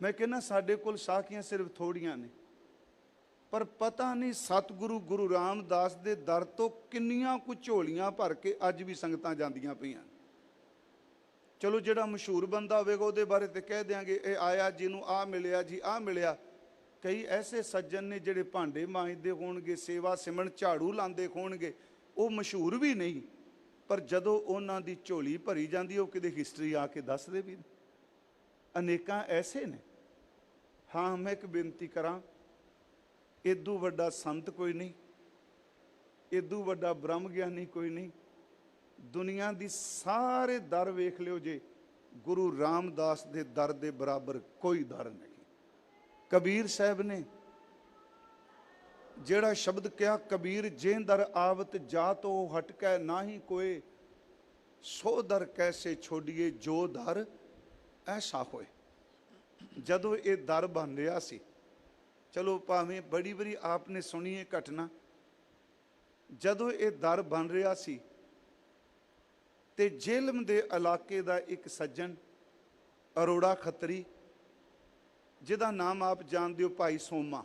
ਮੈਂ ਕਹਿੰਦਾ ਸਾਡੇ ਕੋਲ ਸਾਖੀਆਂ ਸਿਰਫ ਥੋੜੀਆਂ ਨੇ, ਪਰ ਪਤਾ ਨਹੀਂ ਸਤਿਗੁਰੂ ਗੁਰੂ ਰਾਮਦਾਸ ਦੇ ਦਰ ਤੋਂ ਕਿੰਨੀਆਂ ਕੁ ਝੋਲੀਆਂ ਭਰ ਕੇ ਅੱਜ ਵੀ ਸੰਗਤਾਂ ਜਾਂਦੀਆਂ ਪਈਆਂ। ਚਲੋ ਜਿਹੜਾ ਮਸ਼ਹੂਰ ਬੰਦਾ ਹੋਵੇਗਾ ਉਹਦੇ ਬਾਰੇ ਤੇ ਕਹਿ ਦਿਆਂਗੇ ਇਹ ਆਇਆ ਜਿਹਨੂੰ ਆ ਮਿਲਿਆ ਜੀ, ਆ ਮਿਲਿਆ। ਕਈ ਐਸੇ ਸੱਜਣ ਨੇ ਜਿਹੜੇ ਭਾਂਡੇ ਮਾਂਜਦੇ ਹੋਣਗੇ, ਸੇਵਾ ਸਿਮਰਨ ਝਾੜੂ ਲਾਉਂਦੇ ਹੋਣਗੇ, ਉਹ ਮਸ਼ਹੂਰ ਵੀ ਨਹੀਂ, ਪਰ ਜਦੋਂ ਉਹਨਾਂ ਦੀ ਝੋਲੀ ਭਰੀ ਜਾਂਦੀ ਉਹ ਕਿਤੇ ਹਿਸਟਰੀ ਆ ਕੇ ਦੱਸਦੇ ਵੀ। ਅਨੇਕਾਂ ਐਸੇ ਨੇ। ਹਾਂ, ਮੈਂ ਇੱਕ ਬੇਨਤੀ ਕਰਾਂ, ਇਦੋਂ ਵੱਡਾ ਸੰਤ ਕੋਈ ਨਹੀਂ, ਇਦੋਂ ਵੱਡਾ ਬ੍ਰਹਮ ਗਿਆਨੀ ਕੋਈ ਨਹੀਂ। ਦੁਨੀਆ ਦੀ ਸਾਰੇ ਦਰ ਵੇਖ ਲਿਓ ਜੇ, ਗੁਰੂ ਰਾਮਦਾਸ ਦੇ ਦਰ ਦੇ ਬਰਾਬਰ ਕੋਈ ਦਰ ਨਹੀਂ। ਕਬੀਰ ਸਾਹਿਬ ਨੇ ਜਿਹੜਾ ਸ਼ਬਦ ਕਿਹਾ, ਕਬੀਰ ਜੇ ਦਰ ਆਵਤ ਜਾਤੋ ਹਟਕੈ ਨਾਹੀ ਕੋਏ, ਸੋ ਦਰ ਕੈਸੇ ਛੋੜੀਏ ਜੋ ਦਰ ਐਸਾ ਹੋਏ। ਜਦੋਂ ਇਹ ਦਰ ਬਣ ਰਿਹਾ ਸੀ, ਚਲੋ ਭਾਵੇਂ ਬੜੀ ਬੜੀ ਆਪਨੇ ਸੁਣੀ ਇਹ ਘਟਨਾ, ਜਦੋਂ ਇਹ ਦਰ ਬਣ ਰਿਹਾ ਸੀ ਤੇ ਜੇਲਮ ਦੇ ਇਲਾਕੇ ਦਾ ਇੱਕ ਸੱਜਣ ਅਰੋੜਾ ਖੱਤਰੀ, ਜਿਹਦਾ ਨਾਮ ਆਪ ਜਾਣਦੇ ਹੋ, ਭਾਈ ਸੋਮਾ,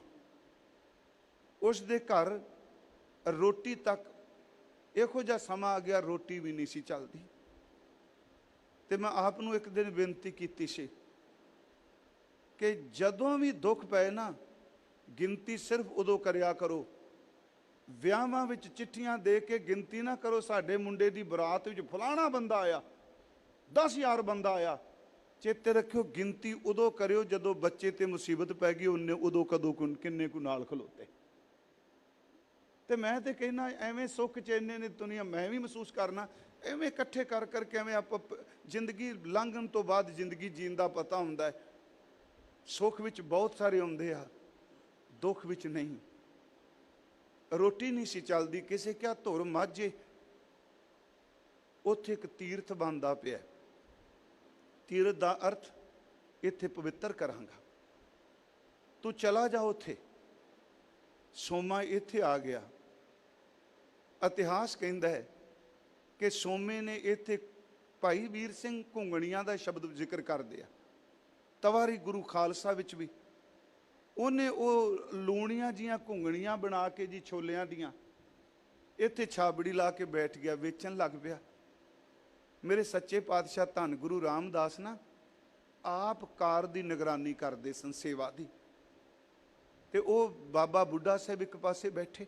ਉਸ ਦੇ ਘਰ ਰੋਟੀ ਤੱਕ ਇਹੋ ਜਿਹਾ ਸਮਾਂ ਆ ਗਿਆ, ਰੋਟੀ ਵੀ ਨਹੀਂ ਸੀ ਚੱਲਦੀ। ਤੇ ਮੈਂ ਆਪ ਨੂੰ ਇੱਕ ਦਿਨ ਬੇਨਤੀ ਕੀਤੀ ਸੀ ਕਿ ਜਦੋਂ ਵੀ ਦੁੱਖ ਪਏ ਨਾ, ਗਿਣਤੀ ਸਿਰਫ ਉਦੋਂ ਕਰਿਆ ਕਰੋ, ਵਿਆਹਾਂ ਵਿੱਚ ਚਿੱਠੀਆਂ ਦੇ ਕੇ ਗਿਣਤੀ ਨਾ ਕਰੋ। ਸਾਡੇ ਮੁੰਡੇ ਦੀ ਬਰਾਤ ਵਿੱਚ ਫਲਾਣਾ ਬੰਦਾ ਆਇਆ, 10,000 ਬੰਦਾ ਆਇਆ। ਚੇਤੇ ਰੱਖਿਓ, ਗਿਣਤੀ ਉਦੋਂ ਕਰਿਓ ਜਦੋਂ ਬੱਚੇ ਤੇ ਮੁਸੀਬਤ ਪੈ ਗਈ, ਉਹਨੇ ਉਦੋਂ ਕਦੋਂ ਕਿੰਨੇ ਕੁ ਨਾਲ ਖਲੋਤੇ। ਤੇ ਮੈਂ ਤੇ ਕਹਿਣਾ, ਐਵੇਂ ਸੁੱਖ ਚੈਨੇ ਨੇ ਦੁਨੀਆ, ਮੈਂ ਵੀ ਮਹਿਸੂਸ ਕਰਨਾ, ਐਵੇਂ ਇਕੱਠੇ ਕਰ ਕਰਕੇ ਐਵੇਂ ਆਪਾਂ ਜ਼ਿੰਦਗੀ ਲੰਘਣ ਤੋਂ ਬਾਅਦ ਜ਼ਿੰਦਗੀ ਜੀਣ ਦਾ ਪਤਾ ਹੁੰਦਾ ਹੈ। ਸੁੱਖ ਵਿੱਚ ਬਹੁਤ ਸਾਰੇ ਹੁੰਦੇ ਆ, ਦੁੱਖ ਵਿੱਚ ਨਹੀਂ। ਰੋਟੀ ਨਹੀਂ ਸੀ ਚੱਲਦੀ। ਕਿਸੇ ਕਿਹਾ ਧੁਰ ਮਾਝੇ, ਉੱਥੇ ਇੱਕ ਤੀਰਥ ਬਣਦਾ ਪਿਆ। ਤੀਰਥ ਦਾ ਅਰਥ ਇੱਥੇ ਪਵਿੱਤਰ ਕਰਾਂਗਾ, ਤੂੰ ਚਲਾ ਜਾ ਉੱਥੇ। ਸੋਮਾ ਇੱਥੇ ਆ ਗਿਆ। ਇਤਿਹਾਸ ਕਹਿੰਦਾ ਹੈ ਕਿ ਸੋਮੇ ਨੇ ਇੱਥੇ ਭਾਈ ਵੀਰ ਸਿੰਘ ਘੁੰਗਣੀਆਂ ਦਾ ਸ਼ਬਦ ਜ਼ਿਕਰ ਕਰਦੇ ਆ। ਤਵਾਰੀ ਗੁਰੂ ਖਾਲਸਾ ਵਿੱਚ ਵੀ ਉਹਨੇ ਉਹ ਲੂਣੀਆਂ ਜੀਆਂ ਘੁੰਗਣੀਆਂ ਬਣਾ ਕੇ ਜੀ, ਛੋਲਿਆਂ ਦੀਆਂ, ਇੱਥੇ ਛਾਬੜੀ ਲਾ ਕੇ ਬੈਠ ਗਿਆ, ਵੇਚਣ ਲੱਗ ਪਿਆ। ਮੇਰੇ ਸੱਚੇ ਪਾਤਸ਼ਾਹ ਧੰਨ ਗੁਰੂ ਰਾਮਦਾਸ ਨਾ ਆਪ ਕਾਰ ਦੀ ਨਿਗਰਾਨੀ ਕਰਦੇ ਸਨ, ਸੇਵਾ ਦੀ। ਤੇ ਉਹ ਬਾਬਾ ਬੁੱਢਾ ਸਾਹਿਬ ਇੱਕ ਪਾਸੇ ਬੈਠੇ।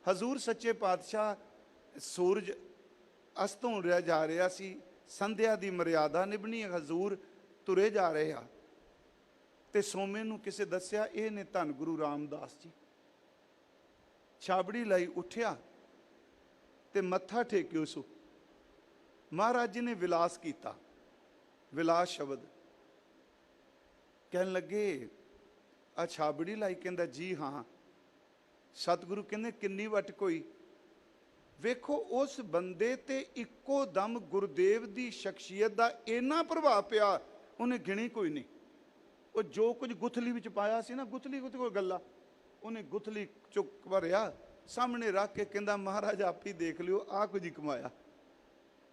ਹਜ਼ੂਰ ਸੱਚੇ ਪਾਤਸ਼ਾਹ ਸੂਰਜ ਅਸਤ ਹੋ ਰਿਹਾ ਜਾ ਰਿਹਾ ਸੀ, ਸੰਧਿਆ ਦੀ ਮਰਿਆਦਾ ਨਿਭਣੀ, ਹਜ਼ੂਰ ਤੁਰੇ ਜਾ ਰਹੇ ਆ। ਤੇ ਸੋਮੇ ਨੂੰ ਕਿਸੇ ਦੱਸਿਆ ਇਹ ਨੇ ਧੰਨ ਗੁਰੂ ਰਾਮਦਾਸ ਜੀ। ਛਾਬੜੀ ਲਈ ਉੱਠਿਆ ਤੇ ਮੱਥਾ ਟੇਕਿਓ। ਸੋ ਮਹਾਰਾਜ ਜੀ ਨੇ ਵਿਲਾਸ ਕੀਤਾ, ਵਿਲਾਸ ਸ਼ਬਦ ਕਹਿਣ ਲੱਗੇ, ਆ ਛਾਬੜੀ ਲਾਈ? ਕਹਿੰਦਾ ਜੀ ਹਾਂ। ਸਤਿਗੁਰੂ ਕਹਿੰਦੇ ਕਿੰਨੀ ਵਟ ਕੋਈ? ਵੇਖੋ ਉਸ ਬੰਦੇ ਤੇ ਇੱਕੋ ਦਮ ਗੁਰਦੇਵ ਦੀ ਸ਼ਖਸੀਅਤ ਦਾ ਇੰਨਾ ਪ੍ਰਭਾਵ ਪਿਆ, ਉਹਨੇ ਗਿਣੀ ਕੋਈ ਨਹੀਂ। ਉਹ ਜੋ ਕੁਝ ਗੁਥਲੀ ਵਿੱਚ ਪਾਇਆ ਸੀ ਨਾ, ਗੁਥਲੀ ਵਿੱਚ ਕੋਈ ਗੱਲਾਂ, ਉਹਨੇ ਗੁਥਲੀ ਚੁੱਕ ਭਰਿਆ, ਸਾਹਮਣੇ ਰੱਖ ਕੇ ਕਹਿੰਦਾ ਮਹਾਰਾਜ ਆਪ ਹੀ ਦੇਖ ਲਿਓ, ਆਹ ਕੁਝ ਹੀ ਕਮਾਇਆ।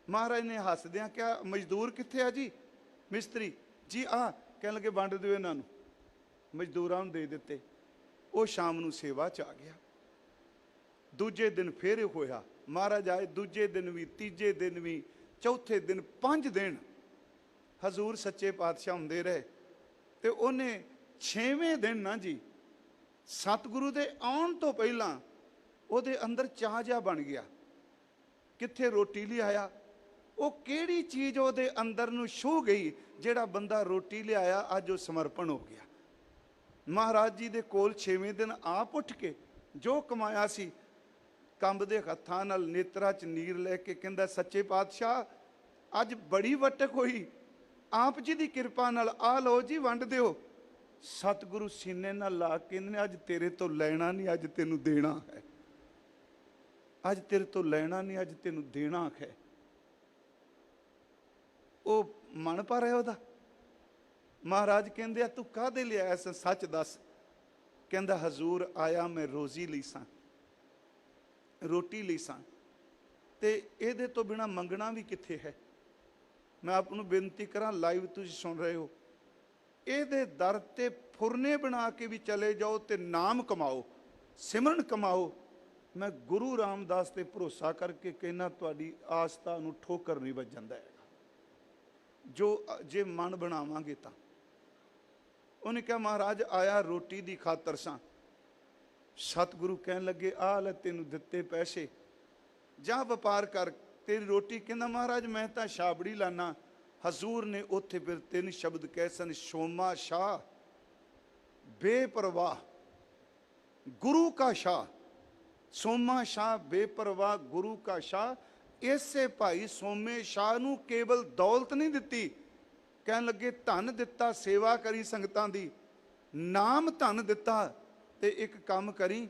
ਮਹਾਰਾਜ ਨੇ ਹੱਸਦਿਆਂ ਕਿਹਾ ਮਜ਼ਦੂਰ ਕਿੱਥੇ ਆ ਜੀ? ਮਿਸਤਰੀ ਜੀ ਆ। ਕਹਿਣ ਲੱਗੇ ਵੰਡ ਦਿਓ ਇਹਨਾਂ ਨੂੰ। ਮਜ਼ਦੂਰਾਂ ਨੂੰ ਦੇ ਦਿੱਤੇ। ਉਹ ਸ਼ਾਮ ਨੂੰ ਸੇਵਾ 'ਚ ਆ ਗਿਆ। ਦੂਜੇ ਦਿਨ ਫੇਰ ਹੋਇਆ, ਮਹਾਰਾਜ ਆਏ। ਦੂਜੇ ਦਿਨ ਵੀ, ਤੀਜੇ ਦਿਨ ਵੀ, ਚੌਥੇ ਦਿਨ, 5 ਦਿਨ ਹਜ਼ੂਰ ਸੱਚੇ ਪਾਤਸ਼ਾਹ ਹੁੰਦੇ ਰਹੇ। ਤੇ ਉਹਨੇ 6ਵੇਂ ਦਿਨ ਨਾ ਜੀ, ਸਤਿਗੁਰੂ ਦੇ ਆਉਣ ਤੋਂ ਪਹਿਲਾਂ ਉਹਦੇ ਅੰਦਰ ਚਾਹ ਜਿਹਾ ਬਣ ਗਿਆ। ਕਿੱਥੇ ਰੋਟੀ ਲਿਆਇਆ, ਉਹ ਕਿਹੜੀ ਚੀਜ਼ ਉਹਦੇ ਅੰਦਰ ਨੂੰ ਛੂਹ ਗਈ, ਜਿਹੜਾ ਬੰਦਾ ਰੋਟੀ ਲਿਆਇਆ ਅੱਜ ਉਹ ਸਮਰਪਣ ਹੋ ਗਿਆ। ਮਹਾਰਾਜ ਜੀ ਦੇ ਕੋਲ 6ਵੇਂ ਦਿਨ ਆਪ ਉੱਠ ਕੇ ਜੋ ਕਮਾਇਆ ਸੀ, ਕੰਬਦੇ ਹੱਥਾਂ ਨਾਲ ਨੇਤਰਾਂ 'ਚ ਨੀਰ ਲੈ ਕੇ ਕਹਿੰਦਾ ਸੱਚੇ ਪਾਤਸ਼ਾਹ ਅੱਜ ਬੜੀ ਵਟਕ ਹੋਈ, ਆਪ ਜੀ ਦੀ ਕਿਰਪਾ ਨਾਲ ਆ ਲਓ ਜੀ, ਵੰਡ ਦਿਓ। ਸਤਿਗੁਰੂ ਸੀਨੇ ਨਾਲ ਲਾ ਕੇ ਕਹਿੰਦੇ ਨੇ ਅੱਜ ਤੇਰੇ ਤੋਂ ਲੈਣਾ ਨਹੀਂ, ਅੱਜ ਤੈਨੂੰ ਦੇਣਾ ਹੈ। ਅੱਜ ਤੇਰੇ ਤੋਂ ਲੈਣਾ ਨਹੀਂ, ਅੱਜ ਤੈਨੂੰ ਦੇਣਾ ਹੈ। ਉਹ ਮਨ ਭਰ ਰਿਹਾ ਉਹਦਾ। ਮਹਾਰਾਜ ਕਹਿੰਦੇ ਆ ਤੂੰ ਕਾਹਦੇ ਲਈ ਆਇਆ ਸੀ, ਸੱਚ ਦੱਸ। ਕਹਿੰਦਾ ਹਜ਼ੂਰ ਆਇਆ ਮੈਂ ਰੋਜ਼ੀ ਲਈ ਸਾਂ, ਰੋਟੀ ਲਈ ਸਾਂ, ਤੇ ਇਹਦੇ ਤੋਂ ਬਿਨਾ ਮੰਗਣਾ ਵੀ ਕਿੱਥੇ ਹੈ। ਮੈਂ ਆਪ ਨੂੰ ਬੇਨਤੀ ਕਰਾਂ, ਲਾਈਵ ਤੁਸੀਂ ਸੁਣ ਰਹੇ ਹੋ, ਇਹਦੇ ਦਰ ਤੇ ਫੁਰਨੇ ਬਣਾ ਕੇ ਵੀ ਚਲੇ ਜਾਓ ਤੇ ਨਾਮ ਕਮਾਓ, ਸਿਮਰਨ ਕਮਾਓ। ਮੈਂ ਗੁਰੂ ਰਾਮਦਾਸ ਤੇ ਭਰੋਸਾ ਕਰਕੇ ਕਹਿਣਾ ਤੁਹਾਡੀ ਆਸਥਾ ਨੂੰ ਠੋਕਰ ਨਹੀਂ ਵੱਜਣ ਦੇਗਾ। ਜੋ ਜੇ ਮਨ ਬਣਾਵਾਂਗੇ ਤਾਂ। ਉਹਨੇ ਕਿਹਾ ਮਹਾਰਾਜ ਆਇਆ ਰੋਟੀ ਦੀ ਖਾਤਰ ਸਾਂ। ਸਤਿਗੁਰੂ ਕਹਿਣ ਲੱਗੇ ਆਹ ਲੈ ਤੈਨੂੰ ਦਿੱਤੇ ਪੈਸੇ, ਜਾ ਵਪਾਰ ਕਰ, ਤੇਰੀ ਰੋਟੀ। ਕਹਿੰਦਾ ਮਹਾਰਾਜ ਮੈਂ ਤਾਂ ਛਾਬੜੀ ਲਾਨਾ। ਹਜ਼ੂਰ ਨੇ ਉੱਥੇ ਫਿਰ 3 ਸ਼ਬਦ ਕਹੇ ਸਨ, ਸ਼ੋਮਾ ਸ਼ਾਹ, ਬੇਪਰਵਾਹ, ਗੁਰੂ ਕਾ ਸ਼ਾਹ। ਸੋਮਾ ਸ਼ਾਹ ਬੇਪਰਵਾਹ, ਗੁਰੂ ਕਾ ਸ਼ਾਹ। ਇਸੇ ਭਾਈ ਸੋਮੇ ਸ਼ਾਹ ਨੂੰ ਕੇਵਲ ਦੌਲਤ ਨਹੀਂ ਦਿੱਤੀ, ਕਹਿਣ ਲੱਗੇ ਧਨ ਦਿੱਤਾ, ਸੇਵਾ ਕਰੀ ਸੰਗਤਾਂ ਦੀ, ਨਾਮ ਧਨ ਦਿੱਤਾ। ਤੇ ਇੱਕ ਕੰਮ ਕਰੀ,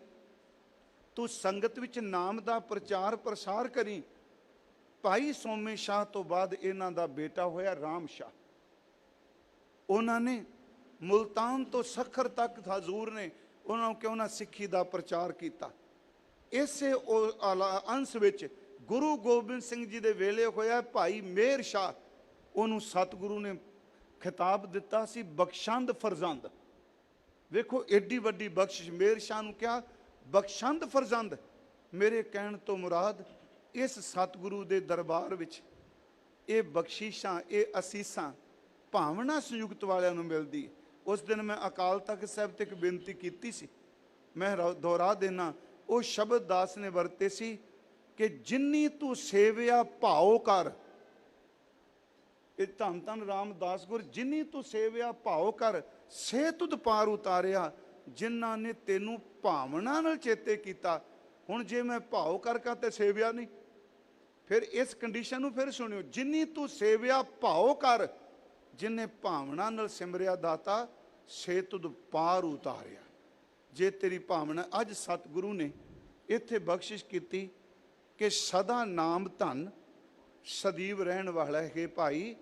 ਤੂੰ ਸੰਗਤ ਵਿੱਚ ਨਾਮ ਦਾ ਪ੍ਰਚਾਰ ਪ੍ਰਸਾਰ ਕਰੀ। ਭਾਈ ਸੋਮੇ ਸ਼ਾਹ ਤੋਂ ਬਾਅਦ ਇਹਨਾਂ ਦਾ ਬੇਟਾ ਹੋਇਆ ਰਾਮ ਸ਼ਾਹ। ਉਹਨਾਂ ਨੇ ਮੁਲਤਾਨ ਤੋਂ ਸਖਰ ਤੱਕ ਹਜ਼ੂਰ ਨੇ ਉਹਨਾਂ ਨੂੰ ਕਿਉਂ ਨਾ ਸਿੱਖੀ ਦਾ ਪ੍ਰਚਾਰ ਕੀਤਾ। ਇਸੇ ਅੰਸ਼ ਵਿੱਚ ਗੁਰੂ ਗੋਬਿੰਦ ਸਿੰਘ ਜੀ ਦੇ ਵੇਲੇ ਹੋਇਆ ਭਾਈ ਮੇਹਰ ਸ਼ਾਹ। ਉਹਨੂੰ ਸਤਿਗੁਰੂ ਨੇ ਖਿਤਾਬ ਦਿੱਤਾ ਸੀ ਬਖਸ਼ੰਦ ਫਰਜ਼ੰਦ। ਵੇਖੋ ਏਡੀ ਵੱਡੀ ਬਖਸ਼ਿਸ਼। ਮੇਹਰ ਸ਼ਾਹ ਨੂੰ ਕਿਹਾ ਬਖਸ਼ੰਦ ਫਰਜ਼ੰਦ। ਮੇਰੇ ਕਹਿਣ ਤੋਂ ਮੁਰਾਦ ਇਸ ਸਤਿਗੁਰੂ ਦੇ ਦਰਬਾਰ ਵਿੱਚ ਇਹ ਬਖਸ਼ਿਸ਼ਾਂ, ਇਹ ਅਸੀਸਾਂ ਭਾਵਨਾ ਸੰਯੁਕਤ ਵਾਲਿਆਂ ਨੂੰ ਮਿਲਦੀ। ਉਸ ਦਿਨ ਮੈਂ ਅਕਾਲ ਤਖਤ ਸਾਹਿਬ ਤੇ ਇੱਕ ਬੇਨਤੀ ਕੀਤੀ ਸੀ, ਮੈਂ ਦੁਹਰਾ ਦੇਣਾ। ਉਹ ਸ਼ਬਦ ਦਾਸ ਨੇ ਵਰਤੇ ਸੀ ਕਿ ਜਿੰਨੀ ਤੂੰ ਸੇਵਿਆ ਭਾਉ ਕਰ। ਇਹ ਧੰਨ ਧੰਨ ਰਾਮਦਾਸ ਗੁਰ, ਜਿੰਨੀ ਤੂੰ ਸੇਵਿਆ ਭਾਉ ਕਰ, ਸੇ ਤੁਧ ਪਾਰ ਉਤਾਰਿਆ। ਜਿਨ੍ਹਾਂ ਨੇ ਤੈਨੂੰ ਭਾਵਨਾ ਨਾਲ ਚੇਤੇ ਕੀਤਾ। ਹੁਣ ਜੇ ਮੈਂ ਭਾਉ ਕਰਕੇ ਤੇ ਸੇਵਿਆ ਨਹੀਂ, ਫਿਰ ਇਸ ਕੰਡੀਸ਼ਨ ਨੂੰ ਫਿਰ ਸੁਣਿਓ, ਜਿੰਨੀ ਤੂੰ ਸੇਵਿਆ ਭਾਉ ਕਰ, ਜਿਨੇ ਭਾਵਨਾ ਨਾਲ ਸਿਮਰਿਆ ਦਾਤਾ, ਸੇ ਤੁਧ ਪਾਰ ਉਤਾਰਿਆ। ਜੇ ਤੇਰੀ ਭਾਵਨਾ, ਅੱਜ ਸਤਿਗੁਰੂ ਨੇ ਇੱਥੇ ਬਖਸ਼ਿਸ਼ ਕੀਤੀ ਕਿ ਸਦਾ ਨਾਮ ਧਨ ਸਦੀਵ ਰਹਿਣ ਵਾਲਾ ਹੈ ਭਾਈ।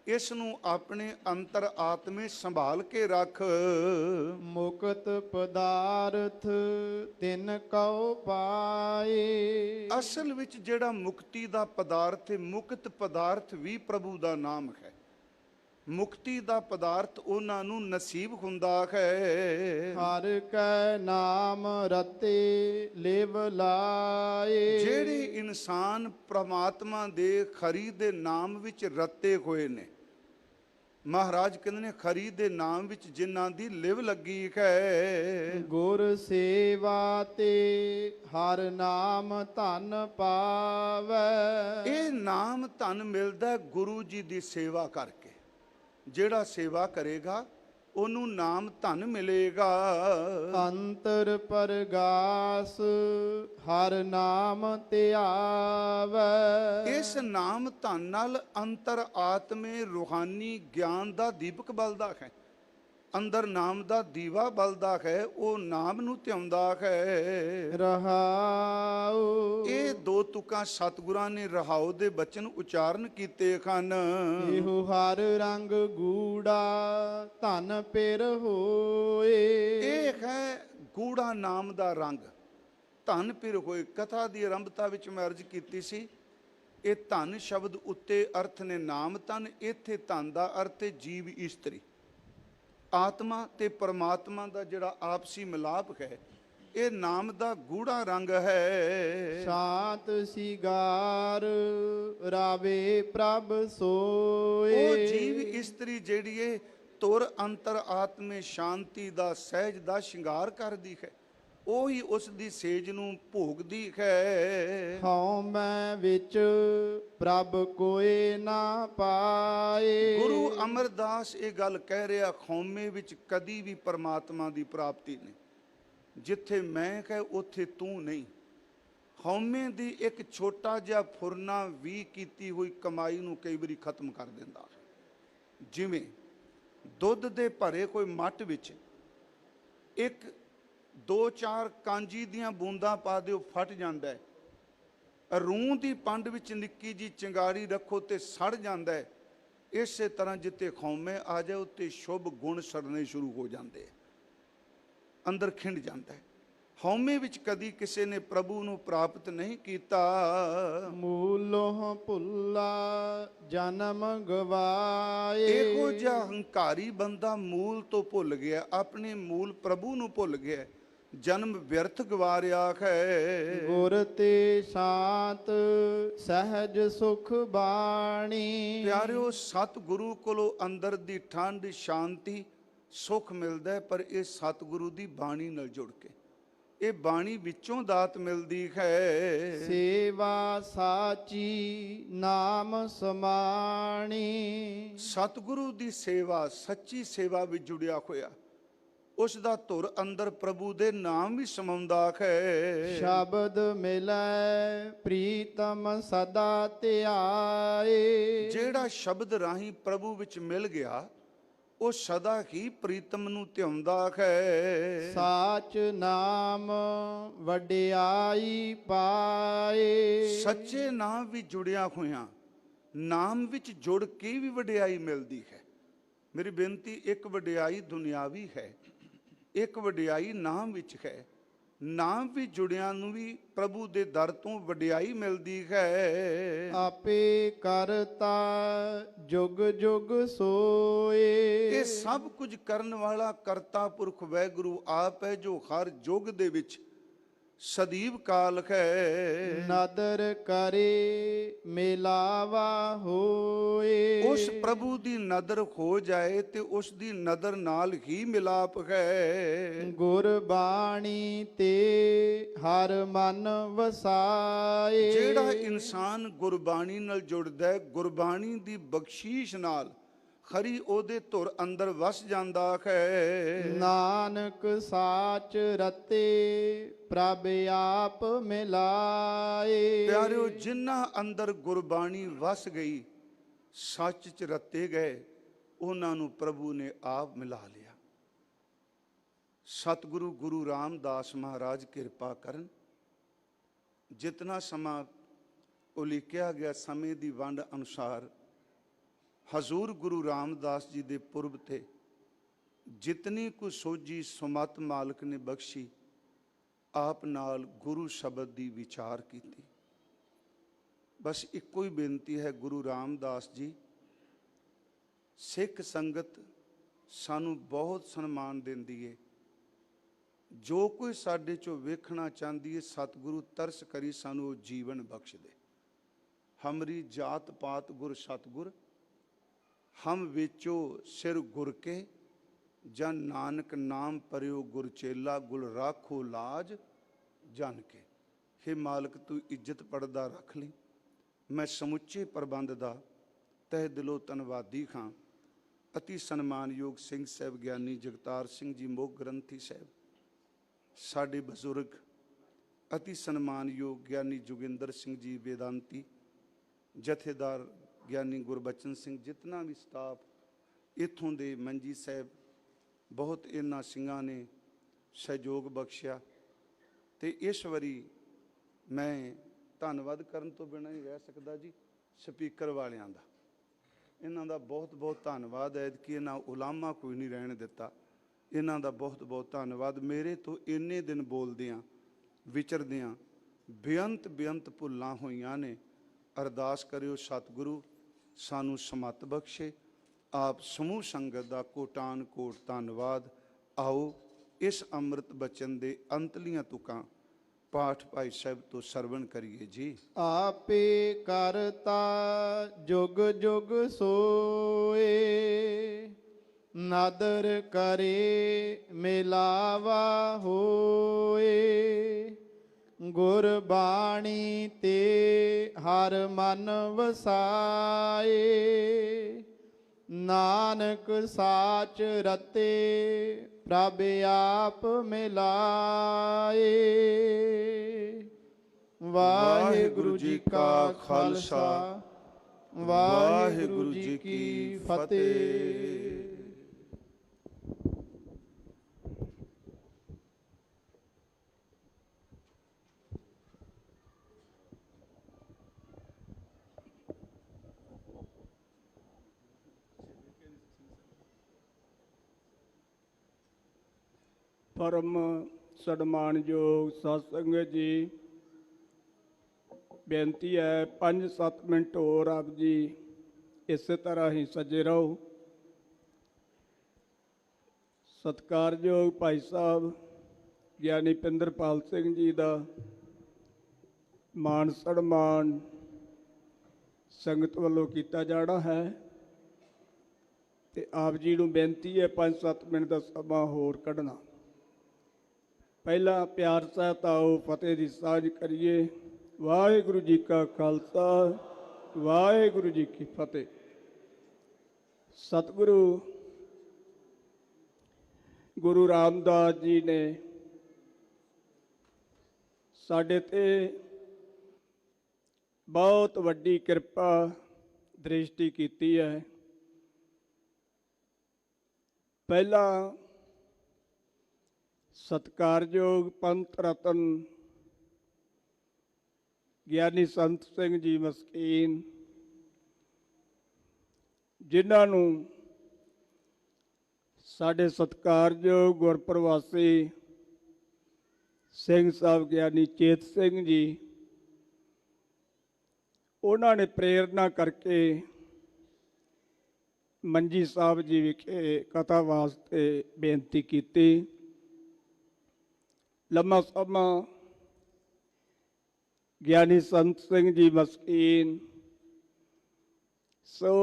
ਇਸ ਨੂੰ ਆਪਣੇ ਅੰਤਰ ਆਤਮੇ ਸੰਭਾਲ ਕੇ ਰੱਖ। ਮੁਕਤ ਪਦਾਰਥ ਤਿਨ ਕਉ ਪਾਏ। ਅਸਲ ਵਿੱਚ ਜਿਹੜਾ ਮੁਕਤੀ ਦਾ ਪਦਾਰਥ ਹੈ, ਮੁਕਤ ਪਦਾਰਥ ਵੀ ਪ੍ਰਭੂ ਦਾ ਨਾਮ ਹੈ। ਮੁਕਤੀ ਦਾ ਪਦਾਰਥ ਉਹਨਾਂ ਨੂੰ ਨਸੀਬ ਹੁੰਦਾ ਹੈ। ਹਰ ਕੈ ਨਾਮ ਰਤੇ ਲਿਵ ਲਾਏ। ਜਿਹੜੇ ਇਨਸਾਨ ਪ੍ਰਮਾਤਮਾ ਦੇ ਖਰੀ ਦੇ ਨਾਮ ਵਿੱਚ ਰਤੇ ਹੋਏ ਨੇ, ਮਹਾਰਾਜ ਕਹਿੰਦੇ ਨੇ ਖਰੀ ਦੇ ਨਾਮ ਵਿੱਚ ਜਿਨ੍ਹਾਂ ਦੀ ਲਿਵ ਲੱਗੀ ਹੈ। ਗੁਰ ਸੇਵਾ ਤੇ ਹਰ ਨਾਮ ਧਨ ਪਾਵੈ। ਇਹ ਨਾਮ ਧਨ ਮਿਲਦਾ ਗੁਰੂ ਜੀ ਦੀ ਸੇਵਾ ਕਰਕੇ। ਜਿਹੜਾ ਸੇਵਾ ਕਰੇਗਾ ਉਹਨੂੰ ਨਾਮ ਧਨ ਮਿਲੇਗਾ। ਅੰਤਰ ਪਰਗਾਸ ਹਰ ਨਾਮ ਧਿਆਵੈ। ਇਸ ਨਾਮ ਧਨ ਨਾਲ ਅੰਤਰ ਆਤਮੇ ਰੂਹਾਨੀ ਗਿਆਨ ਦਾ ਦੀਪਕ ਬਲਦਾ ਹੈ। ਅੰਦਰ ਨਾਮ ਦਾ ਦੀਵਾ ਬਲਦਾ ਹੈ, ਉਹ ਨਾਮ ਨੂੰ ਧਿਆਉਂਦਾ ਹੈ। ਰਹਾਉ। ਇਹ 2 ਤੁਕਾਂ ਸਤਿਗੁਰਾਂ ਨੇ ਰਹਾਉ ਦੇ ਬਚਨ ਉਚਾਰਨ ਕੀਤੇ ਹਨ। ਇਹੋ ਹਰ ਰੰਗ ਗੂੜਾ ਧਨ ਪਿਰ ਹੋਏ। ਇਹ ਹੈ ਗੂੜਾ ਨਾਮ ਦਾ ਰੰਗ, ਧਨ ਪਿਰ ਹੋਏ। ਕਥਾ ਦੀ ਆਰੰਭਤਾ ਵਿੱਚ ਮੈਂ ਅਰਜ਼ ਕੀਤੀ ਸੀ, ਇਹ ਧਨ ਸ਼ਬਦ ਉੱਤੇ ਅਰਥ ਨੇ ਨਾਮ ਧਨ। ਇੱਥੇ ਧਨ ਦਾ ਅਰਥ ਹੈ ਜੀਵ ਇਸਤਰੀ। ਆਤਮਾ ਤੇ ਪਰਮਾਤਮਾ ਦਾ ਜਿਹੜਾ ਆਪਸੀ ਮਿਲਾਪ ਹੈ, ਇਹ ਨਾਮ ਦਾ ਗੂੜਾ ਰੰਗ ਹੈ। ਸ਼ਾਂਤ ਸਿਗਾਰ ਰਾਵੇ ਪ੍ਰਭ ਸੋਏ। ਉਹ ਜੀਵ ਇਸਤਰੀ ਜਿਹੜੀ ਏ ਤੁਰ ਅੰਤਰ ਆਤਮੇ ਸ਼ਾਂਤੀ ਦਾ ਸਹਿਜ ਦਾ ਸ਼ਿੰਗਾਰ ਕਰਦੀ ਹੈ, ਉਹੀ ਉਸ ਦੀ ਸੇਜ ਨੂੰ ਭੋਗਦੀ ਹੈ। ਹਉ ਮੈਂ ਵਿੱਚ ਪ੍ਰਭ ਕੋਏ ਨਾ ਪਾਏ। ਗੁਰੂ ਅਮਰਦਾਸ ਇਹ ਗੱਲ ਕਹਿ ਰਿਹਾ, ਖੌਮੇ ਵਿੱਚ ਕਦੀ ਵੀ ਪਰਮਾਤਮਾ ਦੀ ਪ੍ਰਾਪਤੀ ਨਹੀਂ। ਜਿੱਥੇ ਮੈਂ ਹੈ ਉੱਥੇ ਤੂੰ ਨਹੀਂ। ਹਉਮੈ ਦੀ ਇੱਕ ਛੋਟਾ ਜਿਹਾ ਫੁਰਨਾ ਵੀ ਕੀਤੀ ਹੋਈ ਕਮਾਈ ਨੂੰ ਕਈ ਵਾਰੀ ਖਤਮ ਕਰ ਦਿੰਦਾ। ਜਿਵੇਂ ਦੁੱਧ ਦੇ ਭਰੇ ਕੋਈ ਮੱਟ ਵਿੱਚ 1-2-4 ਕਾਂਜੀ ਦੀਆਂ ਬੂੰਦਾਂ ਪਾ ਦਿਓ, ਫਟ ਜਾਂਦਾ ਹੈ। ਰੂੰ ਦੀ ਪੰਡ ਵਿੱਚ ਨਿੱਕੀ ਜੀ ਚਿੰਗਾਰੀ ਰੱਖੋ ਤੇ ਸੜ ਜਾਂਦਾ ਹੈ। ਇਸੇ ਤਰ੍ਹਾਂ ਜਿੱਤੇ ਖੌਮੇ ਆ ਜਾਏ ਉੱਤੇ ਸ਼ੁਭ ਗੁਣ ਸਰਨੇ ਸ਼ੁਰੂ ਹੋ ਜਾਂਦੇ, ਅੰਦਰ ਖਿੰਡ ਜਾਂਦਾ ਹੈ। ਹਉਮੈ ਵਿੱਚ ਕਦੀ ਕਿਸੇ ਨੇ ਪ੍ਰਭੂ ਨੂੰ ਪ੍ਰਾਪਤ ਨਹੀਂ ਕੀਤਾ। ਮੂਲੋਂ ਭੁੱਲਾ ਜਨਮ ਗਵਾਏ। ਇਹੋ ਜਿਹਾ ਹੰਕਾਰੀ ਬੰਦਾ ਮੂਲ ਤੋਂ ਭੁੱਲ ਗਿਆ, ਆਪਣੇ ਮੂਲ ਪ੍ਰਭੂ ਨੂੰ ਭੁੱਲ ਗਿਆ। ਜਨਮ ਵਿਅਰਥ ਗਵਾਰਿਆ ਹੈ। ਗੁਰ ਤੇ ਸ਼ਾਂਤ ਸਹਿਜ ਸੁਖ ਬਾਣੀ। ਪਿਆਰਿਓ, ਸਤਿਗੁਰੂ ਕੋਲੋਂ ਅੰਦਰ ਦੀ ਠੰਡ, ਸ਼ਾਂਤੀ, ਸੁਖ ਮਿਲਦਾ ਹੈ, ਪਰ ਇਹ ਸਤਿਗੁਰੂ ਦੀ ਬਾਣੀ ਨਾਲ ਜੁੜ ਕੇ, ਇਹ ਬਾਣੀ ਵਿੱਚੋਂ ਦਾਤ ਮਿਲਦੀ ਹੈ। ਸੇਵਾ ਸਾਚੀ ਨਾਮ ਸਮਾਣੀ। ਸਤਿਗੁਰੂ ਦੀ ਸੇਵਾ, ਸੱਚੀ ਸੇਵਾ ਵਿੱਚ ਜੁੜਿਆ ਹੋਇਆ, ਉਸ ਦਾ ਧੁਰ ਅੰਦਰ ਪ੍ਰਭੂ ਦੇ ਨਾਮ ਵੀ ਸਮਾਉਂਦਾ ਹੈ। ਸ਼ਬਦ ਮਿਲੈ ਪ੍ਰੀਤਮ ਸਦਾ ਧਿਆਏ। ਜਿਹੜਾ ਸ਼ਬਦ ਰਾਹੀਂ ਪ੍ਰਭੂ ਵਿੱਚ ਮਿਲ ਗਿਆ, ਉਹ ਸਦਾ ਹੀ ਪ੍ਰੀਤਮ ਨੂੰ ਧਿਆਉਂਦਾ ਹੈ। ਸਾਚ ਨਾਮ ਵਡਿਆਈ ਪਾਏ। ਸੱਚੇ ਨਾਮ ਵੀ ਜੁੜਿਆ ਹੋਇਆ, ਨਾਮ ਵਿੱਚ ਜੁੜ ਕੇ ਵੀ ਵਡਿਆਈ ਮਿਲਦੀ ਹੈ। ਮੇਰੀ ਬੇਨਤੀ, ਇੱਕ ਵਡਿਆਈ ਦੁਨਿਆਵੀ ਹੈ, ਇੱਕ ਵਡਿਆਈ ਨਾਮ ਵਿੱਚ ਹੈ। ਨਾਮ ਵੀ ਜੁੜਿਆਂ ਨੂੰ ਵੀ ਪ੍ਰਭੂ ਦੇ ਦਰ ਤੋਂ ਵਡਿਆਈ ਮਿਲਦੀ ਹੈ। ਆਪੇ ਕਰਤਾ ਜੁਗ ਜੁਗ ਸੋਏ। ਇਹ ਸਭ ਕੁਝ ਕਰਨ ਵਾਲਾ ਕਰਤਾ ਪੁਰਖ ਵਾਹਿਗੁਰੂ ਆਪ ਹੈ, ਜੋ ਹਰ ਯੁੱਗ ਦੇ ਵਿੱਚ ਸਦੀਵ ਕਾਲ ਹੈ। ਨਦਰ ਕਰੇ ਮਿਲਾਵਾ ਹੋਏ। ਉਸ ਪ੍ਰਭੂ ਦੀ ਨਦਰ ਹੋ ਜਾਏ ਤੇ ਉਸ ਦੀ ਨਦਰ ਨਾਲ ਹੀ ਮਿਲਾਪ ਹੈ। ਗੁਰਬਾਣੀ ਤੇ ਹਰ ਮਨ ਵਸਾਏ। ਜਿਹੜਾ ਇਨਸਾਨ ਗੁਰਬਾਣੀ ਨਾਲ ਜੁੜਦਾ ਹੈ, ਗੁਰਬਾਣੀ ਦੀ ਬਖਸ਼ੀਸ਼ ਨਾਲ ਖਰੀ ਉਹਦੇ ਧੁਰ ਅੰਦਰ ਵਸ ਜਾਂਦਾ ਹੈ। ਨਾਨਕ ਸਾਚ ਰਤੇ ਪ੍ਰਭ ਆਪ ਮਿਲਾਏ। ਪਿਆਰਿਓ, ਜਿਨ੍ਹਾਂ ਅੰਦਰ ਗੁਰਬਾਣੀ ਵਸ ਗਈ, ਸੱਚ ਚ ਰਤੇ ਗਏ, ਉਹਨਾਂ ਨੂੰ ਪ੍ਰਭੂ ਨੇ ਆਪ ਮਿਲਾ ਲਿਆ। ਸਤਿਗੁਰੂ ਗੁਰੂ ਰਾਮਦਾਸ ਮਹਾਰਾਜ ਕਿਰਪਾ ਕਰਨ। ਜਿਤਨਾ ਸਮਾਂ ਉਲੀਕਿਆ ਗਿਆ ਸਮੇਂ ਦੀ ਵੰਡ ਅਨੁਸਾਰ ਹਜ਼ੂਰ ਗੁਰੂ ਰਾਮਦਾਸ ਜੀ ਦੇ ਪੁਰਬ ਤੇ ਜਿਤਨੀ ਕੁ ਸੋਝੀ ਸੁਮਤ ਮਾਲਕ ਨੇ ਬਖਸ਼ੀ, ਆਪ ਨਾਲ ਗੁਰੂ ਸ਼ਬਦ ਦੀ ਵਿਚਾਰ ਕੀਤੀ। ਬਸ ਇੱਕੋ ਹੀ ਬੇਨਤੀ ਹੈ, ਗੁਰੂ ਰਾਮਦਾਸ ਜੀ, ਸਿੱਖ ਸੰਗਤ ਸਾਨੂੰ ਬਹੁਤ ਸਨਮਾਨ ਦਿੰਦੀ ਹੈ। ਜੋ ਕੋਈ ਸਾਡੇ ਚੋਂ ਵੇਖਣਾ ਚਾਹੁੰਦੀ ਹੈ, ਸਤਿਗੁਰੂ ਤਰਸ ਕਰੀ ਸਾਨੂੰ ਉਹ ਜੀਵਨ ਬਖਸ਼ ਦੇ। ਹਮਰੀ ਜਾਤ ਪਾਤ ਗੁਰ ਸਤਿਗੁਰ, ਹਮ ਵੇਚੋ ਸਿਰ ਗੁਰ ਕੇ, ਜਨ ਨਾਨਕ ਨਾਮ ਪਰਿਓ ਗੁਰ ਚੇਲਾ, ਗੁਲ ਰਾਖੋ ਲਾਜ ਜਨ ਕੇ। ਹੇ ਮਾਲਕ, ਤੂੰ ਇੱਜ਼ਤ ਪੜਦਾ ਰੱਖ ਲਈ। ਮੈਂ ਸਮੁੱਚੇ ਪ੍ਰਬੰਧ ਦਾ ਤਹਿ ਦਿਲੋਂ ਧੰਨਵਾਦੀ ਹਾਂ। ਅਤੀ ਸਨਮਾਨਯੋਗ ਸਿੰਘ ਸਾਹਿਬ ਗਿਆਨੀ ਜਗਤਾਰ ਸਿੰਘ ਜੀ ਮੁੱਖ ਗ੍ਰੰਥੀ ਸਾਹਿਬ, ਸਾਡੇ ਬਜ਼ੁਰਗ ਅਤੀ ਸਨਮਾਨਯੋਗ ਗਿਆਨੀ ਜੋਗਿੰਦਰ ਸਿੰਘ ਜੀ ਵੇਦਾਂਤੀ, ਜਥੇਦਾਰ ਗਿਆਨੀ ਗੁਰਬਚਨ ਸਿੰਘ, ਜਿਤਨਾ ਵੀ ਸਟਾਫ ਇੱਥੋਂ ਦੇ, ਮੰਜੀ ਸਾਹਿਬ, ਬਹੁਤ ਇਹਨਾਂ ਸਿੰਘਾਂ ਨੇ ਸਹਿਯੋਗ ਬਖਸ਼ਿਆ। ਤੇ ਇਸ ਵਾਰੀ ਮੈਂ ਧੰਨਵਾਦ ਕਰਨ ਤੋਂ ਬਿਨਾਂ ਨਹੀਂ ਰਹਿ ਸਕਦਾ ਜੀ, ਸਪੀਕਰ ਵਾਲਿਆਂ ਦਾ, ਇਹਨਾਂ ਦਾ ਬਹੁਤ ਬਹੁਤ ਧੰਨਵਾਦ ਹੈ ਕਿ ਇਹਨਾਂ ਉਲਾਮਾ ਕੋਈ ਨਹੀਂ ਰਹਿਣ ਦਿੱਤਾ। ਇਹਨਾਂ ਦਾ ਬਹੁਤ ਬਹੁਤ ਧੰਨਵਾਦ। ਮੇਰੇ ਤੋਂ ਇੰਨੇ ਦਿਨ ਬੋਲਦਿਆਂ ਵਿਚਰਦਿਆਂ ਬੇਅੰਤ ਭੁੱਲਾਂ ਹੋਈਆਂ ਨੇ। ਅਰਦਾਸ ਕਰਿਓ ਸਤਿਗੁਰੂ ਸਾਨੂੰ ਸਮਤ ਬਖਸ਼ੇ। ਆਪ ਸਮੂਹ ਸੰਗਤ ਦਾ ਕੋਟਾਨ ਕੋਟ ਧੰਨਵਾਦ। ਆਓ ਇਸ ਅੰਮ੍ਰਿਤ ਬਚਨ ਦੇ ਅੰਤਲੀਆਂ ਤੁਕਾਂ ਪਾਠ ਭਾਈ ਸਾਹਿਬ ਤੋਂ ਸਰਵਣ ਕਰੀਏ ਜੀ। ਆਪੇ ਕਰਤਾ ਜੁਗ ਜੁਗ ਸੋਏ। ਨਦਰ ਕਰੇ ਮਿਲਾਵਾ ਹੋਏ। ਗੁਰਬਾਣੀ ਤੇ ਹਰ ਮਨ ਵਸਾਏ। ਨਾਨਕ ਸਾਚ ਰਤੇ ਪ੍ਰਭ ਆਪ ਮਿਲਾਏ। ਵਾਹਿਗੁਰੂ ਜੀ ਕਾ ਖਾਲਸਾ, ਵਾਹਿਗੁਰੂ ਜੀ ਕੀ ਫਤਿਹ। ਪਰਮ ਸਨਮਾਨਯੋਗ ਸਾਧ ਸੰਗਤ ਜੀ, ਬੇਨਤੀ ਹੈ 5-7 ਮਿੰਟ ਹੋਰ ਆਪ ਜੀ ਇਸੇ ਤਰ੍ਹਾਂ ਹੀ ਸਜੇ ਰਹੋ। ਸਤਿਕਾਰਯੋਗ ਭਾਈ ਸਾਹਿਬ ਗਿਆਨੀ ਪਿੰਦਰਪਾਲ ਸਿੰਘ ਜੀ ਦਾ ਮਾਣ ਸਨਮਾਨ ਸੰਗਤ ਵੱਲੋਂ ਕੀਤਾ ਜਾਣਾ ਹੈ ਤੇ ਆਪ ਜੀ ਨੂੰ ਬੇਨਤੀ ਹੈ 5-7 ਮਿੰਟ ਦਾ ਸਮਾਂ ਹੋਰ ਕੱਢਣਾ। ਪਹਿਲਾਂ ਪਿਆਰ ਸਹਿਤ ਆਓ ਫਤਿਹ ਦੀ ਸਾਂਝ ਕਰੀਏ। ਵਾਹਿਗੁਰੂ ਜੀ ਕਾ ਖਾਲਸਾ ਵਾਹਿਗੁਰੂ ਜੀ ਕੀ ਫਤਿਹ। ਸਤਿਗੁਰੂ ਗੁਰੂ ਰਾਮਦਾਸ ਜੀ ਨੇ ਸਾਡੇ ਤੇ ਬਹੁਤ ਵੱਡੀ ਕਿਰਪਾ ਦ੍ਰਿਸ਼ਟੀ ਕੀਤੀ ਹੈ। ਪਹਿਲਾ ਸਤਿਕਾਰਯੋਗ ਪੰਥ ਰਤਨ ਗਿਆਨੀ ਸੰਤ ਸਿੰਘ ਜੀ ਮਸਕੀਨ, ਜਿਨ੍ਹਾਂ ਨੂੰ ਸਾਡੇ ਸਤਿਕਾਰਯੋਗ ਗੁਰਪ੍ਰਵਾਸੀ ਸਿੰਘ ਸਾਹਿਬ ਗਿਆਨੀ ਚੇਤ ਸਿੰਘ ਜੀ, ਉਹਨਾਂ ਨੇ ਪ੍ਰੇਰਨਾ ਕਰਕੇ ਮੰਜੀ ਸਾਹਿਬ ਜੀ ਵਿਖੇ ਕਥਾ ਵਾਸਤੇ ਬੇਨਤੀ ਕੀਤੀ। ਲੰਮਾ ਸਮਾਂ ਗਿਆਨੀ ਸੰਤ ਸਿੰਘ ਜੀ ਮਸਕੀਨ ਸੋ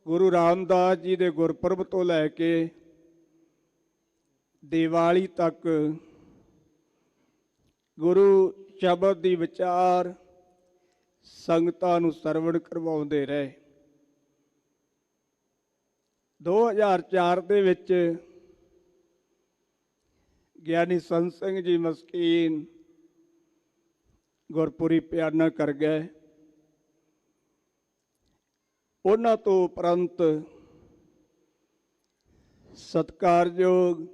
ਗੁਰੂ ਰਾਮਦਾਸ ਜੀ ਦੇ ਗੁਰਪੁਰਬ ਤੋਂ ਲੈ ਕੇ ਦੀਵਾਲੀ ਤੱਕ ਗੁਰੂ ਸ਼ਬਦ ਦੀ ਵਿਚਾਰ ਸੰਗਤਾਂ ਨੂੰ ਸਰਵਣ ਕਰਵਾਉਂਦੇ ਰਹੇ। 2004 ਦੇ ਵਿੱਚ ਗਿਆਨੀ ਸੰਤ ਸਿੰਘ ਜੀ ਮਸਕੀਨ ਗੁਰਪੁਰੀ ਪਿਆਨਾ ਕਰ ਗਏ। ਉਹਨਾਂ ਤੋਂ ਉਪਰੰਤ ਸਤਿਕਾਰਯੋਗ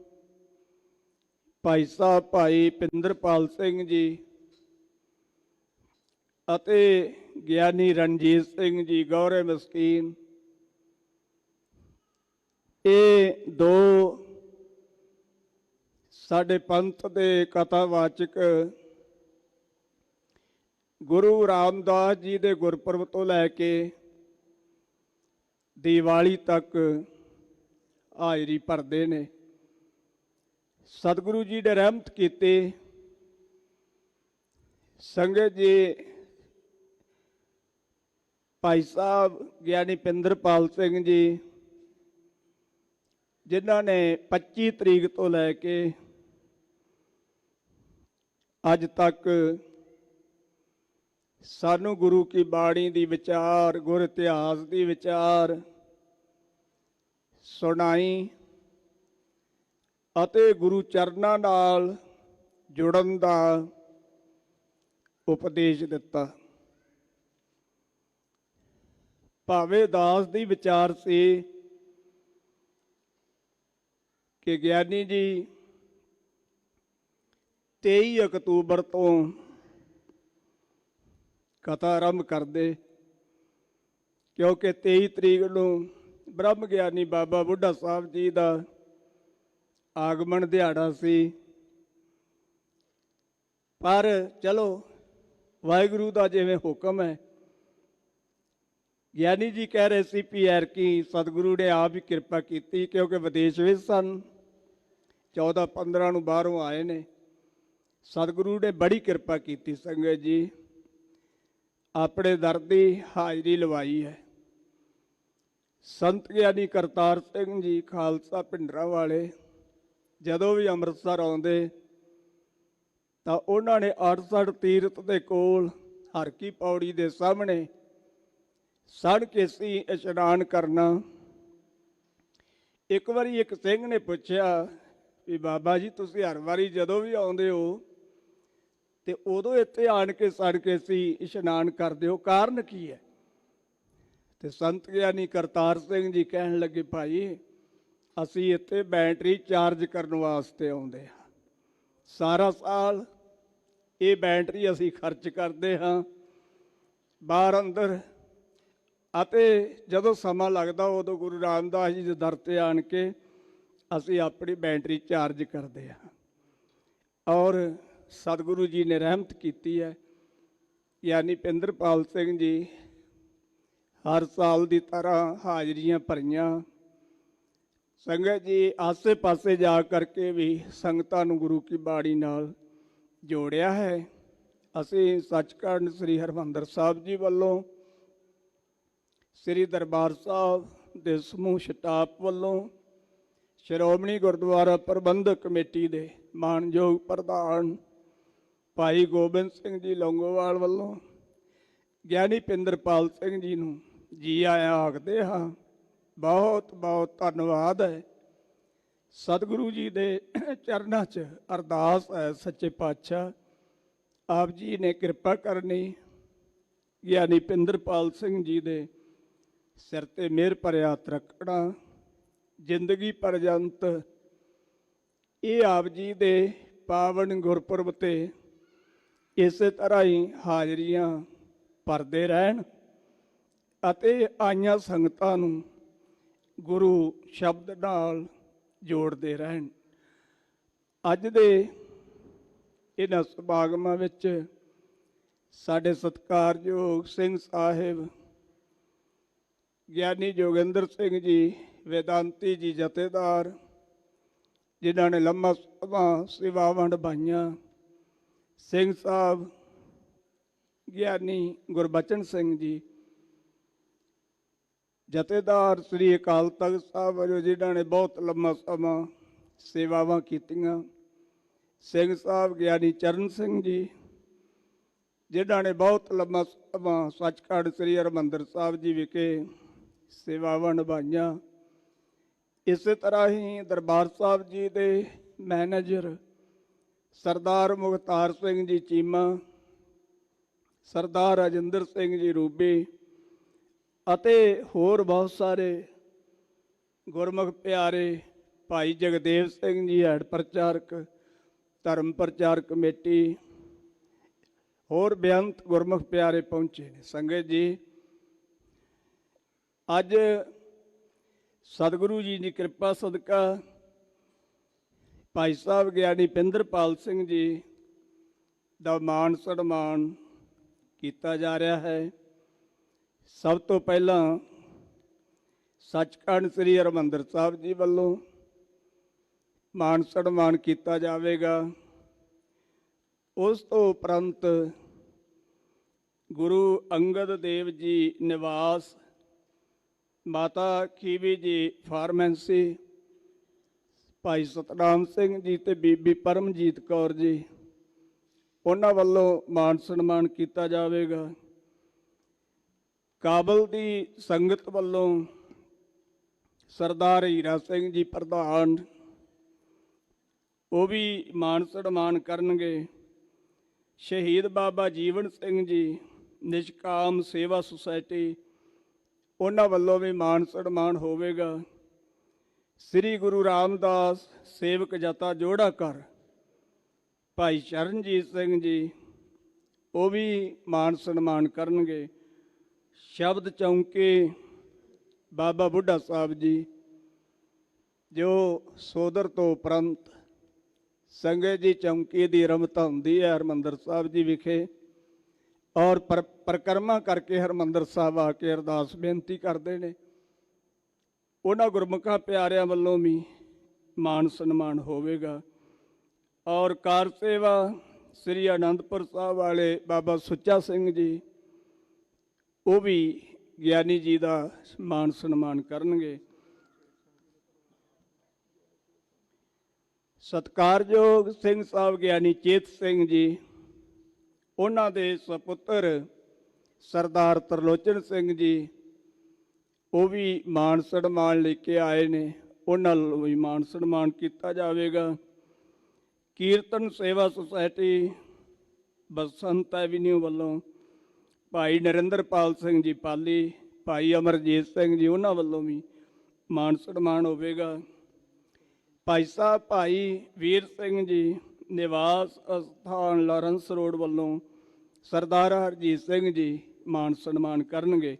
ਭਾਈ ਸਾਹਿਬ ਭਾਈ ਪਿੰਦਰਪਾਲ ਸਿੰਘ ਜੀ ਅਤੇ ਗਿਆਨੀ ਰਣਜੀਤ ਸਿੰਘ ਜੀ ਗੌਰੇ ਮਸਕੀਨ, ਇਹ ਦੋ ਸਾਡੇ ਪੰਥ ਦੇ ਕਥਾਵਾਚਕ ਗੁਰੂ ਰਾਮਦਾਸ ਜੀ ਦੇ ਗੁਰਪੁਰਬ ਤੋਂ ਲੈ ਕੇ ਦੀਵਾਲੀ ਤੱਕ ਹਾਜ਼ਰੀ ਭਰਦੇ ਨੇ। ਸਤਿਗੁਰੂ ਜੀ ਨੇ ਰਹਿਮਤ ਕੀਤੀ। ਸੰਗਤ ਜੀ ਭਾਈ ਸਾਹਿਬ ਗਿਆਨੀ ਪਿੰਦਰਪਾਲ ਸਿੰਘ ਜੀ, ਜਿਨ੍ਹਾਂ ਨੇ 25 ਤਰੀਕ ਤੋਂ ਲੈ ਕੇ ਅੱਜ ਤੱਕ ਸਾਨੂੰ ਗੁਰੂ ਕੀ ਬਾਣੀ ਦੀ ਵਿਚਾਰ, ਗੁਰ ਇਤਿਹਾਸ ਦੀ ਵਿਚਾਰ ਸੁਣਾਈ ਅਤੇ ਗੁਰੂ ਚਰਨਾਂ ਨਾਲ ਜੁੜਨ ਦਾ ਉਪਦੇਸ਼ ਦਿੱਤਾ। ਭਾਵੇਂ ਦਾਸ ਦੀ ਵਿਚਾਰ ਸੀ ਕਿ ਗਿਆਨੀ ਜੀ 23 ਅਕਤੂਬਰ ਤੋਂ ਕਥਾ ਆਰੰਭ ਕਰਦੇ, ਕਿਉਂਕਿ 23 ਤਰੀਕ ਨੂੰ ਬ੍ਰਹਮ ਗਿਆਨੀ ਬਾਬਾ ਬੁੱਢਾ ਸਾਹਿਬ ਜੀ ਦਾ ਆਗਮਨ ਦਿਹਾੜਾ ਸੀ। ਪਰ ਚਲੋ ਵਾਹਿਗੁਰੂ ਦਾ ਜਿਵੇਂ ਹੁਕਮ ਹੈ। ਗਿਆਨੀ ਜੀ ਕਹਿ ਰਹੇ ਸੀ ਵੀ ਐਰਕੀ ਸਤਿਗੁਰੂ ਨੇ ਆਪ ਹੀ ਕਿਰਪਾ ਕੀਤੀ, ਕਿਉਂਕਿ ਵਿਦੇਸ਼ ਵਿੱਚ ਸਨ, 14-15 ਨੂੰ ਬਾਹਰੋਂ ਆਏ ਨੇ। ਸਤਿਗੁਰੂ ਨੇ ਬੜੀ ਕਿਰਪਾ ਕੀਤੀ। ਸੰਗਤ ਜੀ ਆਪਣੇ ਦਰ ਦੀ ਹਾਜ਼ਰੀ ਲਵਾਈ ਹੈ। ਸੰਤ ਗਿਆਨੀ ਕਰਤਾਰ ਸਿੰਘ ਜੀ ਖਾਲਸਾ ਭਿੰਡਰਾਂ ਵਾਲੇ ਜਦੋਂ ਵੀ ਅੰਮ੍ਰਿਤਸਰ ਆਉਂਦੇ ਤਾਂ ਉਹਨਾਂ ਨੇ 68 ਤੀਰਥ ਦੇ ਕੋਲ ਹਰ ਕੀ ਪੌੜੀ ਦੇ ਸਾਹਮਣੇ ਸੜ ਕੇ ਸੀ ਇਸ਼ਨਾਨ ਕਰਨਾ। ਇੱਕ ਵਾਰੀ ਇੱਕ ਸਿੰਘ ਨੇ ਪੁੱਛਿਆ ਵੀ ਬਾਬਾ ਜੀ ਤੁਸੀਂ ਹਰ ਵਾਰੀ ਜਦੋਂ ਵੀ ਆਉਂਦੇ ਹੋ ਤੇ ਉਦੋਂ ਇੱਥੇ ਆਣ ਕੇ ਸੜ ਕੇ ਸੀ ਇਸ਼ਨਾਨ ਕਰਦੇ ਹੋ, ਕਾਰਨ ਕੀ ਹੈ? ਤੇ ਸੰਤ ਗਿਆਨੀ ਕਰਤਾਰ ਸਿੰਘ ਜੀ ਕਹਿਣ ਲੱਗੇ, ਭਾਈ ਅਸੀਂ ਇੱਥੇ ਬੈਟਰੀ ਚਾਰਜ ਕਰਨ ਵਾਸਤੇ ਆਉਂਦੇ ਹਾਂ। ਸਾਰਾ ਸਾਲ ਇਹ ਬੈਟਰੀ ਅਸੀਂ ਖਰਚ ਕਰਦੇ ਹਾਂ ਬਾਹਰ ਅੰਦਰ, ਅਤੇ ਜਦੋਂ ਸਮਾਂ ਲੱਗਦਾ ਉਦੋਂ ਗੁਰੂ ਰਾਮਦਾਸ ਜੀ ਦੇ ਦਰ ਤੇ ਆਣ ਕੇ ਅਸੀਂ ਆਪਣੀ ਬੈਟਰੀ ਚਾਰਜ ਕਰਦੇ ਹਾਂ। ਔਰ ਸਤਿਗੁਰੂ ਜੀ ਨੇ ਰਹਿਮਤ ਕੀਤੀ ਹੈ। ਗਿਆਨੀ ਪਿੰਦਰਪਾਲ ਸਿੰਘ ਜੀ ਹਰ ਸਾਲ ਦੀ ਤਰ੍ਹਾਂ ਹਾਜ਼ਰੀਆਂ ਭਰੀਆਂ। ਸੰਗਤ ਜੀ ਆਸੇ ਪਾਸੇ ਜਾ ਕਰਕੇ ਵੀ ਸੰਗਤਾਂ ਨੂੰ ਗੁਰੂ ਕੀ ਬਾਣੀ ਨਾਲ ਜੋੜਿਆ ਹੈ। ਅਸੀਂ ਸੱਚਖੰਡ ਸ੍ਰੀ ਹਰਿਮੰਦਰ ਸਾਹਿਬ ਜੀ ਵੱਲੋਂ, ਸ੍ਰੀ ਦਰਬਾਰ ਸਾਹਿਬ ਦੇ ਸਮੂਹ ਸਟਾਫ ਵੱਲੋਂ, ਸ਼੍ਰੋਮਣੀ ਗੁਰਦੁਆਰਾ ਪ੍ਰਬੰਧਕ ਕਮੇਟੀ ਦੇ ਮਾਨਯੋਗ ਪ੍ਰਧਾਨ ਭਾਈ ਗੋਬਿੰਦ ਸਿੰਘ ਜੀ ਲੌਂਗੋਵਾਲ ਵੱਲੋਂ ਗਿਆਨੀ ਪਿੰਦਰਪਾਲ ਸਿੰਘ ਜੀ ਨੂੰ ਜੀ ਆਇਆਂ ਆਖਦੇ ਹਾਂ। ਬਹੁਤ ਬਹੁਤ ਧੰਨਵਾਦ ਹੈ। ਸਤਿਗੁਰੂ ਜੀ ਦੇ ਚਰਨਾਂ 'ਚ ਅਰਦਾਸ ਹੈ, ਸੱਚੇ ਪਾਤਸ਼ਾਹ ਆਪ ਜੀ ਨੇ ਕਿਰਪਾ ਕਰਨੀ, ਗਿਆਨੀ ਪਿੰਦਰਪਾਲ ਸਿੰਘ ਜੀ ਦੇ ਸਿਰ ਤੇ ਮਿਹਰ ਭਰਿਆ ਹੱਥ ਰੱਖਣਾ, ਜ਼ਿੰਦਗੀ ਪਰਜੰਤ ਇਹ ਆਪ ਜੀ ਦੇ ਪਾਵਨ ਗੁਰਪੁਰਬ ਤੇ ਇਸੇ ਤਰ੍ਹਾਂ ਹੀ ਹਾਜ਼ਰੀਆਂ ਭਰਦੇ ਰਹਿਣ ਅਤੇ ਆਈਆਂ ਸੰਗਤਾਂ ਨੂੰ ਗੁਰੂ ਸ਼ਬਦ ਨਾਲ ਜੋੜਦੇ ਰਹਿਣ। ਅੱਜ ਦੇ ਇਹਨਾਂ ਸਮਾਗਮਾਂ ਵਿੱਚ ਸਾਡੇ ਸਤਿਕਾਰਯੋਗ ਸਿੰਘ ਸਾਹਿਬ ਗਿਆਨੀ ਜੋਗਿੰਦਰ ਸਿੰਘ ਜੀ ਵੇਦਾਂਤੀ ਜੀ ਜਥੇਦਾਰ, ਜਿਨ੍ਹਾਂ ਨੇ ਲੰਮਾ ਸਮਾਂ ਸੇਵਾਵਾਂ ਨਿਭਾਈਆਂ, ਸਿੰਘ ਸਾਹਿਬ ਗਿਆਨੀ ਗੁਰਬਚਨ ਸਿੰਘ ਜੀ ਜਥੇਦਾਰ ਸ੍ਰੀ ਅਕਾਲ ਤਖਤ ਸਾਹਿਬ ਵੱਲੋਂ, ਜਿਨ੍ਹਾਂ ਨੇ ਬਹੁਤ ਲੰਮਾ ਸਮਾਂ ਸੇਵਾਵਾਂ ਕੀਤੀਆਂ, ਸਿੰਘ ਸਾਹਿਬ ਗਿਆਨੀ ਚਰਨ ਸਿੰਘ ਜੀ, ਜਿਨ੍ਹਾਂ ਨੇ ਬਹੁਤ ਲੰਮਾ ਸਮਾਂ ਸੱਚਖੰਡ ਸ੍ਰੀ ਹਰਿਮੰਦਰ ਸਾਹਿਬ ਜੀ ਵਿਖੇ ਸੇਵਾਵਾਂ ਨਿਭਾਈਆਂ। ਇਸੇ ਤਰ੍ਹਾਂ ਹੀ ਦਰਬਾਰ ਸਾਹਿਬ ਜੀ ਦੇ ਮੈਨੇਜਰ ਸਰਦਾਰ ਮੁਖਤਾਰ ਸਿੰਘ ਜੀ ਚੀਮਾ, ਸਰਦਾਰ ਰਾਜਿੰਦਰ ਸਿੰਘ ਜੀ ਰੂਬੀ ਅਤੇ ਹੋਰ ਬਹੁਤ ਸਾਰੇ ਗੁਰਮੁਖ ਪਿਆਰੇ, ਭਾਈ ਜਗਦੇਵ ਸਿੰਘ ਜੀ ਹੈਡ ਪ੍ਰਚਾਰਕ ਧਰਮ ਪ੍ਰਚਾਰ ਕਮੇਟੀ, ਹੋਰ ਬੇਅੰਤ ਗੁਰਮੁਖ ਪਿਆਰੇ ਪਹੁੰਚੇ ਨੇ। ਸੰਗਤ ਜੀ ਅੱਜ ਸਤਿਗੁਰੂ ਜੀ ਦੀ ਕਿਰਪਾ ਸਦਕਾ ਭਾਈ ਸਾਹਿਬ ਗਿਆਨੀ ਪਿੰਦਰਪਾਲ ਸਿੰਘ ਜੀ ਦਾ ਮਾਣ ਸਨਮਾਨ ਕੀਤਾ ਜਾ ਰਿਹਾ ਹੈ। ਸਭ ਤੋਂ ਪਹਿਲਾਂ ਸੱਚਖੰਡ ਸ੍ਰੀ ਹਰਿਮੰਦਰ ਸਾਹਿਬ ਜੀ ਵੱਲੋਂ ਮਾਣ ਸਨਮਾਨ ਕੀਤਾ ਜਾਵੇਗਾ। ਉਸ ਤੋਂ ਉਪਰੰਤ ਗੁਰੂ ਅੰਗਦ ਦੇਵ ਜੀ ਨਿਵਾਸ, ਮਾਤਾ ਖੀਵੀ ਜੀ ਫਾਰਮੈਂਸੀ, ਭਾਈ ਸਤਨਾਮ ਸਿੰਘ ਜੀ ਤੇ ਬੀਬੀ ਪਰਮਜੀਤ ਕੌਰ ਜੀ, ਉਹਨਾਂ ਵੱਲੋਂ ਮਾਣ ਸਨਮਾਨ ਕੀਤਾ ਜਾਵੇਗਾ। ਕਾਬਲ ਦੀ ਸੰਗਤ ਵੱਲੋਂ ਸਰਦਾਰ ਹੀਰਾ ਸਿੰਘ ਜੀ ਪ੍ਰਧਾਨ, ਉਹ ਵੀ ਮਾਣ ਸਨਮਾਨ ਕਰਨਗੇ। ਸ਼ਹੀਦ ਬਾਬਾ ਜੀਵਨ ਸਿੰਘ ਜੀ ਨਿਸ਼ਕਾਮ ਸੇਵਾ ਸੁਸਾਇਟੀ, ਉਹਨਾਂ ਵੱਲੋਂ ਵੀ ਮਾਣ ਸਨਮਾਨ ਹੋਵੇਗਾ। ਸ੍ਰੀ ਗੁਰੂ ਰਾਮਦਾਸ ਸੇਵਕ ਜਥਾ ਜੋੜਾ ਕਰ ਭਾਈ ਚਰਨਜੀਤ ਸਿੰਘ ਜੀ, ਉਹ ਵੀ ਮਾਣ ਸਨਮਾਨ ਕਰਨਗੇ। ਸ਼ਬਦ ਚੌਂਕੇ ਬਾਬਾ ਬੁੱਢਾ ਸਾਹਿਬ ਜੀ, ਜੋ ਸੋਦਰ ਤੋਂ ਉਪਰੰਤ ਸੰਗਤ ਜੀ ਚੌਂਕੀ ਦੀ ਰਮਤਾ ਹੁੰਦੀ ਹੈ ਹਰਿਮੰਦਰ ਸਾਹਿਬ ਜੀ ਵਿਖੇ, ਔਰ ਪਰਿਕਰਮਾ ਕਰਕੇ ਹਰਿਮੰਦਰ ਸਾਹਿਬ ਆ ਕੇ ਅਰਦਾਸ ਬੇਨਤੀ ਕਰਦੇ ਨੇ। ਉਹਨਾਂ ਗੁਰਮੁਖਾਂ ਪਿਆਰਿਆਂ ਵੱਲੋਂ ਵੀ ਮਾਣ ਸਨਮਾਨ ਹੋਵੇਗਾ। ਔਰ ਕਾਰ ਸੇਵਾ ਸ੍ਰੀ ਅਨੰਦਪੁਰ ਸਾਹਿਬ ਵਾਲੇ ਬਾਬਾ ਸੁੱਚਾ ਸਿੰਘ ਜੀ, ਉਹ ਵੀ ਗਿਆਨੀ ਜੀ ਦਾ ਮਾਣ ਸਨਮਾਨ ਕਰਨਗੇ। ਸਤਿਕਾਰਯੋਗ ਸਿੰਘ ਸਾਹਿਬ ਗਿਆਨੀ ਚੇਤ ਸਿੰਘ ਜੀ, ਉਹਨਾਂ ਦੇ ਸਪੁੱਤਰ ਸਰਦਾਰ ਤਰਲੋਚਨ ਸਿੰਘ ਜੀ, ਉਹ ਵੀ ਮਾਣ ਸਨਮਾਨ ਲੈ ਕੇ ਆਏ ਨੇ, ਉਹਨਾਂ ਨੂੰ ਵੀ ਮਾਣ ਸਨਮਾਨ ਕੀਤਾ ਜਾਵੇਗਾ। ਕੀਰਤਨ ਸੇਵਾ ਸੁਸਾਇਟੀ ਬਸੰਤ ਐਵੀਨਿਊ ਵੱਲੋਂ ਭਾਈ ਨਰਿੰਦਰਪਾਲ ਸਿੰਘ ਜੀ ਪਾਲੀ, ਭਾਈ ਅਮਰਜੀਤ ਸਿੰਘ ਜੀ, ਉਹਨਾਂ ਵੱਲੋਂ ਵੀ ਮਾਣ ਸਨਮਾਨ ਹੋਵੇਗਾ। ਭਾਈ ਸਾਹਿਬ ਭਾਈ ਵੀਰ ਸਿੰਘ ਜੀ ਨਿਵਾਸ ਅਸਥਾਨ ਲਾਰੈਂਸ ਰੋਡ ਵੱਲੋਂ ਸਰਦਾਰ ਹਰਜੀਤ ਸਿੰਘ ਜੀ ਮਾਣ ਸਨਮਾਨ ਕਰਨਗੇ।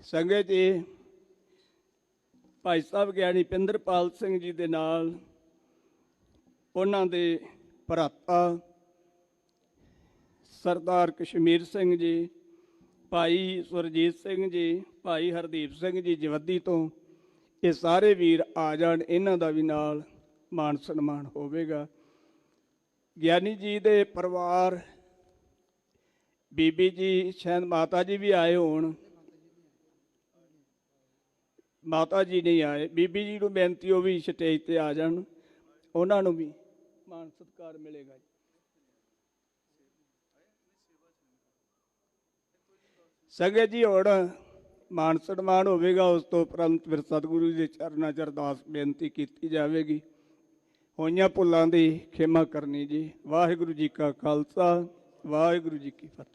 ਸੰਗਤ ਜੀ ਭਾਈ ਸਾਹਿਬ ਗਿਆਨੀ ਪਿੰਦਰਪਾਲ ਸਿੰਘ ਜੀ ਦੇ ਨਾਲ ਉਹਨਾਂ ਦੇ ਭਰਾਤਾ ਸਰਦਾਰ ਕਸ਼ਮੀਰ ਸਿੰਘ ਜੀ, ਭਾਈ ਸੁਰਜੀਤ ਸਿੰਘ ਜੀ, ਭਾਈ ਹਰਦੀਪ ਸਿੰਘ ਜੀ ਜਵੱਦੀ ਤੋਂ, ਇਹ ਸਾਰੇ ਵੀਰ ਆ ਜਾਣ, ਇਹਨਾਂ ਦਾ ਵੀ ਨਾਲ ਮਾਣ ਸਨਮਾਨ ਹੋਵੇਗਾ। ਗਿਆਨੀ ਜੀ ਦੇ ਪਰਿਵਾਰ, ਬੀਬੀ ਜੀ, ਸ਼ਾਇਦ ਮਾਤਾ ਜੀ ਵੀ ਆਏ ਹੋਣ, ਮਾਤਾ ਜੀ ਨਹੀਂ ਆਏ। ਬੀਬੀ ਜੀ ਨੂੰ ਬੇਨਤੀ ਉਹ ਵੀ ਸਟੇਜ ਤੇ ਆ ਜਾਣ, ਉਹਨਾਂ ਨੂੰ ਵੀ ਮਾਣ ਸਤਿਕਾਰ ਮਿਲੇਗਾ। ਸੰਗਤ ਜੀ ਹੁਣ ਮਾਣ ਸਨਮਾਨ ਹੋਵੇਗਾ, ਉਸ ਤੋਂ ਉਪਰੰਤ ਫਿਰ ਸਤਿਗੁਰੂ ਜੀ ਦੇ ਚਰਨਾਂ 'ਚ ਅਰਦਾਸ ਬੇਨਤੀ ਕੀਤੀ ਜਾਵੇਗੀ। ਹੋਈਆਂ ਭੁੱਲਾਂ ਦੀ ਖਿਮਾ ਕਰਨੀ ਜੀ। ਵਾਹਿਗੁਰੂ ਜੀ ਕਾ ਖਾਲਸਾ, ਵਾਹਿਗੁਰੂ ਜੀ ਕੀ ਫਤਿਹ।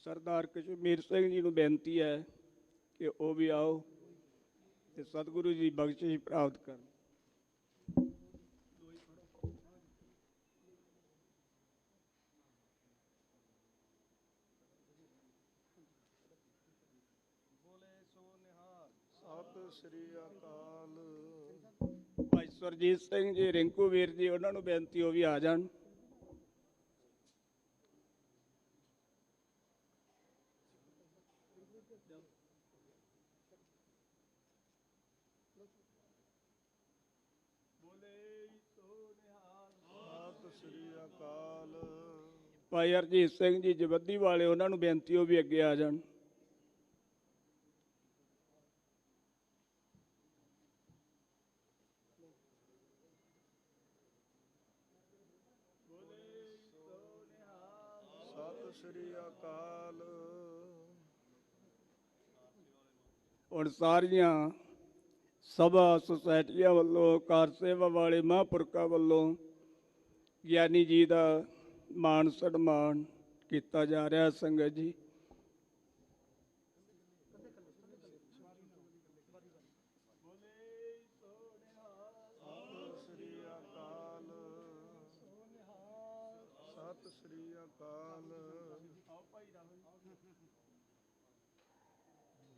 ਸਰਦਾਰ ਕਸ਼ਮੀਰ ਸਿੰਘ ਜੀ ਨੂੰ ਬੇਨਤੀ ਹੈ ਕਿ ਉਹ ਵੀ ਆਓ ਤੇ ਸਤਿਗੁਰੂ ਜੀ ਬਖਸ਼ਿਸ਼ ਪ੍ਰਾਪਤ ਕਰਨ। ਸਤਿ ਸ੍ਰੀ ਅਕਾਲ। ਭਾਈ ਸਰਜੀਤ ਸਿੰਘ ਜੀ, ਰਿੰਕੂ ਵੀਰ ਜੀ, ਉਹਨਾਂ ਨੂੰ ਬੇਨਤੀ ਉਹ ਵੀ ਆ ਜਾਣ। ਸਤਿ ਸ੍ਰੀ ਅਕਾਲ। ਭਾਈ ਹਰਜੀਤ ਸਿੰਘ ਜੀ ਜਵੱਦੀ ਵਾਲੇ, ਉਹਨਾਂ ਨੂੰ ਬੇਨਤੀ ਉਹ ਵੀ ਅੱਗੇ ਆ ਜਾਣ। ਸਤਿ ਸ੍ਰੀ ਅਕਾਲ। ਹੁਣ ਸਾਰੀਆਂ ਸਭਾ ਸੁਸਾਇਟੀਆਂ ਵੱਲੋਂ, ਕਾਰ ਸੇਵਾ ਵਾਲੇ ਮਹਾਂਪੁਰਖਾਂ ਵੱਲੋਂ ਗਿਆਨੀ ਜੀ ਦਾ ਮਾਣ ਸਨਮਾਨ ਕੀਤਾ ਜਾ ਰਿਹਾ। ਸੰਗਤ ਜੀ ਸਤਿ ਸ੍ਰੀ ਅਕਾਲ।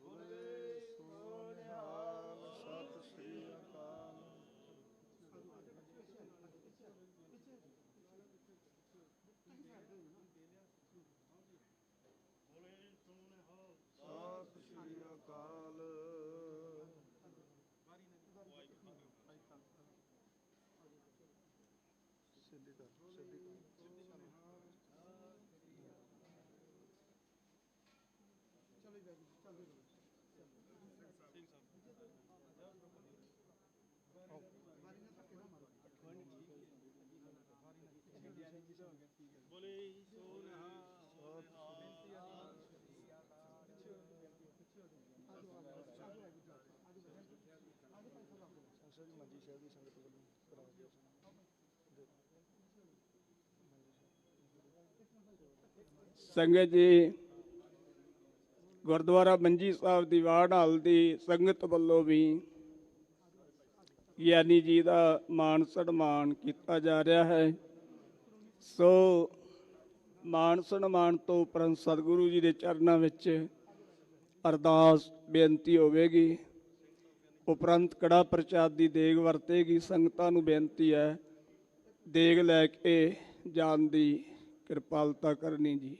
ਬੋਲੇ ਸੋ ਨਿਹਾਲ। ਸਤਿ ਸ੍ਰੀ ਅਕਾਲ। ਸਤਿ ਸ੍ਰੀ ਅਕਾਲ। ਸੰਗਤ ਜੀ, ਗੁਰਦੁਆਰਾ ਮੰਜੀ ਸਾਹਿਬ ਦੀਵਾਨ ਹਾਲ ਦੀ ਸੰਗਤ ਵੱਲੋਂ ਵੀ ਗਿਆਨੀ ਜੀ ਦਾ ਮਾਣ ਸਨਮਾਨ ਕੀਤਾ ਜਾ ਰਿਹਾ ਹੈ। ਸੋ ਮਾਣ ਸਨਮਾਨ ਤੋਂ ਉਪਰੰਤ ਸਤਿਗੁਰੂ ਜੀ ਦੇ ਚਰਨਾਂ ਵਿੱਚ ਅਰਦਾਸ ਬੇਨਤੀ ਹੋਵੇਗੀ। ਉਪਰੰਤ ਕੜਾ ਪ੍ਰਸ਼ਾਦ ਦੀ ਦੇਗ ਵਰਤੇਗੀ। ਸੰਗਤਾਂ ਨੂੰ ਬੇਨਤੀ ਹੈ ਦੇਗ ਲੈ ਕੇ ਜਾਣ ਦੀ ਕਿਰਪਾਲਤਾ ਕਰਨੀ ਜੀ।